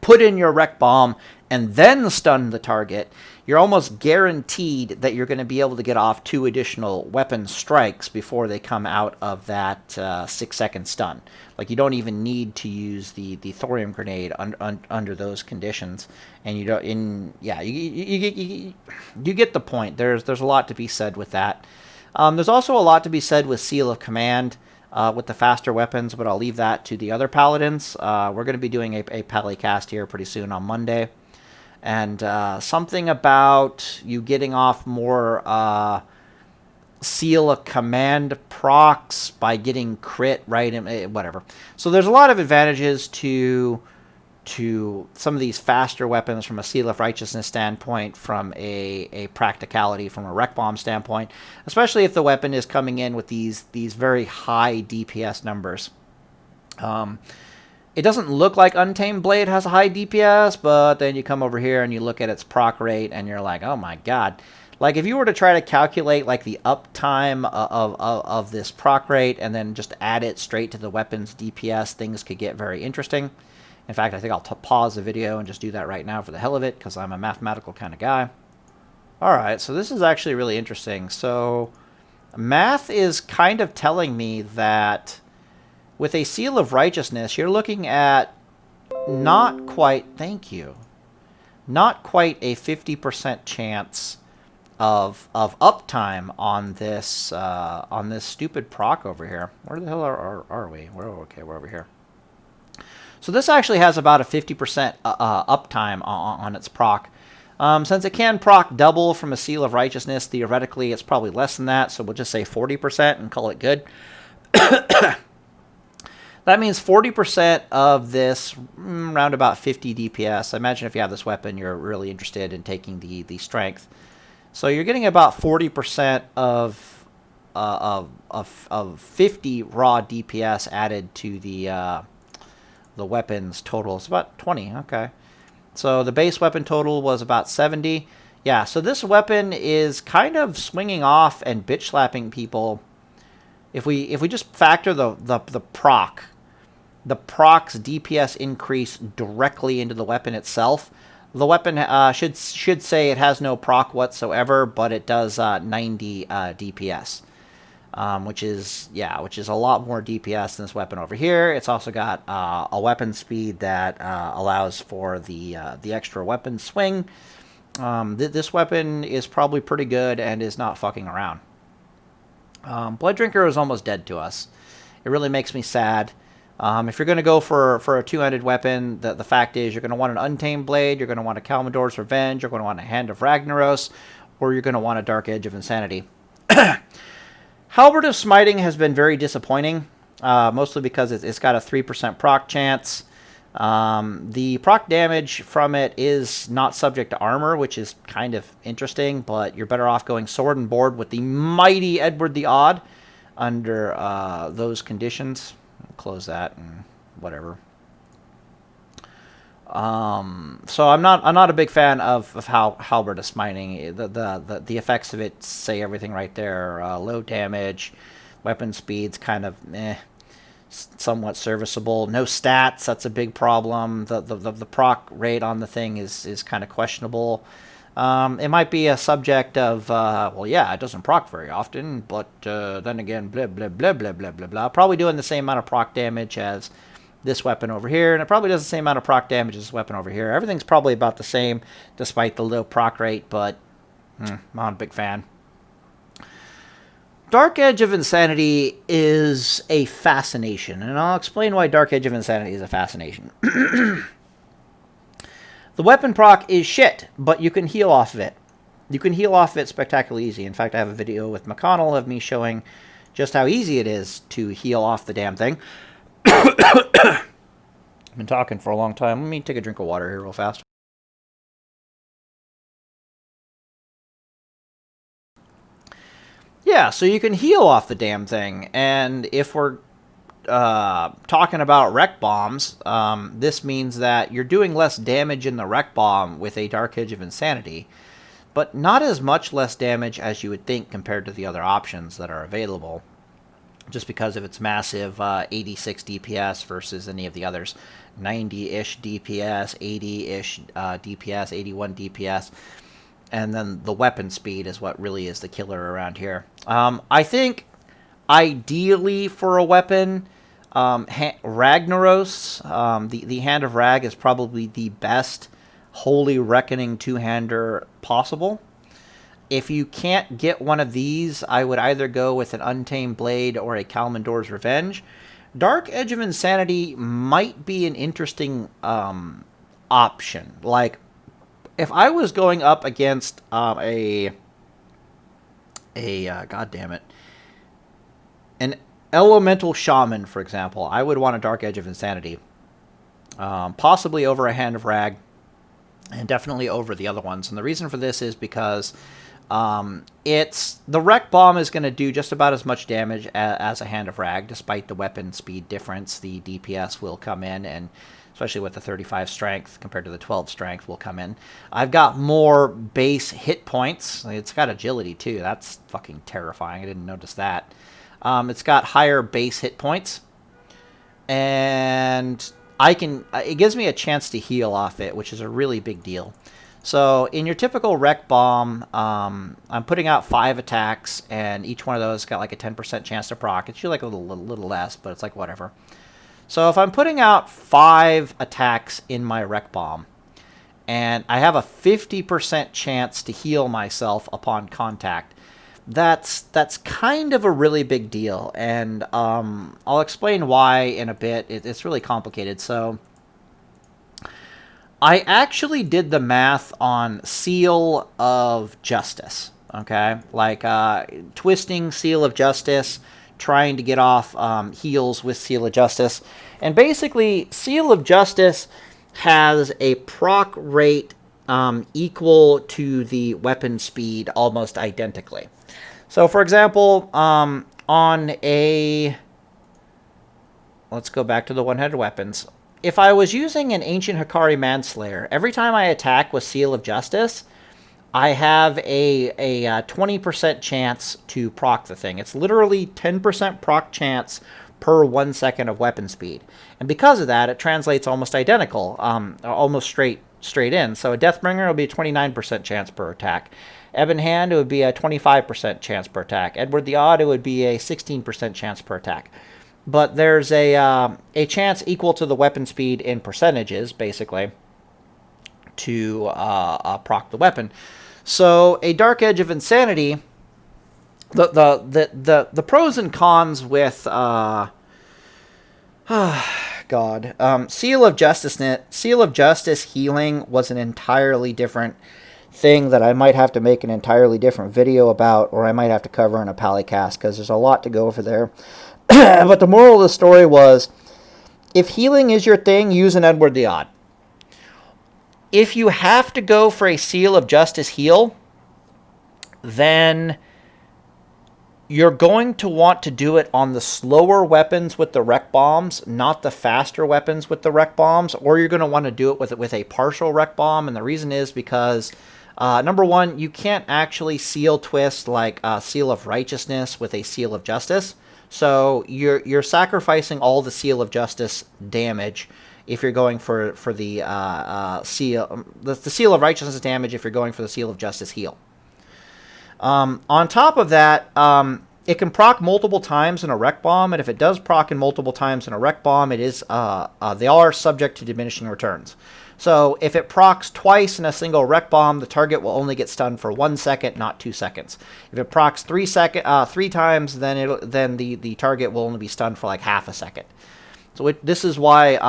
put in your wreck bomb, and then stun the target, you're almost guaranteed that you're going to be able to get off 2 additional weapon strikes before they come out of that 6-second stun. Like, you don't even need to use the thorium grenade under those conditions, and you don't. You get the point. There's a lot to be said with that. There's also a lot to be said with Seal of Command with the faster weapons, but I'll leave that to the other Paladins. We're going to be doing a Pally cast here pretty soon on Monday. And something about you getting off more Seal of Command procs by getting crit, right? Whatever. So there's a lot of advantages to some of these faster weapons from a Seal of Righteousness standpoint, from a practicality, from a Wreck Bomb standpoint, especially if the weapon is coming in with these very high DPS numbers. It doesn't look like Untamed Blade has a high DPS, but then you come over here and you look at its proc rate and you're like, oh my god. Like, if you were to try to calculate like the uptime of this proc rate and then just add it straight to the weapon's DPS, things could get very interesting. In fact, I think I'll pause the video and just do that right now for the hell of it, because I'm a mathematical kind of guy. Alright, so this is actually really interesting. So, math is kind of telling me that with a Seal of Righteousness, you're looking at not quite, thank you, not quite a 50% chance of uptime on this stupid proc over here. Where the hell are we? Okay, we're over here. So this actually has about a 50% uptime on its proc. Since it can proc double from a Seal of Righteousness, theoretically it's probably less than that, so we'll just say 40% and call it good. That means 40% of this, around about 50 DPS. I imagine if you have this weapon, you're really interested in taking the strength. So you're getting about 40% of 50 raw DPS added to the weapon's total. It's about 20, okay. So the base weapon total was about 70. Yeah, so this weapon is kind of swinging off and bitch slapping people. If we just factor the proc, the proc's DPS increase directly into the weapon itself, the weapon should say it has no proc whatsoever, but it does 90 DPS, which is a lot more DPS than this weapon over here. It's also got a weapon speed that allows for the extra weapon swing. This weapon is probably pretty good and is not fucking around. Blood Drinker is almost dead to us. It really makes me sad. If you're going to go for a two-handed weapon, the fact is you're going to want an Untamed Blade, you're going to want a Kalvindor's Revenge, you're going to want a Hand of Ragnaros, or you're going to want a Dark Edge of Insanity. Halberd of Smiting has been very disappointing, mostly because it's got a 3% proc chance. The proc damage from it is not subject to armor, which is kind of interesting, but you're better off going sword and board with the mighty Edward the Odd under those conditions. Close that and whatever. So I'm not a big fan of how Halberd of Smiting. The effects of it say everything right there. Low damage, weapon speed's kind of somewhat serviceable. No stats, that's a big problem. The proc rate on the thing is kind of questionable. It might be a subject of, well, yeah, it doesn't proc very often, but then again, blah, blah, blah, blah, blah, blah, blah. Probably doing the same amount of proc damage as this weapon over here, and it probably does the same amount of proc damage as this weapon over here. Everything's probably about the same, despite the low proc rate, but I'm not a big fan. Dark Edge of Insanity is a fascination, and I'll explain why Dark Edge of Insanity is a fascination. The weapon proc is shit, but you can heal off of it. You can heal off of it spectacularly easy. In fact, I have a video with McConnell of me showing just how easy it is to heal off the damn thing. I've been talking for a long time. Let me take a drink of water here real fast. Yeah, so you can heal off the damn thing, and if we're talking about wreck bombs, this means that you're doing less damage in the wreck bomb with a Dark Edge of Insanity, but not as much less damage as you would think compared to the other options that are available. just because of its massive 86 DPS versus any of the others. 90-ish DPS, 80-ish DPS, 81 DPS. And then the weapon speed is what really is the killer around here. I think, ideally for a weapon, Ragnaros, the Hand of Rag, is probably the best Holy Reckoning two-hander possible. If you can't get one of these, I would either go with an Untamed Blade or a Kalvindor's Revenge. Dark Edge of Insanity might be an interesting option. Like, if I was going up against God damn it, an Elemental Shaman, for example, I would want a Dark Edge of Insanity. Possibly over a Hand of Rag, and definitely over the other ones. And the reason for this is because the Wreck Bomb is going to do just about as much damage as a Hand of Rag, despite the weapon speed difference. The DPS will come in, and especially with the 35 strength compared to the 12 strength will come in. I've got more base hit points. It's got agility too. That's fucking terrifying. I didn't notice that. It's got higher base hit points, and it gives me a chance to heal off it, which is a really big deal. So in your typical Wreck Bomb, I'm putting out 5 attacks, and each one of those got like a 10% chance to proc. It's usually like a little less, but it's like whatever. So if I'm putting out 5 attacks in my Wreck Bomb, and I have a 50% chance to heal myself upon contact, that's kind of a really big deal. And I'll explain why in a bit. It's really complicated. So I actually did the math on Seal of Justice, okay? Like twisting Seal of Justice, trying to get off heals with Seal of Justice. And basically, Seal of Justice has a proc rate equal to the weapon speed almost identically. So, for example, let's go back to the one-handed weapons. If I was using an Ancient Hikari Manslayer, every time I attack with Seal of Justice, I have a 20% chance to proc the thing. It's literally 10% proc chance per 1 second of weapon speed. And because of that, it translates almost identical, almost straight in. So a Deathbringer will be a 29% chance per attack. Ebon Hand, it would be a 25% chance per attack. Edward the Odd, it would be a 16% chance per attack. But there's a chance equal to the weapon speed in percentages, basically, to proc the weapon. So a Dark Edge of Insanity, the pros and cons with Seal of Justice healing was an entirely different thing that I might have to make an entirely different video about, or I might have to cover in a Palicast, because there's a lot to go over there. But the moral of the story was, if healing is your thing, use an Edward the Odd. If you have to go for a Seal of Justice heal, then you're going to want to do it on the slower weapons with the Wreck Bombs, not the faster weapons with the Wreck Bombs, or you're going to want to do it with a partial Wreck Bomb. And the reason is because, number one, you can't actually seal twist like Seal of Righteousness with a Seal of Justice. So you're sacrificing all the Seal of Justice damage if you're going for the Seal of Righteousness damage if you're going for the Seal of Justice heal. On top of that, it can proc multiple times in a Wreck Bomb, and if it does proc in multiple times in a Wreck Bomb, it is they are subject to diminishing returns. So if it procs twice in a single Wreck Bomb, the target will only get stunned for 1 second, not 2 seconds. If it procs 3 times, then the target will only be stunned for like half a second. So this is why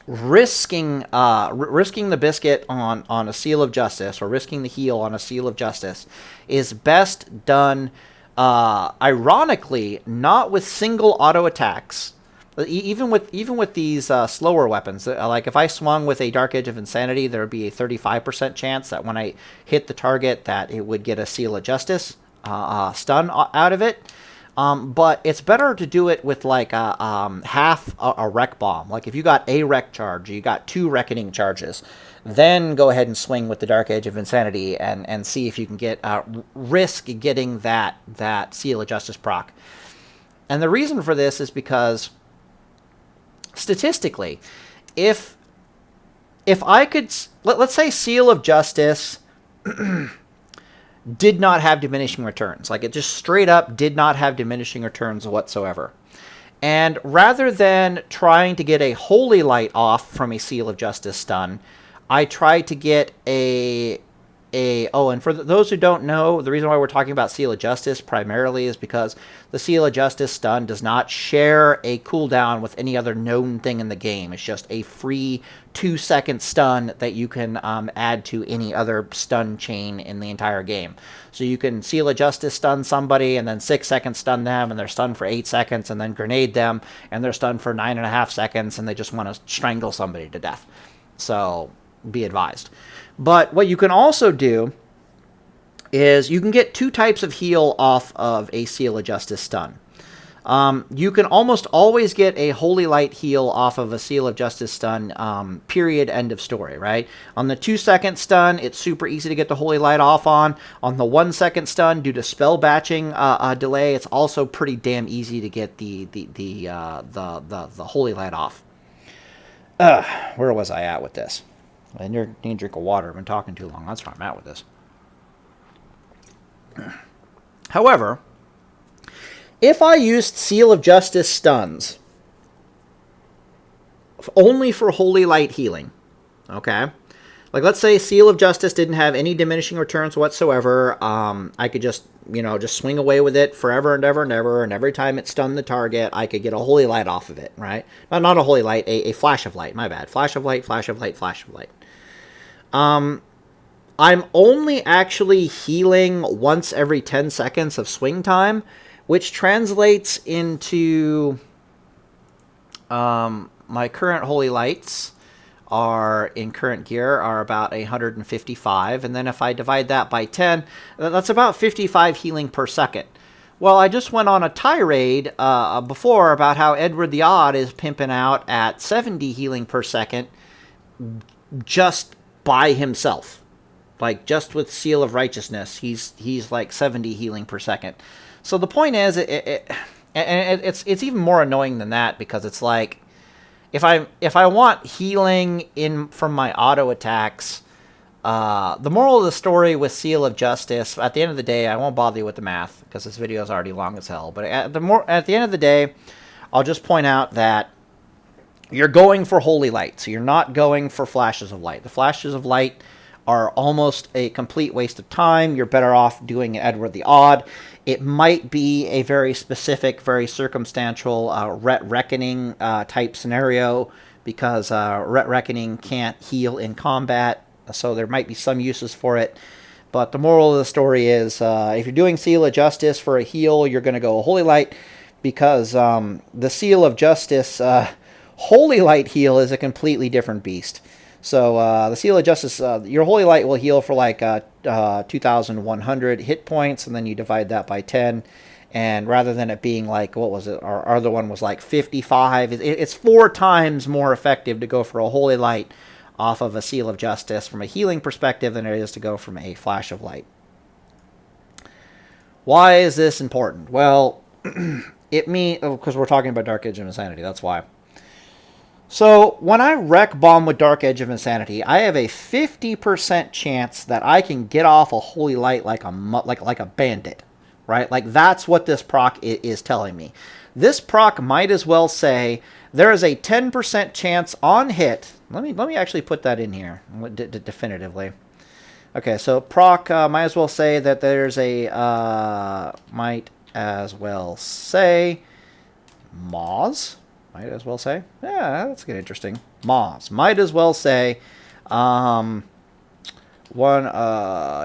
risking the biscuit on a Seal of Justice, or risking the heal on a Seal of Justice, is best done ironically not with single auto attacks. Even with these slower weapons, like if I swung with a Dark Edge of Insanity, there would be a 35% chance that when I hit the target that it would get a Seal of Justice stun out of it. But it's better to do it with like half a Wreck Bomb. Like if you got a Wreck charge, you got 2 Reckoning charges, then go ahead and swing with the Dark Edge of Insanity and see if you can get risk getting that Seal of Justice proc. And the reason for this is because statistically, if I could, let's say Seal of Justice did not have diminishing returns. Like, it just straight up did not have diminishing returns whatsoever. And rather than trying to get a Holy Light off from a Seal of Justice stun, I tried to get and for those who don't know, the reason why we're talking about Seal of Justice primarily is because the Seal of Justice stun does not share a cooldown with any other known thing in the game. It's just a free 2-second stun that you can add to any other stun chain in the entire game. So you can Seal of Justice stun somebody, and then 6 seconds stun them, and they're stunned for 8 seconds, and then grenade them, and they're stunned for 9.5 seconds, and they just want to strangle somebody to death. So be advised. But what you can also do is you can get 2 types of heal off of a Seal of Justice stun. You can almost always get a Holy Light heal off of a Seal of Justice stun, period, end of story, right? On the 2-second stun, it's super easy to get the Holy Light off on. On the 1-second stun, due to spell batching delay, it's also pretty damn easy to get the Holy Light off. Where was I at with this? I need a drink of water. I've been talking too long. That's where I'm at with this. However, if I used Seal of Justice stuns only for Holy Light healing, okay? Like, let's say Seal of Justice didn't have any diminishing returns whatsoever. I could just swing away with it forever and ever and ever, and every time it stunned the target, I could get a Holy Light off of it, right? Not a Holy Light, a Flash of Light, my bad. Flash of Light, Flash of Light, Flash of Light. I'm only actually healing once every 10 seconds of swing time, which translates into my current Holy Lights in current gear are about 155, and then if I divide that by 10, that's about 55 healing per second. Well, I just went on a tirade before about how Edward the Odd is pimping out at 70 healing per second just by himself. Like, just with Seal of Righteousness, he's like 70 healing per second. So the point is, it's even more annoying than that, because it's like, if I want healing from my auto attacks, the moral of the story with Seal of Justice, at the end of the day, I won't bother you with the math because this video is already long as hell. But at the end of the day, I'll just point out that you're going for Holy Light, so you're not going for Flashes of Light. The Flashes of Light are almost a complete waste of time. You're better off doing Edward the Odd. It might be a very specific, very circumstantial Ret Reckoning type scenario, because Ret Reckoning can't heal in combat, so there might be some uses for it. But the moral of the story is, if you're doing Seal of Justice for a heal, you're going to go Holy Light, because the Seal of Justice Holy Light heal is a completely different beast. So the Seal of Justice, your Holy Light will heal for like 2,100 hit points, and then you divide that by 10. And rather than it being like, what was it? Our other one was like 55. It's 4 times more effective to go for a Holy Light off of a Seal of Justice from a healing perspective than it is to go from a Flash of Light. Why is this important? Well, because we're talking about Dark Edge of Insanity, that's why. So when I wreck bomb with Dark Edge of Insanity, I have a 50% chance that I can get off a Holy Light like a bandit, right? Like, that's what this proc is telling me. This proc might as well say there is a 10% chance on hit. Let me actually put that in here definitively. Okay, so proc might as well say that there's a might as well say Moz. Might as well say. Yeah, that's getting interesting. Moz. Might as well say one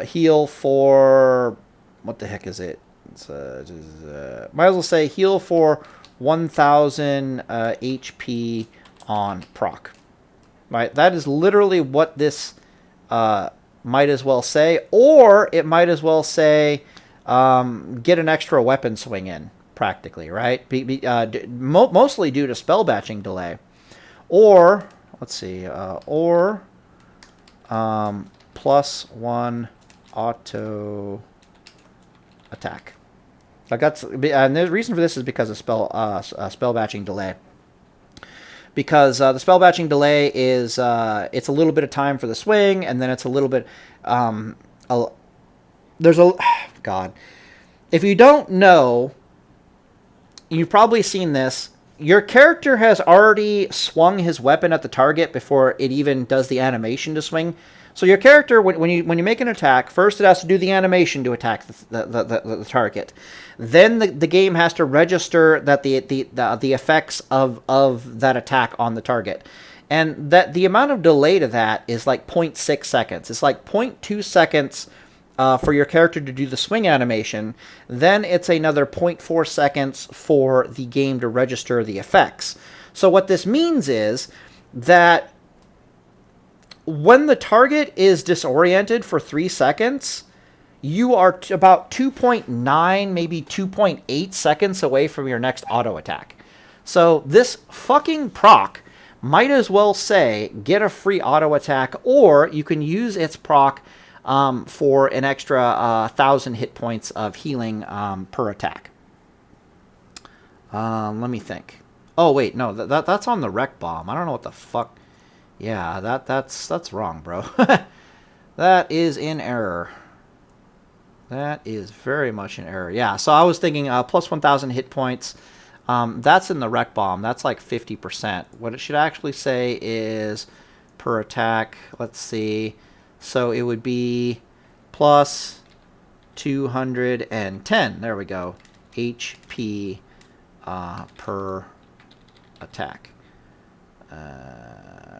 heal for, what the heck is it? It's might as well say heal for 1,000 HP on proc. Right? That is literally what this might as well say. Or it might as well say get an extra weapon swing in. Practically, right? Mostly due to spell batching delay. Or, let's see, +1 auto attack. And the reason for this is because of spell batching delay. Because the spell batching delay is it's a little bit of time for the swing, and then it's a little bit there's a God. If you don't know, you've probably seen this. Your character has already swung his weapon at the target before it even does the animation to swing. So your character, when you make an attack, first it has to do the animation to attack the target. Then the game has to register that the effects of that attack on the target. And that the amount of delay to that is like 0.6 seconds. It's like 0.2 seconds for your character to do the swing animation. Then it's another 0.4 seconds for the game to register the effects. So what this means is that when the target is disoriented for 3 seconds, you are about 2.9, maybe 2.8 seconds away from your next auto attack. So this fucking proc might as well say get a free auto attack, or you can use its proc for an extra 1,000 hit points of healing per attack. Let me think. Oh wait, no, that's on the wreck bomb. I don't know what the fuck. Yeah, that's wrong, bro. That is in error. That is very much in error. Yeah, so I was thinking plus 1,000 hit points. That's in the wreck bomb. That's like 50%. What it should actually say is per attack. Let's see. So it would be plus 210. There we go. HP per attack.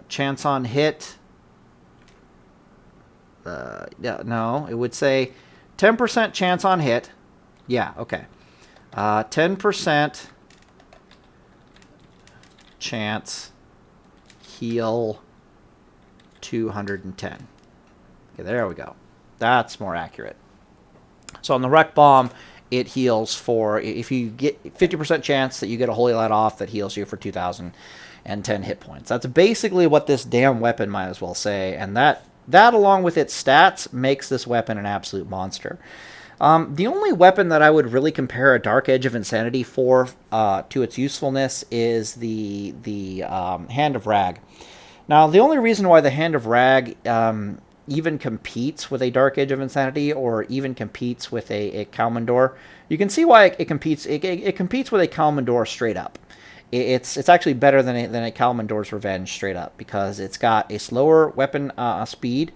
Chance on hit. Yeah, no, it would say 10% chance on hit. Yeah, okay. 10% chance heal 210. Okay, there we go. That's more accurate. So on the wreck bomb, it heals for, if you get 50% chance that you get a holy light off, that heals you for 2,010 hit points. That's basically what this damn weapon might as well say, and that along with its stats makes this weapon an absolute monster. The only weapon that I would really compare a Dark Edge of Insanity for to its usefulness is the Hand of Rag. Now, the only reason why the Hand of Rag even competes with a Dark Edge of Insanity, or even competes with a Kalvindor, you can see why it competes. It competes with a Kalvindor straight up. It's actually better than a Kalvindor's Revenge straight up, because it's got a slower weapon speed.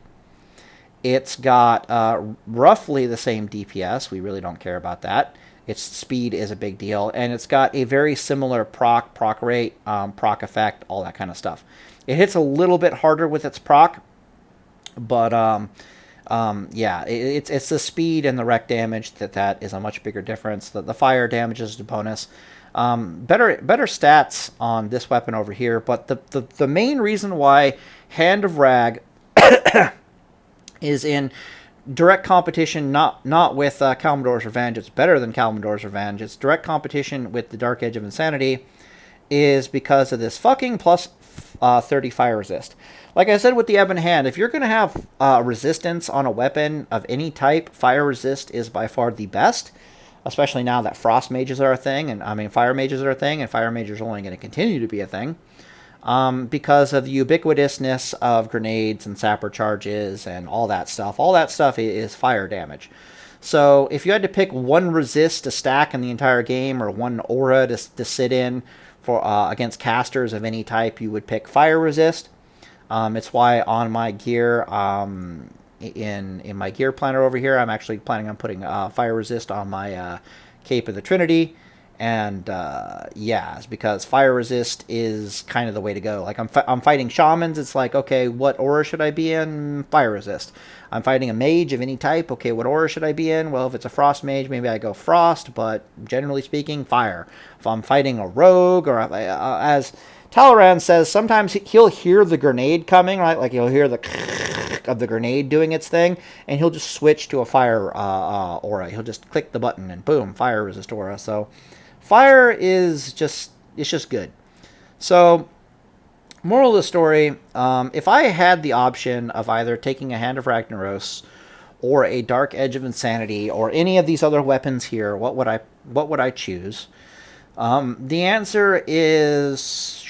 It's got roughly the same DPS. We really don't care about that. Its speed is a big deal, and it's got a very similar proc rate, proc effect, all that kind of stuff. It hits a little bit harder with its proc, but yeah, it's the speed and the wreck damage that is a much bigger difference. The fire damage is a bonus. Better stats on this weapon over here, but the main reason why Hand of Rag is in direct competition, not with Kalvindor's Revenge. It's better than Kalvindor's Revenge. It's direct competition with the Dark Edge of Insanity, is because of this fucking plus 30 fire resist. Like I said with the Ebon Hand, if you're going to have resistance on a weapon of any type, fire resist is by far the best, especially now that frost mages are a thing, and I mean fire mages are a thing, and fire mages are only going to continue to be a thing. Because of the ubiquitousness of grenades and sapper charges and all that stuff. All that stuff is fire damage. So if you had to pick one resist to stack in the entire game, or one aura to sit in for against casters of any type, you would pick fire resist. It's why on my gear, in my gear planner over here, I'm actually planning on putting fire resist on my Cape of the Trinity. And yeah, it's because fire resist is kind of the way to go. Like I'm fighting shamans. It's like, okay, what aura should I be in? Fire resist. I'm fighting a mage of any type. Okay, what aura should I be in? Well, if it's a frost mage, maybe I go frost. But generally speaking, fire. If I'm fighting a rogue, or as Talleyrand says, sometimes he'll hear the grenade coming, right? Like he'll hear the of the grenade doing its thing, and he'll just switch to a fire aura. He'll just click the button and boom, fire resist aura. So fire is just good. So, moral of the story, if I had the option of either taking a Hand of Ragnaros or a Dark Edge of Insanity, or any of these other weapons here, what would I choose? The answer is,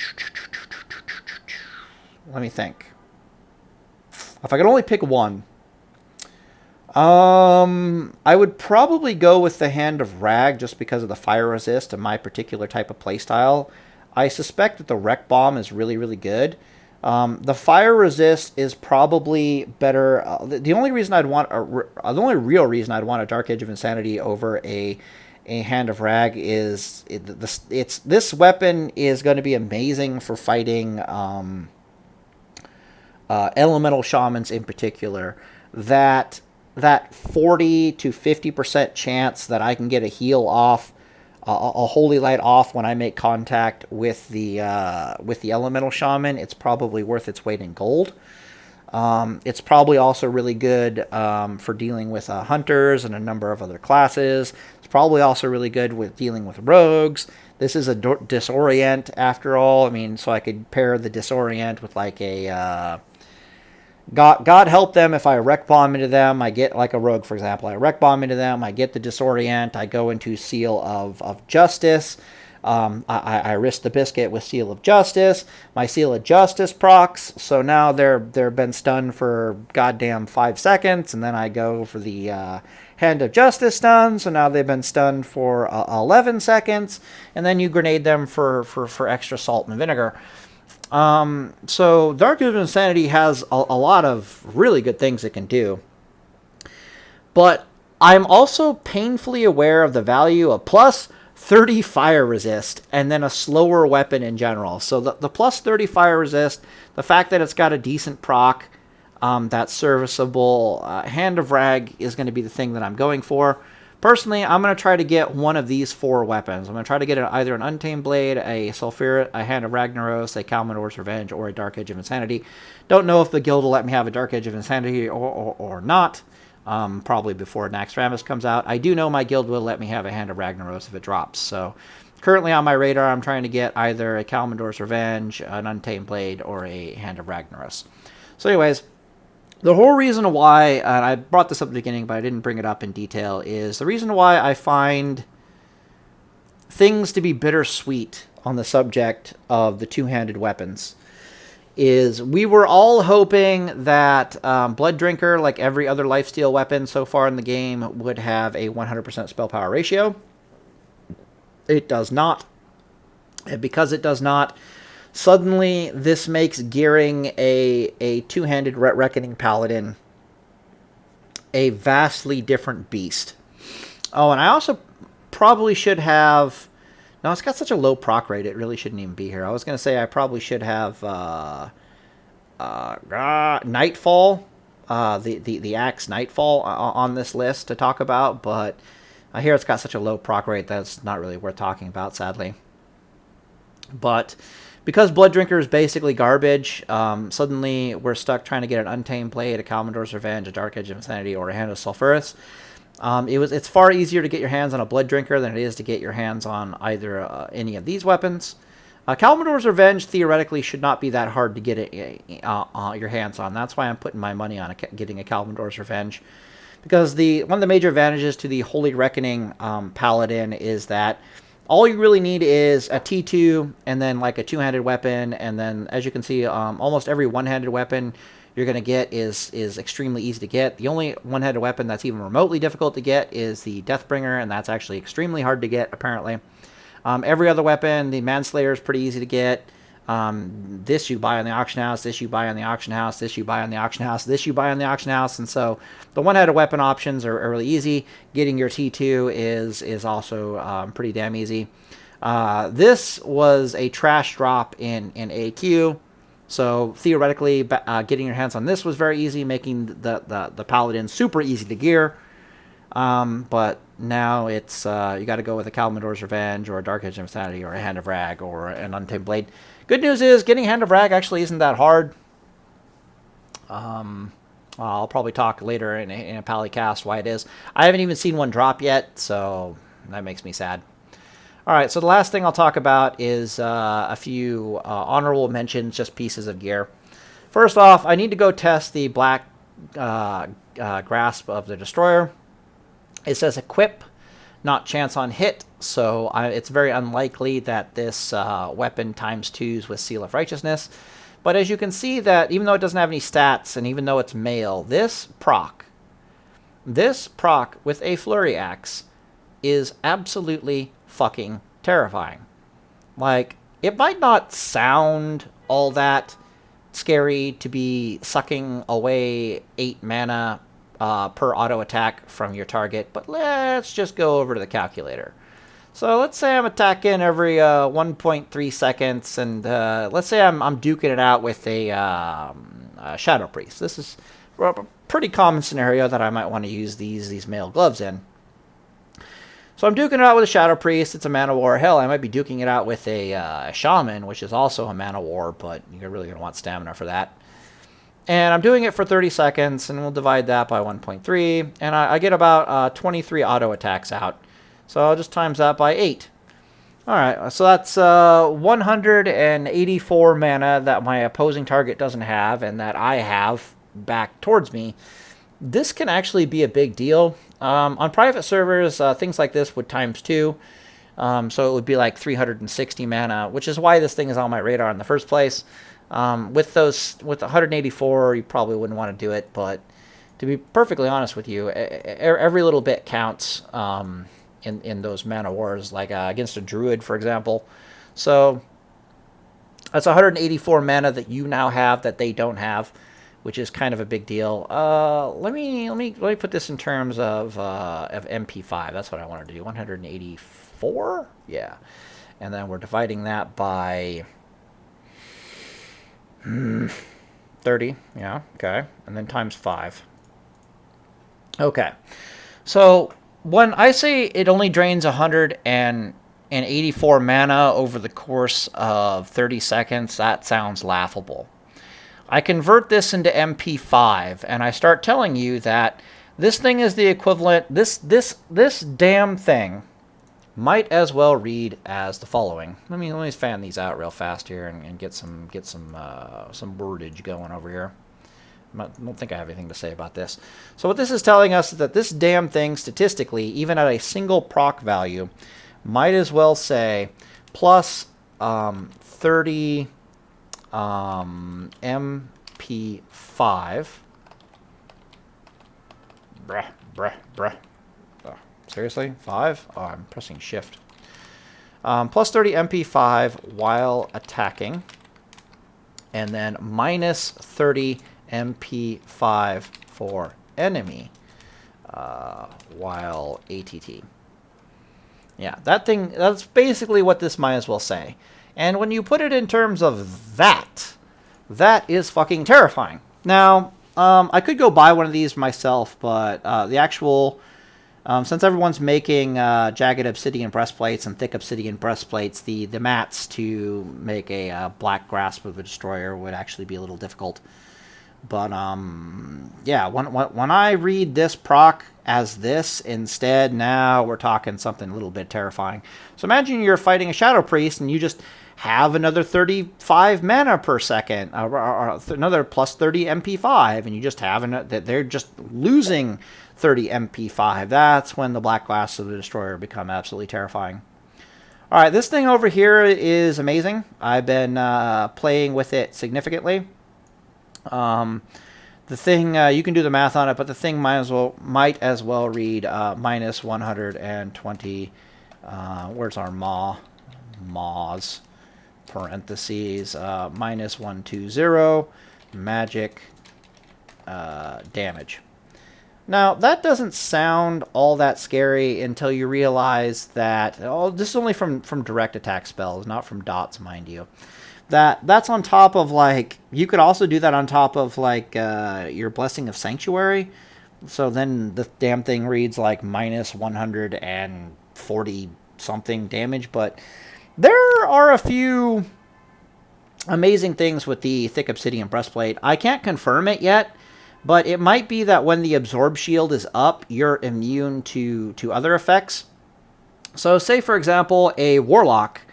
let me think. If I could only pick one, I would probably go with the Hand of Rag just because of the fire resist and my particular type of playstyle. I suspect that the Wreck Bomb is really, really good. The fire resist is probably better. The only reason I'd want the only real reason I'd want a Dark Edge of Insanity over a Hand of Rag is this weapon is going to be amazing for fighting elemental shamans in particular. That 40 to 50% chance that I can get a heal off, a holy light off when I make contact with the elemental shaman, it's probably worth its weight in gold. It's probably also really good for dealing with hunters and a number of other classes. It's probably also really good with dealing with rogues. This is a disorient after all. I mean, so I could pair the disorient with like a God help them if I wreck bomb into them. I get like a rogue, for example. I wreck bomb into them. I get the disorient. I go into Seal of Justice. I risk the biscuit with Seal of Justice. My Seal of Justice procs. So now they've been stunned for goddamn 5 seconds, and then I go for the Hand of Justice stun. So now they've been stunned for 11 seconds, and then you grenade them for extra salt and vinegar. So Dark Edge of Insanity has a lot of really good things it can do. But I'm also painfully aware of the value of plus 30 fire resist and then a slower weapon in general. So the plus 30 fire resist, the fact that it's got a decent proc that's serviceable, Hand of Rag is going to be the thing that I'm going for. Personally, I'm going to try to get one of these 4 weapons. I'm going to try to get either an Untamed Blade, a Sulfuret, a Hand of Ragnaros, a Kalvindor's Revenge, or a Dark Edge of Insanity. Don't know if the guild will let me have a Dark Edge of Insanity or not. Probably before Naxxramas comes out. I do know my guild will let me have a Hand of Ragnaros if it drops. So currently on my radar, I'm trying to get either a Kalvindor's Revenge, an Untamed Blade, or a Hand of Ragnaros. So anyways, the whole reason why, and I brought this up at the beginning, but I didn't bring it up in detail, is the reason why I find things to be bittersweet on the subject of the two-handed weapons is we were all hoping that Blood Drinker, like every other lifesteal weapon so far in the game, would have a 100% spell power ratio. It does not. And because it does not, suddenly this makes gearing a two-handed Reckoning Paladin a vastly different beast. Oh, and I also probably should have... No, it's got such a low proc rate, it really shouldn't even be here. I was going to say I probably should have Nightfall, the Axe Nightfall on this list to talk about, but I hear it's got such a low proc rate that it's not really worth talking about, sadly. But because Blood Drinker is basically garbage, suddenly we're stuck trying to get an Untamed Blade, a Kalvindor's Revenge, a Dark Edge of Insanity, or a Hand of Sulfuris. It's far easier to get your hands on a Blood Drinker than it is to get your hands on either any of these weapons. Kalvindor's Revenge theoretically should not be that hard to get your hands on. That's why I'm putting my money on getting a Kalvindor's Revenge. Because one of the major advantages to the Holy Reckoning Paladin is that all you really need is a T2 and then like a two-handed weapon. And then, as you can see, almost every one-handed weapon you're going to get is extremely easy to get. The only one-handed weapon that's even remotely difficult to get is the Deathbringer, and that's actually extremely hard to get, apparently. Every other weapon, the Manslayer is pretty easy to get. This you buy on the auction house, this you buy on the auction house, this you buy on the auction house, this you buy on the auction house, and so the one-handed weapon options are really easy. Getting your T2 is also pretty damn easy. This was a trash drop in AQ, so theoretically getting your hands on this was very easy, making the Paladin super easy to gear. But now it's you got to go with a Kalvindor's Revenge or a Dark Edge of Insanity or a Hand of Rag or an Untamed Blade. Good news is getting Hand of Rag actually isn't that hard. I'll probably talk later in a Palicast why it is. I haven't even seen one drop yet, so that makes me sad. All right, so the last thing I'll talk about is a few honorable mentions, just pieces of gear. First off, I need to go test the Black grasp of the destroyer. It says equip, not chance on hit, so it's very unlikely that this weapon times 2s with Seal of Righteousness. But as you can see that even though it doesn't have any stats, and even though it's melee, this proc with a Flurry Axe is absolutely fucking terrifying. Like, it might not sound all that scary to be sucking away 8 mana per auto attack from your target, but let's just go over to the calculator. So let's say I'm attacking every 1.3 seconds, and let's say I'm duking it out with a Shadow Priest. This is a pretty common scenario that I might want to use these mail gloves in. So I'm duking it out with a Shadow Priest. It's a mana war. Hell, I might be duking it out with a Shaman, which is also a mana war, but you're really going to want stamina for that. And I'm doing it for 30 seconds, and we'll divide that by 1.3, and I get about 23 auto attacks out. So I'll just times that by 8. Alright, so that's 184 mana that my opposing target doesn't have, and that I have back towards me. This can actually be a big deal. On private servers, things like this would times 2. So it would be like 360 mana, which is why this thing is on my radar in the first place. With 184, you probably wouldn't want to do it, but to be perfectly honest with you, every little bit counts in those mana wars, like against a druid, for example. So that's 184 mana that you now have that they don't have, which is kind of a big deal. Let me put this in terms of MP5. That's what I wanted to do. 184, yeah, and then we're dividing that by 30, yeah, okay, and then times 5. Okay, so when I say it only drains 184 mana over the course of 30 seconds, that sounds laughable. I convert this into MP5, and I start telling you that this thing is the equivalent, this damn thing might as well read as the following. Let me fan these out real fast here and get some wordage going over here. I don't think I have anything to say about this. So what this is telling us is that this damn thing, statistically, even at a single proc value, might as well say plus 30 MP5. Bruh. Seriously? 5? Oh, I'm pressing shift. Plus 30 MP5 while attacking. And then minus 30 MP5 for enemy while ATT. Yeah, that's basically what this might as well say. And when you put it in terms of that is fucking terrifying. Now, I could go buy one of these myself, but the actual... since everyone's making jagged obsidian breastplates and thick obsidian breastplates, the mats to make a black grasp of a destroyer would actually be a little difficult. But yeah, when I read this proc as this instead, now we're talking something a little bit terrifying. So imagine you're fighting a Shadow Priest and you just have another 35 mana per second, or another plus 30 MP5, and you just have that they're just losing 30 MP5. That's when the Black Glass of the Destroyer become absolutely terrifying. All right, this thing over here is amazing. I've been playing with it significantly. The thing, you can do the math on it, but the thing might as well read minus 120. Where's our Maws? Parentheses, minus 120 magic damage. Now, that doesn't sound all that scary until you realize that, this is only from direct attack spells, not from dots, mind you. That's on top of, like, you could also do that on top of, like, your Blessing of Sanctuary. So then the damn thing reads, like, minus 140 something damage, but there are a few amazing things with the thick obsidian breastplate. I can't confirm it yet, but it might be that when the absorb shield is up, you're immune to other effects. So say, for example, a warlock.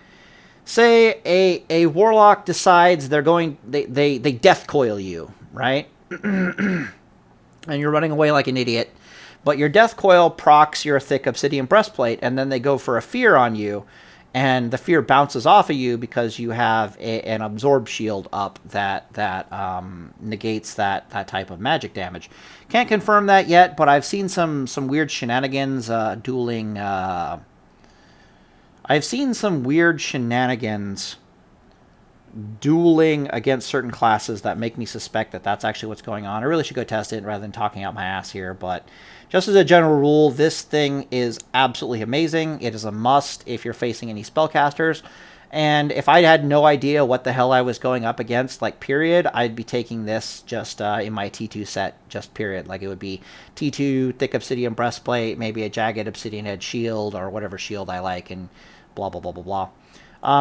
Say a warlock decides they death coil you, right? and you're running away like an idiot, but your death coil procs your thick obsidian breastplate, and then they go for a fear on you, and the fear bounces off of you because you have an absorb shield up that negates that type of magic damage. Can't confirm that yet, but I've seen some weird shenanigans dueling. I've seen some weird shenanigans dueling against certain classes that make me suspect that that's actually what's going on. I really should go test it rather than talking out my ass here, but just as a general rule, this thing is absolutely amazing. It is a must if you're facing any spellcasters, and if I had no idea what the hell I was going up against, like, period, I'd be taking this just in my T2 set, just period. Like, it would be T2, thick obsidian breastplate, maybe a jagged obsidian edge shield, or whatever shield I like, and blah, blah, blah, blah, blah.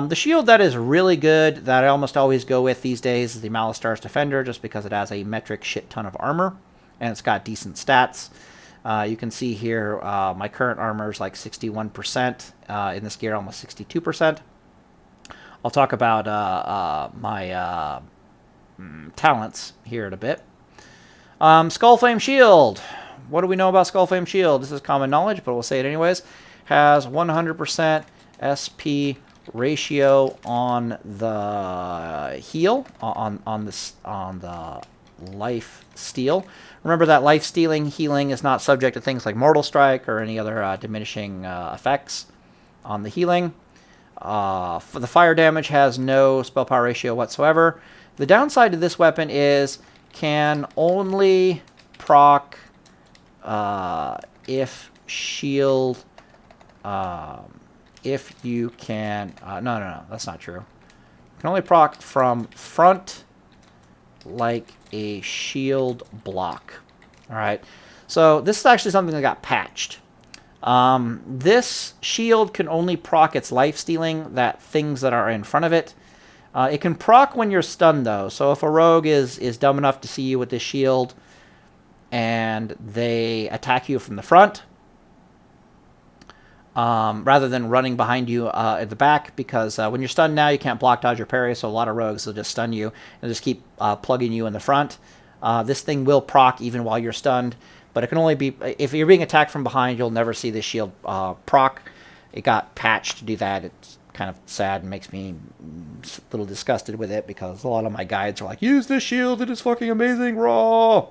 The shield that is really good, that I almost always go with these days, is the Malastars Defender, just because it has a metric shit ton of armor, and it's got decent stats. You can see here my current armor is like 61%, in this gear almost 62%. I'll talk about my talents here in a bit. Skullflame Shield. What do we know about Skullflame Shield? This is common knowledge, but we'll say it anyways. Has 100% SP ratio on the heal, on the life steal. Remember that life stealing healing is not subject to things like Mortal Strike or any other diminishing effects on the healing. For the fire damage has no spell power ratio whatsoever. The downside to this weapon is can only proc if shield. If you can... no, that's not true. You can only proc from front like a shield block. Alright, so this is actually something that got patched. This shield can only proc its life stealing, that things that are in front of it. It can proc when you're stunned, though. So if a rogue is dumb enough to see you with this shield and they attack you from the front, rather than running behind you at the back, because when you're stunned now, you can't block, dodge, or parry, so a lot of rogues will just stun you and just keep plugging you in the front. This thing will proc even while you're stunned, but it can only be... If you're being attacked from behind, you'll never see this shield proc. It got patched to do that. It's kind of sad and makes me a little disgusted with it, because a lot of my guides are like, use this shield, it is fucking amazing, raw!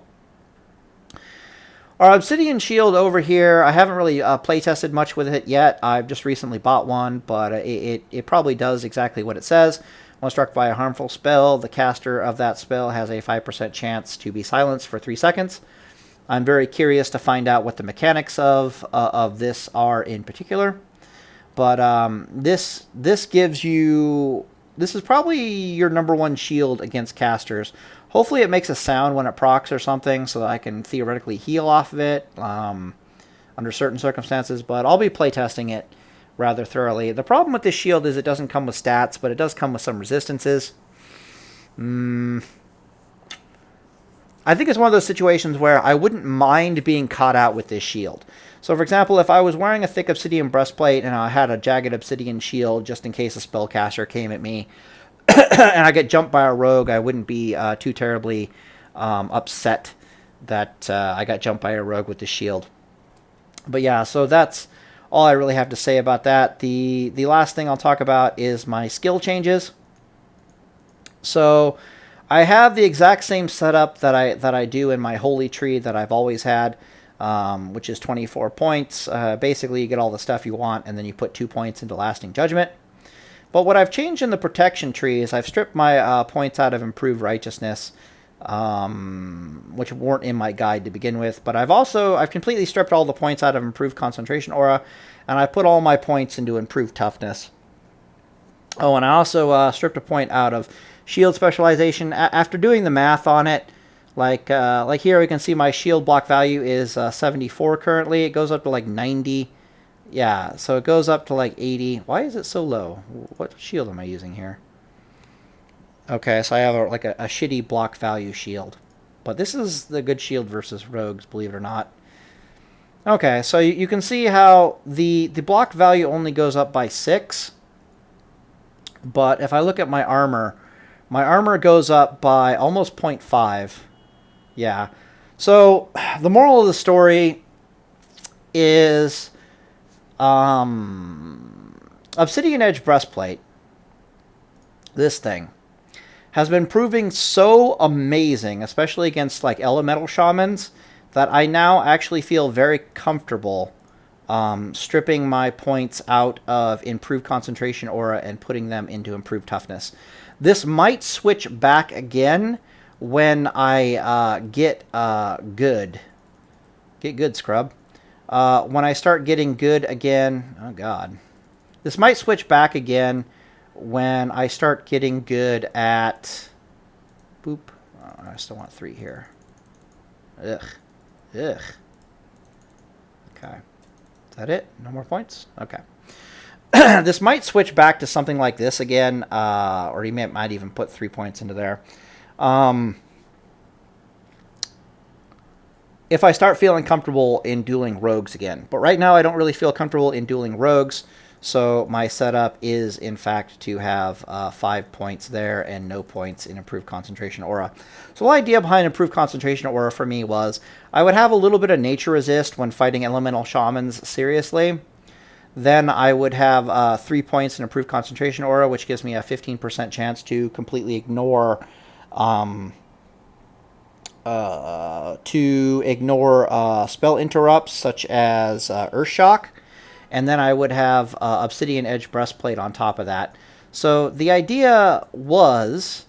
Our Obsidian Shield over here, I haven't really play-tested much with it yet. I've just recently bought one, but it probably does exactly what it says. When struck by a harmful spell, the caster of that spell has a 5% chance to be silenced for 3 seconds. I'm very curious to find out what the mechanics of this are in particular. But this gives you... This is probably your #1 shield against casters. Hopefully it makes a sound when it procs or something, so that I can theoretically heal off of it under certain circumstances, but I'll be playtesting it rather thoroughly. The problem with this shield is it doesn't come with stats, but it does come with some resistances. I think it's one of those situations where I wouldn't mind being caught out with this shield. So, for example, if I was wearing a thick obsidian breastplate and I had a jagged obsidian shield just in case a spellcaster came at me, and I get jumped by a rogue, I wouldn't be too terribly upset that I got jumped by a rogue with the shield. But yeah, so that's all I really have to say about that. The last thing I'll talk about is my skill changes. So I have the exact same setup that I do in my holy tree that I've always had, which is 24 points. Basically, you get all the stuff you want, and then you put 2 points into Lasting Judgment. But what I've changed in the protection tree is I've stripped my points out of Improved Righteousness, which weren't in my guide to begin with. But I've completely stripped all the points out of Improved Concentration Aura, and I put all my points into Improved Toughness. Oh, and I also stripped a point out of Shield Specialization. After doing the math on it, like here we can see my shield block value is 74 currently. It goes up to like 90. Yeah, so it goes up to like 80. Why is it so low? What shield am I using here? Okay, so I have a shitty block value shield. But this is the good shield versus rogues, believe it or not. Okay, so you can see how the block value only goes up by 6. But if I look at my armor goes up by almost 0.5. Yeah. So the moral of the story is Obsidian Edge Breastplate, this thing, has been proving so amazing, especially against like elemental shamans, that I now actually feel very comfortable stripping my points out of improved concentration aura and putting them into improved toughness. This might switch back again when I get good. Get good, scrub. When I start getting good again... Oh, God. This might switch back again when I start getting good at... Boop. Oh, I still want 3 here. Ugh. Ugh. Okay. Is that it? No more points? Okay. This might switch back to something like this again, or you might even put 3 points into there. If I start feeling comfortable in dueling rogues again. But right now I don't really feel comfortable in dueling rogues, so my setup is, in fact, to have 5 points there and no points in improved concentration aura. So the idea behind improved concentration aura for me was I would have a little bit of nature resist when fighting elemental shamans seriously. Then I would have 3 points in improved concentration aura, which gives me a 15% chance to completely ignore spell interrupts such as Earthshock. And then I would have Obsidian Edge Breastplate on top of that. So the idea was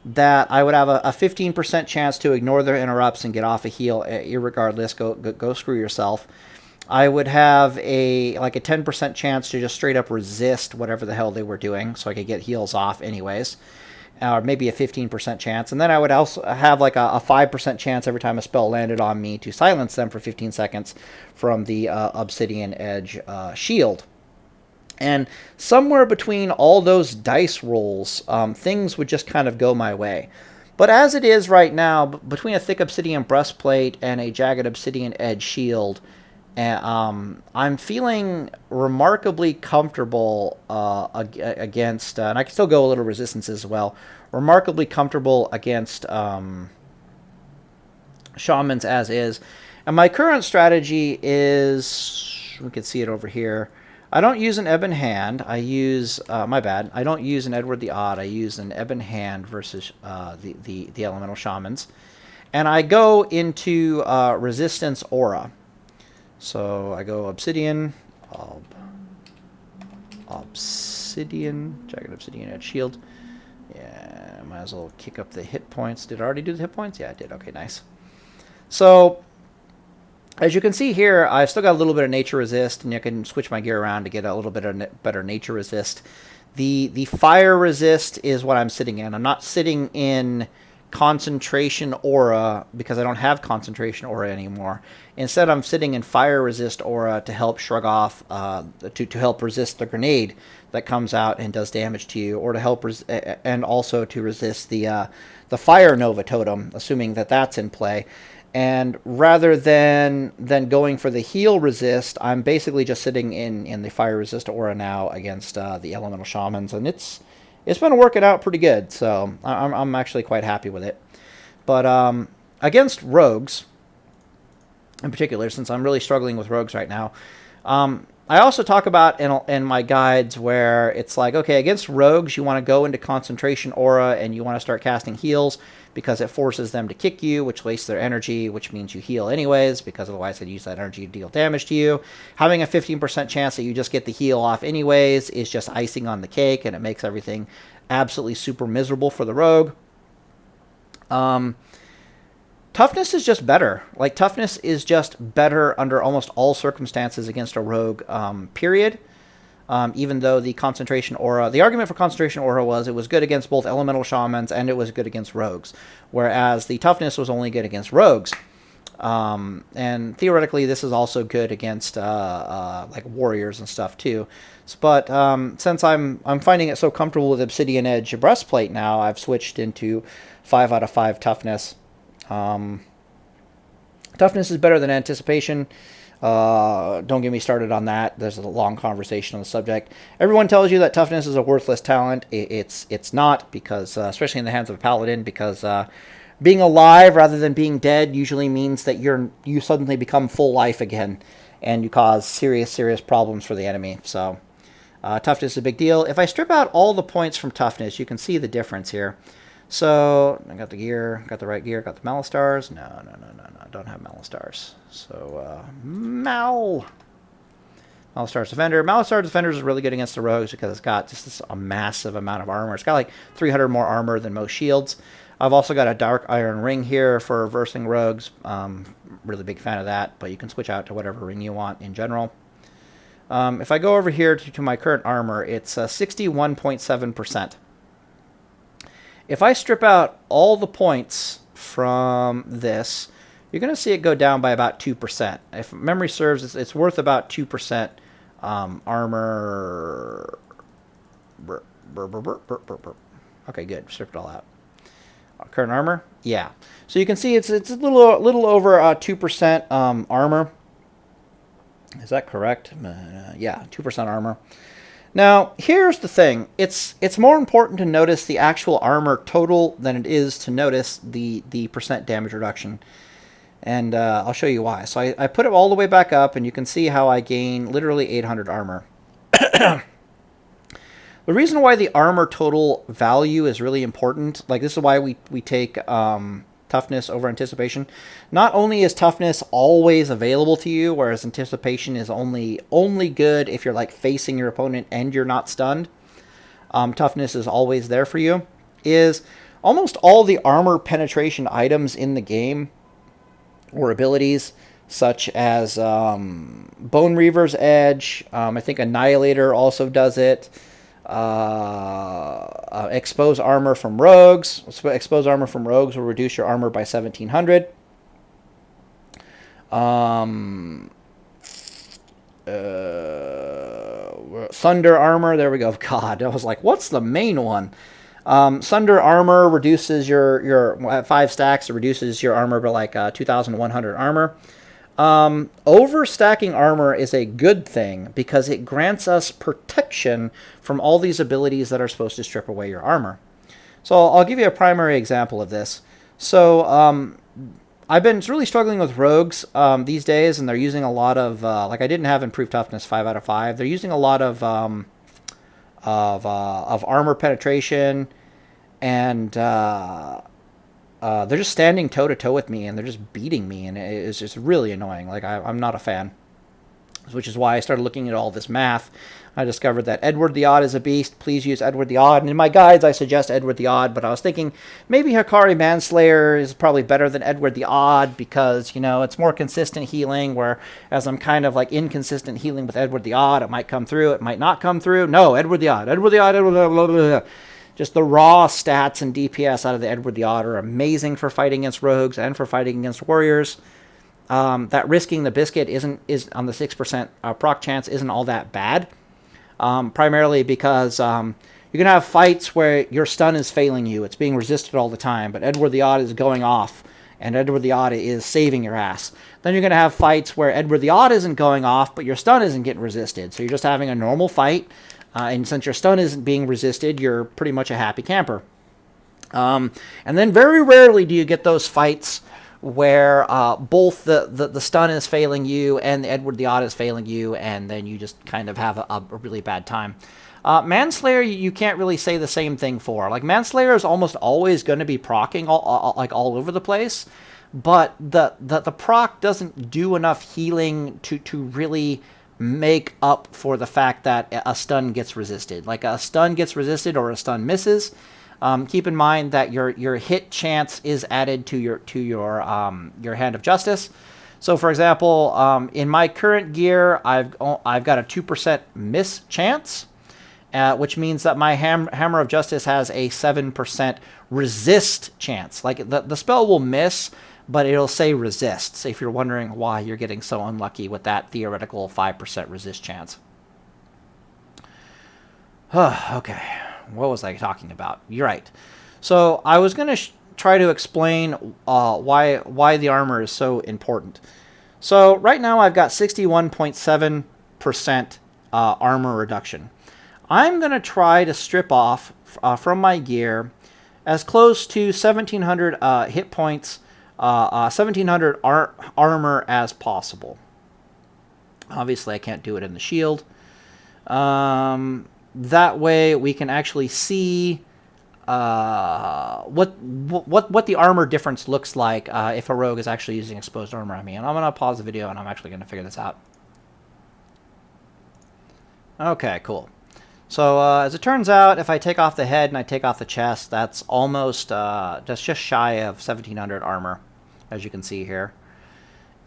that I would have a 15% chance to ignore their interrupts and get off a heal, irregardless. Go screw yourself. I would have a 10% chance to just straight up resist whatever the hell they were doing, so I could get heals off anyways. Or maybe a 15% chance. And then I would also have like a 5% chance every time a spell landed on me to silence them for 15 seconds from the Obsidian Edge shield. And somewhere between all those dice rolls, things would just kind of go my way. But as it is right now, between a thick Obsidian Breastplate and a jagged Obsidian Edge shield, I'm feeling remarkably comfortable against, and I can still go a little resistance as well, remarkably comfortable against shamans as is. And my current strategy is, we can see it over here, I don't use an Ebon Hand. I use, my bad, I don't use an Edward the Odd. I use an Ebon Hand versus the elemental shamans. And I go into resistance aura. So I go Obsidian, Jagged Obsidian Edge Shield. Yeah, might as well kick up the hit points. Did I already do the hit points? Yeah, I did. Okay, nice. So, as you can see here, I've still got a little bit of nature resist, and you can switch my gear around to get a little bit of better nature resist. The fire resist is what I'm sitting in. I'm not sitting in concentration aura because I don't have concentration aura anymore. Instead, I'm sitting in fire resist aura to help shrug off, to help resist the grenade that comes out and does damage to you, or to help and also to resist the fire nova totem, assuming that that's in play. And rather than going for the heal resist, I'm basically just sitting in the fire resist aura now against the elemental shamans, and it's been working out pretty good, so I'm actually quite happy with it. But against rogues, in particular, since I'm really struggling with rogues right now, I also talk about in my guides where it's like, okay, against rogues, you want to go into concentration aura and you want to start casting heals because it forces them to kick you, which wastes their energy, which means you heal anyways, because otherwise they'd use that energy to deal damage to you. Having a 15% chance that you just get the heal off anyways is just icing on the cake, and it makes everything absolutely super miserable for the rogue. Toughness is just better. Like, toughness is just better under almost all circumstances against a rogue, period. Even though the concentration aura, the argument for concentration aura was it was good against both elemental shamans and it was good against rogues, whereas the toughness was only good against rogues. And theoretically, this is also good against like warriors and stuff too. But since I'm finding it so comfortable with Obsidian Edge Breastplate now, I've switched into 5 out of 5 toughness. Toughness is better than anticipation. Don't get me started on that. There's a long conversation on the subject. Everyone tells you that toughness is a worthless talent. It's not, because especially in the hands of a paladin, because being alive rather than being dead usually means that you suddenly become full life again, and you cause serious problems for the enemy. So toughness is a big deal. If I strip out all the points from toughness, you can see the difference here. So I got the gear, got the right gear, got the Malastars. No, I don't have Malastars. So Malastars Defender. Malastars Defender is really good against the rogues because it's got just a massive amount of armor. It's got like 300 more armor than most shields. I've also got a Dark Iron Ring here for reversing rogues. Really big fan of that, but you can switch out to whatever ring you want in general. If I go over here to my current armor, it's 61.7%. If I strip out all the points from this, you're going to see it go down by about 2%. If memory serves, it's worth about 2% armor. Okay, good. Stripped it all out. Current armor? Yeah. So you can see it's a little over 2% armor. Is that correct? Yeah, 2% armor. Now, here's the thing. It's more important to notice the actual armor total than it is to notice the percent damage reduction. And I'll show you why. So I put it all the way back up, and you can see how I gain literally 800 armor. The reason why the armor total value is really important, like this is why we take toughness over anticipation. Not only is toughness always available to you, whereas anticipation is only good if you're like facing your opponent and you're not stunned. Toughness is always there for you. Is almost all the armor penetration items in the game or abilities, such as Bone Reaver's Edge. I think Annihilator also does it. Expose armor from rogues. Expose armor from rogues will reduce your armor by 1,700. Thunder armor. There we go. God, I was like, what's the main one? Thunder armor reduces your at 5 stacks. It reduces your armor by like 2,100 armor. Overstacking armor is a good thing because it grants us protection from all these abilities that are supposed to strip away your armor. So I'll give you a primary example of this. So I've been really struggling with rogues these days, and they're using a lot of like I didn't have improved toughness 5 out of 5. They're using a lot of armor penetration, and they're just standing toe to toe with me, and they're just beating me, and it's just really annoying. Like I'm not a fan, which is why I started looking at all this math. I discovered that Edward the Odd is a beast. Please use Edward the Odd. And in my guides, I suggest Edward the Odd, but I was thinking maybe Hikari Manslayer is probably better than Edward the Odd because, you know, it's more consistent healing, whereas I'm kind of like inconsistent healing with Edward the Odd. It might come through. It might not come through. No, Edward the Odd. Edward the Odd. Edward, blah, blah, blah, blah. Just the raw stats and DPS out of the Edward the Odd are amazing for fighting against rogues and for fighting against warriors. That risking the biscuit is on the 6% proc chance isn't all that bad. Primarily because you're going to have fights where your stun is failing you. It's being resisted all the time, but Edward the Odd is going off, and Edward the Odd is saving your ass. Then you're going to have fights where Edward the Odd isn't going off, but your stun isn't getting resisted. So you're just having a normal fight, and since your stun isn't being resisted, you're pretty much a happy camper. And then very rarely do you get those fights where both the stun is failing you and the Edward the Odd is failing you, and then you just kind of have a really bad time. Manslayer, you can't really say the same thing for. Like, Manslayer is almost always going to be proccing all over the place, but the proc doesn't do enough healing to really make up for the fact that a stun gets resisted. Like, a stun gets resisted or a stun misses. Keep in mind that your hit chance is added to your Hand of Justice. So, for example, in my current gear, I've got a 2% miss chance, which means that my Hammer of Justice has a 7% resist chance. Like, the spell will miss, but it'll say resists. If you're wondering why you're getting so unlucky with that theoretical 5% resist chance. Okay. What was I talking about? You're right. So I was going to try to explain why the armor is so important. So right now I've got 61.7% armor reduction. I'm going to try to strip off from my gear as close to 1,700 hit points, 1,700 armor as possible. Obviously, I can't do it in the shield. That way, we can actually see what the armor difference looks like if a rogue is actually using exposed armor on me. And I'm going to pause the video, and I'm actually going to figure this out. Okay, cool. So, as it turns out, if I take off the head and I take off the chest, that's almost, that's just shy of 1,700 armor, as you can see here.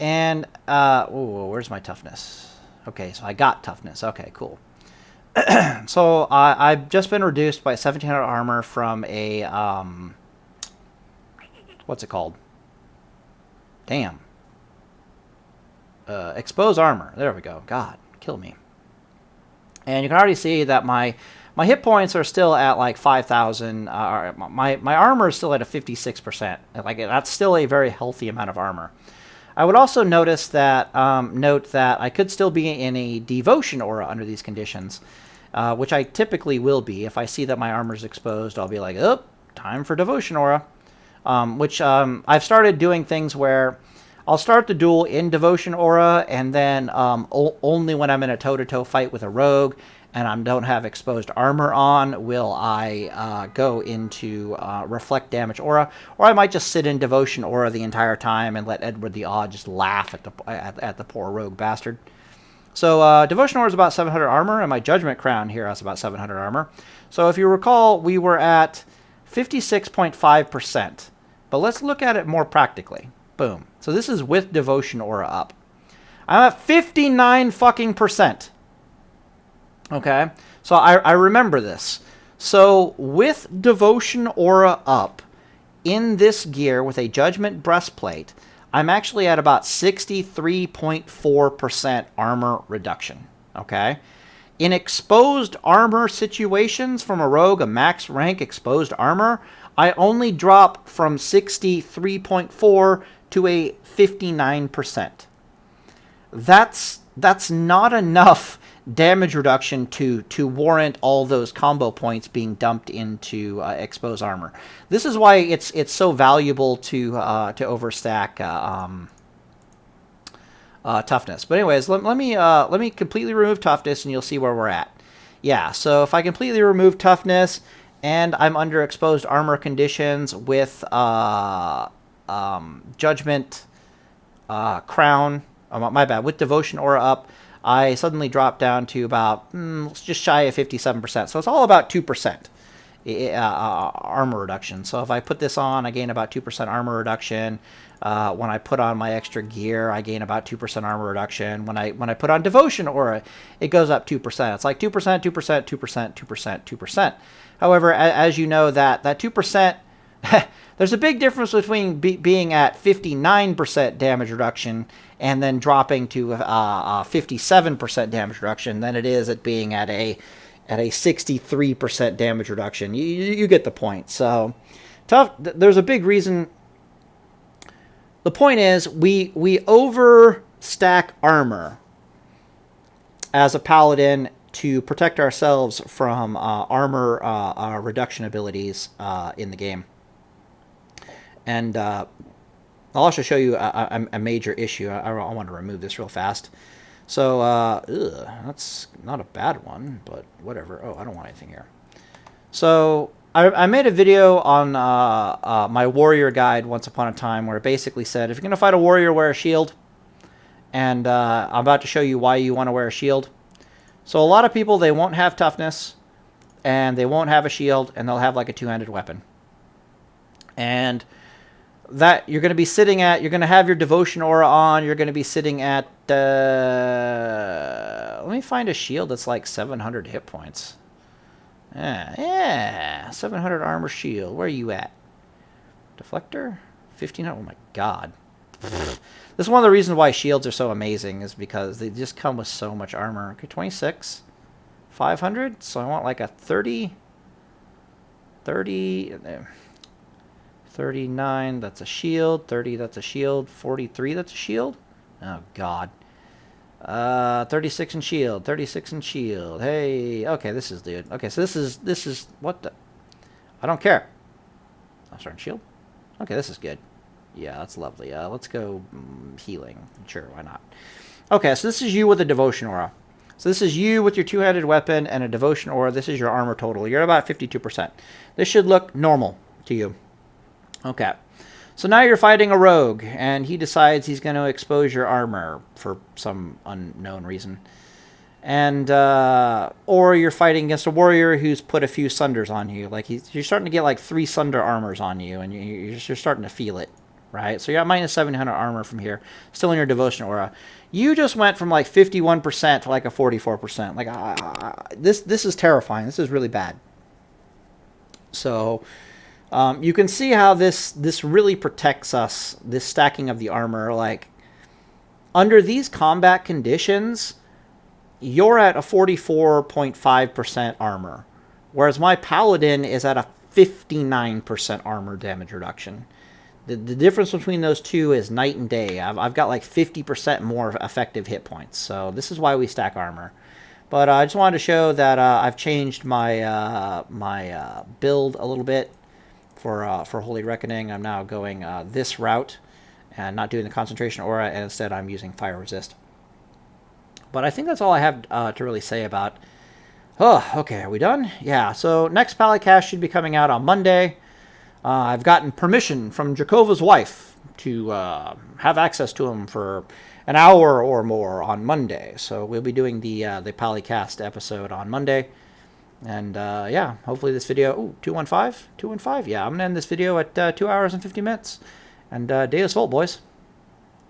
And, ooh, where's my toughness? Okay, so I got toughness. Okay, cool. So, I've just been reduced by 1,700 armor from a, what's it called? Damn. Exposed armor. There we go. God, kill me. And you can already see that my hit points are still at like 5,000. My armor is still at a 56%. Like, that's still a very healthy amount of armor. I would also notice that note that I could still be in a devotion aura under these conditions, which I typically will be. If I see that my armor is exposed, I'll be like, oh, time for devotion aura. Which I've started doing things where I'll start the duel in Devotion Aura, and then only when I'm in a toe-to-toe fight with a rogue and I don't have exposed armor on will I go into Reflect Damage Aura, or I might just sit in Devotion Aura the entire time and let Edward the Odd just laugh at the poor rogue bastard. So Devotion Aura is about 700 armor, and my Judgment Crown here has about 700 armor. So if you recall, we were at 56.5%. But let's look at it more practically. Boom. So this is with Devotion Aura up. I'm at 59 fucking %. Okay? So I remember this. So with Devotion Aura up, in this gear with a Judgment Breastplate, I'm actually at about 63.4% armor reduction. Okay? In exposed armor situations from a rogue, a max rank exposed armor, I only drop from 63.4 to a 59%. That's not enough damage reduction to warrant all those combo points being dumped into exposed armor. This is why it's so valuable to overstack toughness. But anyways, let me completely remove toughness, and you'll see where we're at. Yeah, so if I completely remove toughness and I'm under exposed armor conditions with Judgment Crown, my bad, with Devotion Aura up, I suddenly drop down to about just shy of 57%. So it's all about 2% armor reduction. So if I put this on, I gain about 2% armor reduction. When I put on my extra gear, I gain about 2% armor reduction. When I put on Devotion Aura, it goes up 2%. It's like 2%, 2%, 2%, 2%, 2%. However, as you know, that 2%, there's a big difference between being at 59% damage reduction and then dropping to 57% damage reduction than it is at being at a 63% damage reduction. You get the point. So tough. There's a big reason. The point is we overstack armor as a paladin to protect ourselves from armor reduction abilities in the game. And I'll also show you a major issue. I want to remove this real fast. So, that's not a bad one, but whatever. Oh, I don't want anything here. So, I made a video on my warrior guide once upon a time where it basically said, if you're going to fight a warrior, wear a shield. And I'm about to show you why you want to wear a shield. So, a lot of people, they won't have toughness, and they won't have a shield, and they'll have like a two-handed weapon. And that you're going to be sitting at, you're going to have your Devotion Aura on, you're going to be sitting at, let me find a shield that's like 700 hit points. Yeah, 700 armor shield. Where are you at? Deflector? 1500? Oh my god. This is one of the reasons why shields are so amazing, is because they just come with so much armor. Okay, 26. 500? So I want like a 30. 39, that's a shield. 30, that's a shield. 43, that's a shield. Oh god. 36 in shield. 36 in shield. Hey, okay, this is good. Okay, so this is what the, I don't care. Malastars Shield. Okay, this is good. Yeah, that's lovely. Let's go healing. Sure, why not? Okay, so this is you with a Devotion Aura. So this is you with your two-handed weapon and a Devotion Aura. This is your armor total. You're at about 52%. This should look normal to you. Okay. So now you're fighting a rogue, and he decides he's going to expose your armor for some unknown reason. And, or you're fighting against a warrior who's put a few sunders on you. Like, you're starting to get like 3 sunder armors on you, and you're starting to feel it, right? So you're at minus 700 armor from here, still in your Devotion Aura. You just went from like 51% to like a 44%. Like, this is terrifying. This is really bad. So, you can see how this really protects us, this stacking of the armor. Like, under these combat conditions, you're at a 44.5% armor, whereas my Paladin is at a 59% armor damage reduction. The difference between those two is night and day. I've got like 50% more effective hit points, so this is why we stack armor. But I just wanted to show that I've changed my my build a little bit for Holy Reckoning. I'm now going this route and not doing the concentration aura, and instead I'm using fire resist. But I think that's all I have to really say about. Oh, okay, are we done? Yeah. So next Palicast should be coming out on Monday. I've gotten permission from Jacova's wife to have access to him for an hour or more on Monday. So we'll be doing the Palicast episode on Monday. And yeah, hopefully this video... Ooh, 215? 215? Yeah, I'm going to end this video at 2 hours and 50 minutes. And Deus Volt, boys.